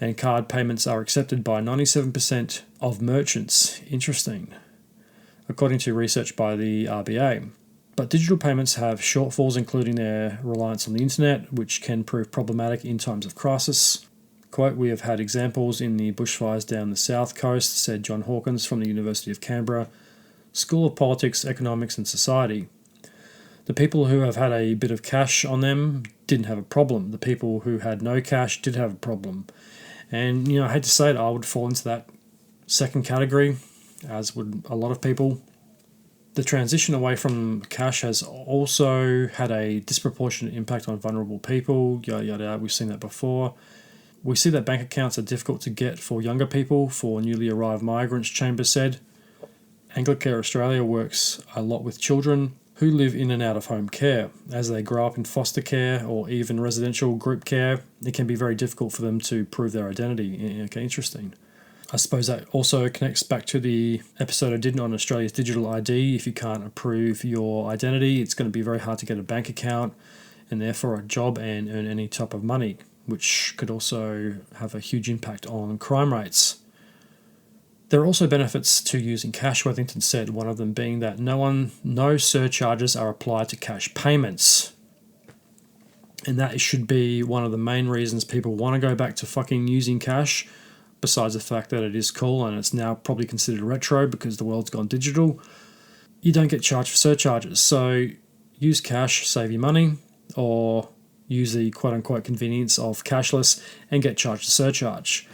and card payments are accepted by 97% of merchants. Interesting, according to research by the RBA. But digital payments have shortfalls, including their reliance on the internet, which can prove problematic in times of crisis. Quote, we have had examples in the bushfires down the south coast, said John Hawkins from the University of Canberra, School of Politics, Economics and Society. The people who have had a bit of cash on them didn't have a problem. The people who had no cash did have a problem. And, I hate to say it, I would fall into that second category, as would a lot of people. The transition away from cash has also had a disproportionate impact on vulnerable people. Yada, yada, we've seen that before. We see that bank accounts are difficult to get for younger people, for newly arrived migrants, Chambers said. Anglicare Australia works a lot with children who live in and out of home care. As they grow up in foster care or even residential group care, it can be very difficult for them to prove their identity. Okay, interesting. I suppose that also connects back to the episode I did on Australia's digital ID. If you can't prove your identity, it's going to be very hard to get a bank account and therefore a job and earn any type of money, which could also have a huge impact on crime rates. There are also benefits to using cash, Worthington said, one of them being that no surcharges are applied to cash payments. And that should be one of the main reasons people want to go back to fucking using cash, besides the fact that it is cool and it's now probably considered retro because the world's gone digital. You don't get charged for surcharges, so use cash, save your money, or use the quote-unquote convenience of cashless and get charged a surcharge.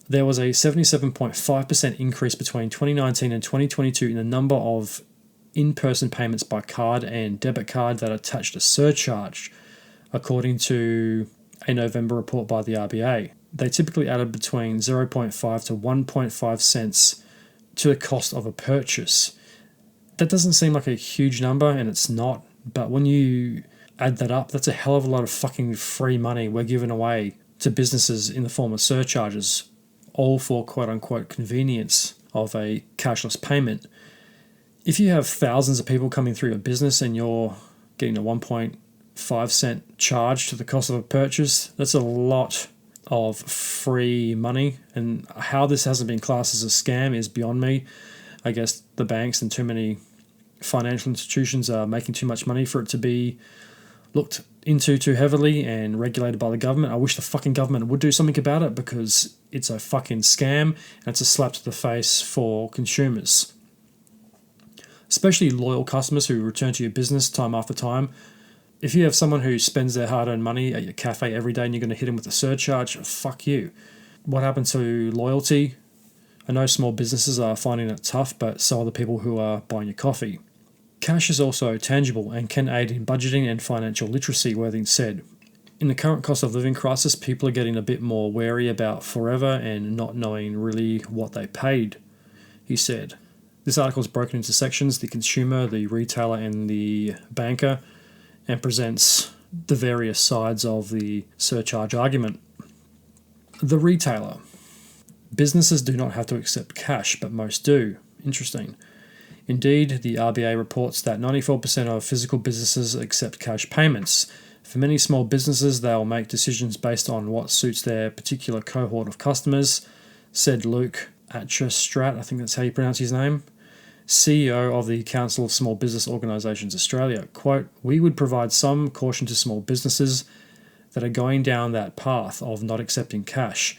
There was a 77.5% increase between 2019 and 2022 in the number of in-person payments by card and debit card that attached a surcharge, according to a November report by the RBA. They typically added between 0.5 to 1.5 cents to the cost of a purchase. That doesn't seem like a huge number, and it's not, but when you add that up, that's a hell of a lot of fucking free money we're giving away to businesses in the form of surcharges, all for quote-unquote convenience of a cashless payment. If you have thousands of people coming through your business and you're getting a 1.5 cent charge to the cost of a purchase, that's a lot of free money. And how this hasn't been classed as a scam is beyond me. I guess the banks and too many financial institutions are making too much money for it to be looked into too heavily and regulated by the government. I wish the fucking government would do something about it, because it's a fucking scam and it's a slap to the face for consumers, especially loyal customers who return to your business time after time. If you have someone who spends their hard-earned money at your cafe every day and you're going to hit them with a surcharge, fuck you. What happened to loyalty? I know small businesses are finding it tough, but so are the people who are buying your coffee. Cash is also tangible and can aid in budgeting and financial literacy, Worthing said. In the current cost of living crisis, people are getting a bit more wary about forever and not knowing really what they paid, he said. This article is broken into sections: the consumer, the retailer, and the banker, and presents the various sides of the surcharge argument. The retailer. Businesses do not have to accept cash, but most do. Interesting. Indeed, the RBA reports that 94% of physical businesses accept cash payments. For many small businesses, they'll make decisions based on what suits their particular cohort of customers, said Luke Atchestrat, I think that's how you pronounce his name, CEO of the Council of Small Business Organisations Australia. Quote, "We would provide some caution to small businesses that are going down that path of not accepting cash."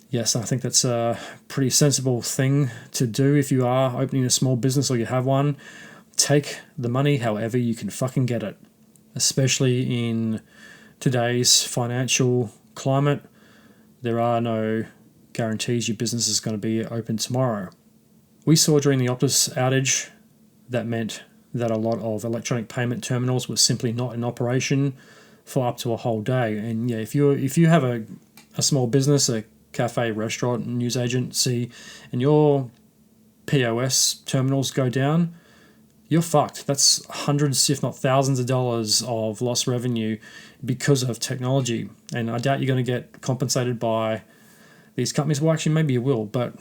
Yes, I think that's a pretty sensible thing to do if you are opening a small business or you have one. Take the money however you can fucking get it, especially in today's financial climate. There are no guarantees your business is going to be open tomorrow. We saw during the Optus outage that meant that a lot of electronic payment terminals were simply not in operation for up to a whole day. And yeah, if you have a small business, a cafe, restaurant, news agency, and your POS terminals go down, you're fucked. That's hundreds, if not thousands of dollars of lost revenue because of technology. And I doubt you're going to get compensated by these companies. Well, actually, maybe you will, but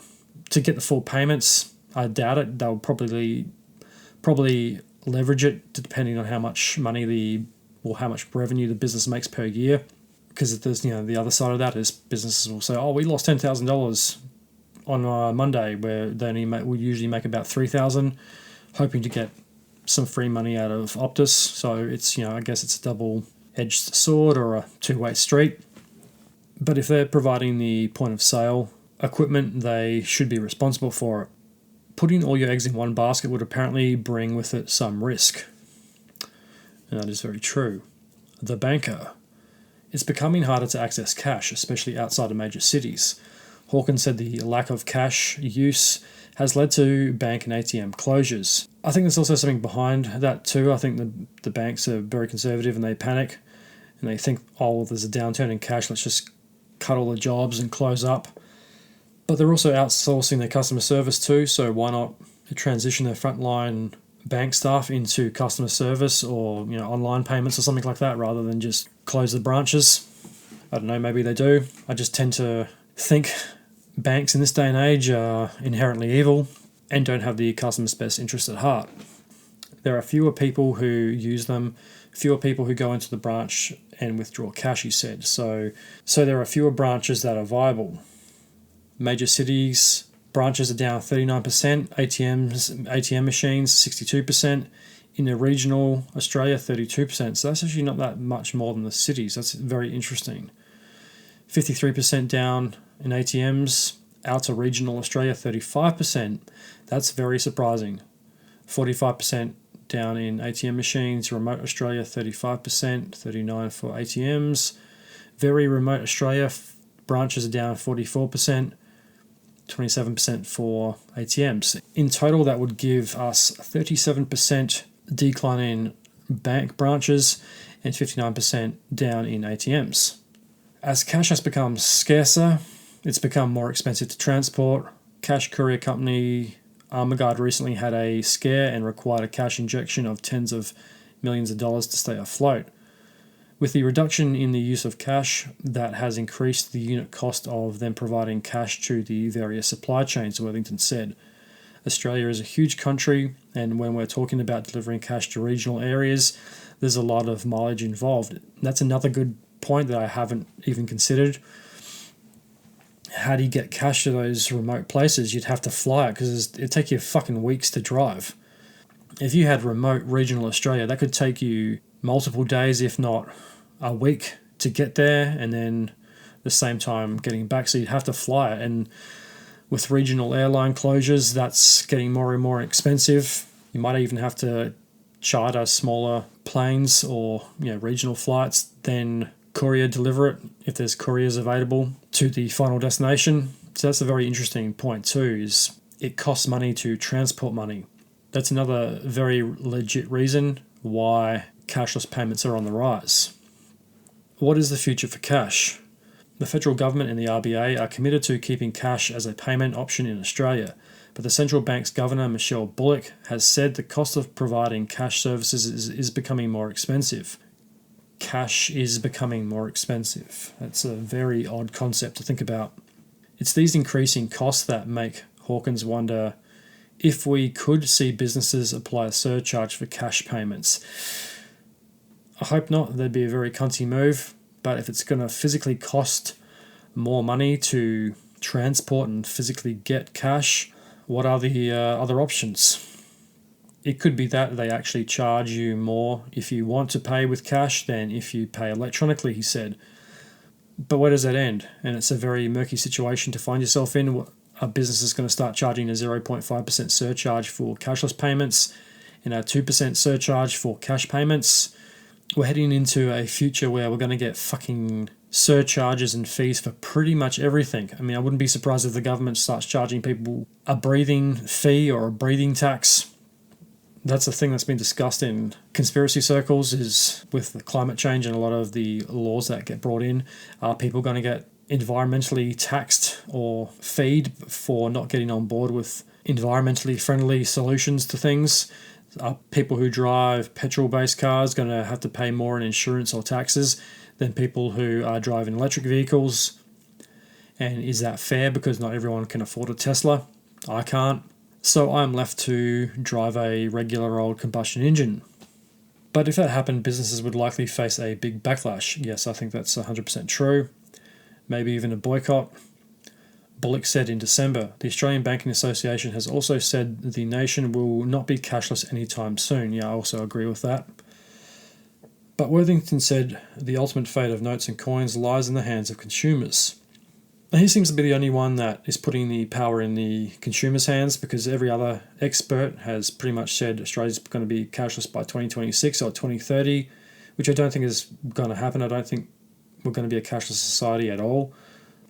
to get the full payments, I doubt it. They'll probably leverage it depending on how much money how much revenue the business makes per year. Because there's, the other side of that is businesses will say, "Oh, we lost $10,000 on Monday," where we usually make about $3,000, hoping to get some free money out of Optus. So it's, I guess it's a double-edged sword or a two-way street. But if they're providing the point of sale equipment, they should be responsible for it. Putting all your eggs in one basket would apparently bring with it some risk. And that is very true. The banker. It's becoming harder to access cash, especially outside of major cities. Hawkins said the lack of cash use has led to bank and ATM closures. I think there's also something behind that too. I think the banks are very conservative and they panic and they think, oh, well, there's a downturn in cash, let's just cut all the jobs and close up. But they're also outsourcing their customer service too, so why not transition their frontline bank staff into customer service or online payments or something like that rather than just close the branches? I don't know, maybe they do. I just tend to think banks in this day and age are inherently evil and don't have the customer's best interest at heart. There are fewer people who use them, fewer people who go into the branch and withdraw cash, he said. So there are fewer branches that are viable. Major cities, branches are down 39%, ATM machines 62%, in the regional Australia 32%. So that's actually not that much more than the cities. That's very interesting. 53% down in ATMs, outer regional Australia 35%. That's very surprising. 45% down in ATM machines, remote Australia 35%, 39% for ATMs. Very remote Australia, branches are down 44%. 27% for ATMs. In total, that would give us 37% decline in bank branches and 59% down in ATMs. As cash has become scarcer, it's become more expensive to transport. Cash courier company Armaguard recently had a scare and required a cash injection of tens of millions of dollars to stay afloat. With the reduction in the use of cash, that has increased the unit cost of them providing cash to the various supply chains, Worthington said. Australia is a huge country, and when we're talking about delivering cash to regional areas, there's a lot of mileage involved. That's another good point that I haven't even considered. How do you get cash to those remote places? You'd have to fly it because it'd take you fucking weeks to drive. If you had remote regional Australia, that could take you multiple days, if not a week, to get there, and then the same time getting back. So you'd have to fly it. And with regional airline closures, that's getting more and more expensive. You might even have to charter smaller planes or regional flights, then courier deliver it if there's couriers available to the final destination. So that's a very interesting point too, is it costs money to transport money. That's another very legit reason why cashless payments are on the rise. What is the future for cash? The federal government and the RBA are committed to keeping cash as a payment option in Australia, but the central bank's governor, Michelle Bullock, has said the cost of providing cash services is becoming more expensive. Cash is becoming more expensive. That's a very odd concept to think about. It's these increasing costs that make Hawkins wonder if we could see businesses apply a surcharge for cash payments. I hope not. That'd be a very cunty move. But if it's going to physically cost more money to transport and physically get cash, what are the other options? It could be that they actually charge you more if you want to pay with cash than if you pay electronically, he said. But where does that end? And it's a very murky situation to find yourself in. A business is going to start charging a 0.5% surcharge for cashless payments and a 2% surcharge for cash payments. We're heading into a future where we're going to get fucking surcharges and fees for pretty much everything. I mean, I wouldn't be surprised if the government starts charging people a breathing fee or a breathing tax. That's a thing that's been discussed in conspiracy circles, is with the climate change and a lot of the laws that get brought in, are people going to get environmentally taxed or feed for not getting on board with environmentally friendly solutions to things? Are people who drive petrol-based cars going to have to pay more in insurance or taxes than people who are driving electric vehicles? And is that fair, because not everyone can afford a Tesla? I can't. So I'm left to drive a regular old combustion engine. But if that happened, businesses would likely face a big backlash. Yes, I think that's 100% true. Maybe even a boycott. Bullock said in December, the Australian Banking Association has also said the nation will not be cashless anytime soon. Yeah, I also agree with that. But Worthington said the ultimate fate of notes and coins lies in the hands of consumers. He seems to be the only one that is putting the power in the consumer's hands, because every other expert has pretty much said Australia's going to be cashless by 2026 or 2030, which I don't think is going to happen. I don't think we're going to be a cashless society at all.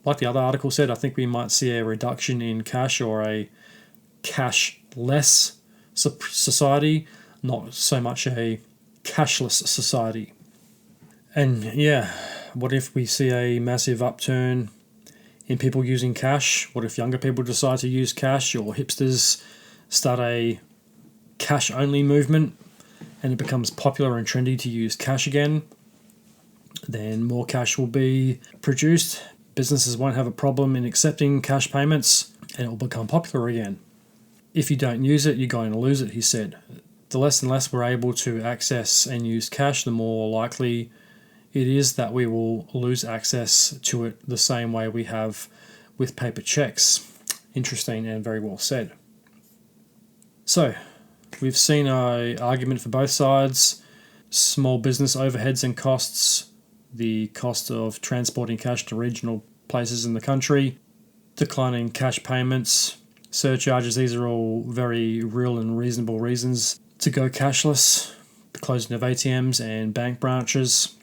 Like the other article said, I think we might see a reduction in cash or a cashless society, not so much a cashless society. And yeah, what if we see a massive upturn in people using cash? What if younger people decide to use cash, or hipsters start a cash-only movement and it becomes popular and trendy to use cash again? Then more cash will be produced. Businesses won't have a problem in accepting cash payments, and it will become popular again. If you don't use it, you're going to lose it, he said. The less and less we're able to access and use cash, the more likely it is that we will lose access to it the same way we have with paper checks. Interesting and very well said. So, we've seen an argument for both sides. Small business overheads and costs, the cost of transporting cash to regional places in the country, declining cash payments, surcharges. These are all very real and reasonable reasons to go cashless. The closing of ATMs and bank branches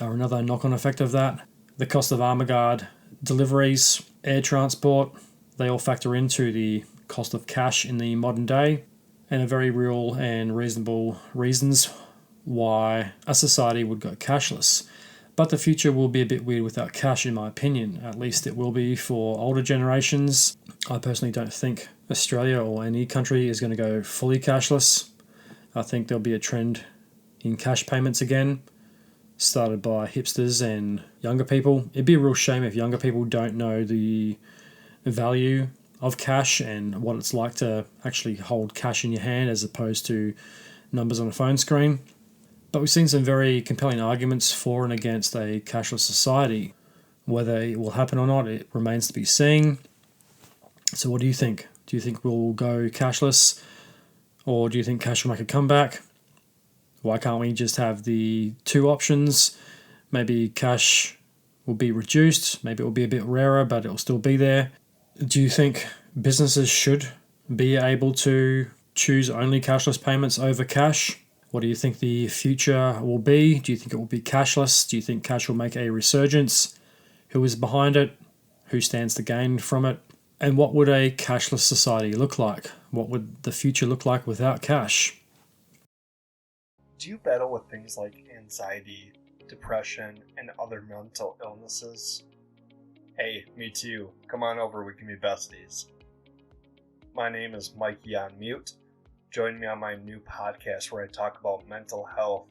are another knock-on effect of that. The cost of armour guard deliveries, air transport, they all factor into the cost of cash in the modern day, and are very real and reasonable reasons why a society would go cashless. But the future will be a bit weird without cash, in my opinion. At least it will be for older generations. I personally don't think Australia or any country is going to go fully cashless. I think there'll be a trend in cash payments again, started by hipsters and younger people. It'd be a real shame if younger people don't know the value of cash and what it's like to actually hold cash in your hand as opposed to numbers on a phone screen. But we've seen some very compelling arguments for and against a cashless society. Whether it will happen or not, it remains to be seen. So what do you think? Do you think we'll go cashless, or do you think cash will make a comeback? Why can't we just have the two options? Maybe cash will be reduced, maybe it will be a bit rarer, but it will still be there. Do you think businesses should be able to choose only cashless payments over cash? What do you think the future will be? Do you think it will be cashless? Do you think cash will make a resurgence? Who is behind it? Who stands to gain from it? And what would a cashless society look like? What would the future look like without cash? Do you battle with things like anxiety, depression, and other mental illnesses? Hey, me too. Come on over, we can be besties. My name is Mikey on Mute. Join me on my new podcast where I talk about mental health,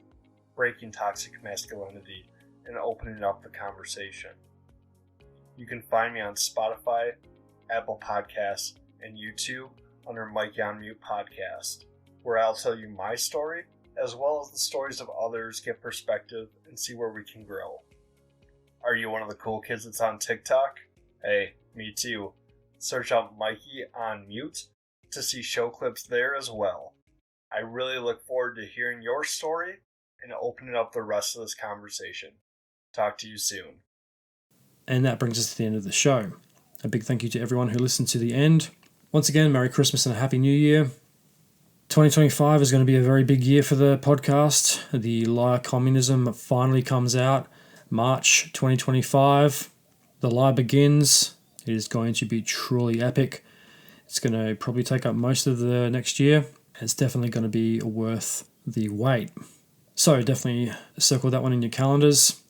breaking toxic masculinity, and opening up the conversation. You can find me on Spotify, Apple Podcasts, and YouTube under Mikey on Mute Podcast, where I'll tell you my story, as well as the stories of others, get perspective, and see where we can grow. Are you one of the cool kids that's on TikTok? Hey, me too. Search out Mikey on Mute to see show clips there as well. I really look forward to hearing your story and opening up the rest of this conversation. Talk to you soon. And that brings us to the end of the show. A big thank you to everyone who listened to the end. Once again, Merry Christmas and a Happy New Year. 2025 is going to be a very big year for the podcast. The Lie Communism finally comes out March 2025. The lie begins. It is going to be truly epic. It's going to probably take up most of the next year. It's definitely going to be worth the wait. So definitely circle that one in your calendars.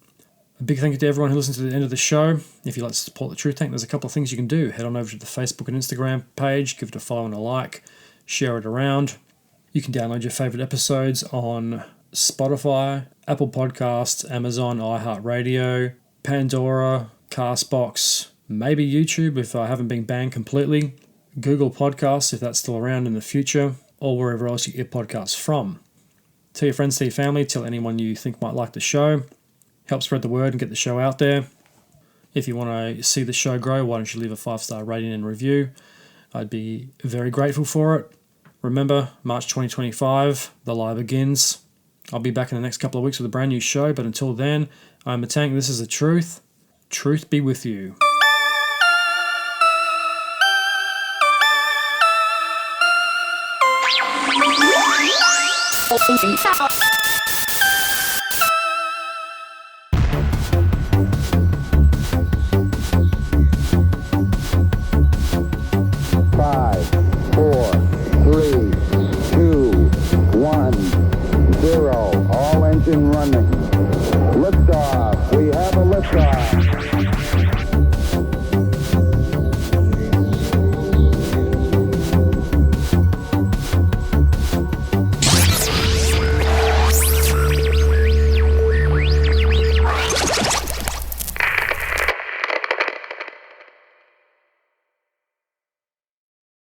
A big thank you to everyone who listened to the end of the show. If you'd like to support the Truth Tank, there's a couple of things you can do. Head on over to the Facebook and Instagram page, give it a follow and a like, share it around. You can download your favorite episodes on Spotify, Apple Podcasts, Amazon, iHeartRadio, Pandora, Castbox, maybe YouTube if I haven't been banned completely, Google Podcasts if that's still around in the future, or wherever else you get your podcasts from. Tell your friends, tell your family, tell anyone you think might like the show. Help spread the word and get the show out there. If you want to see the show grow, why don't you leave a 5-star rating and review? I'd be very grateful for it. Remember, March 2025, the lie begins. I'll be back in the next couple of weeks with a brand new show, but until then, I'm the Tank, this is the Truth. Truth be with you. Peace out.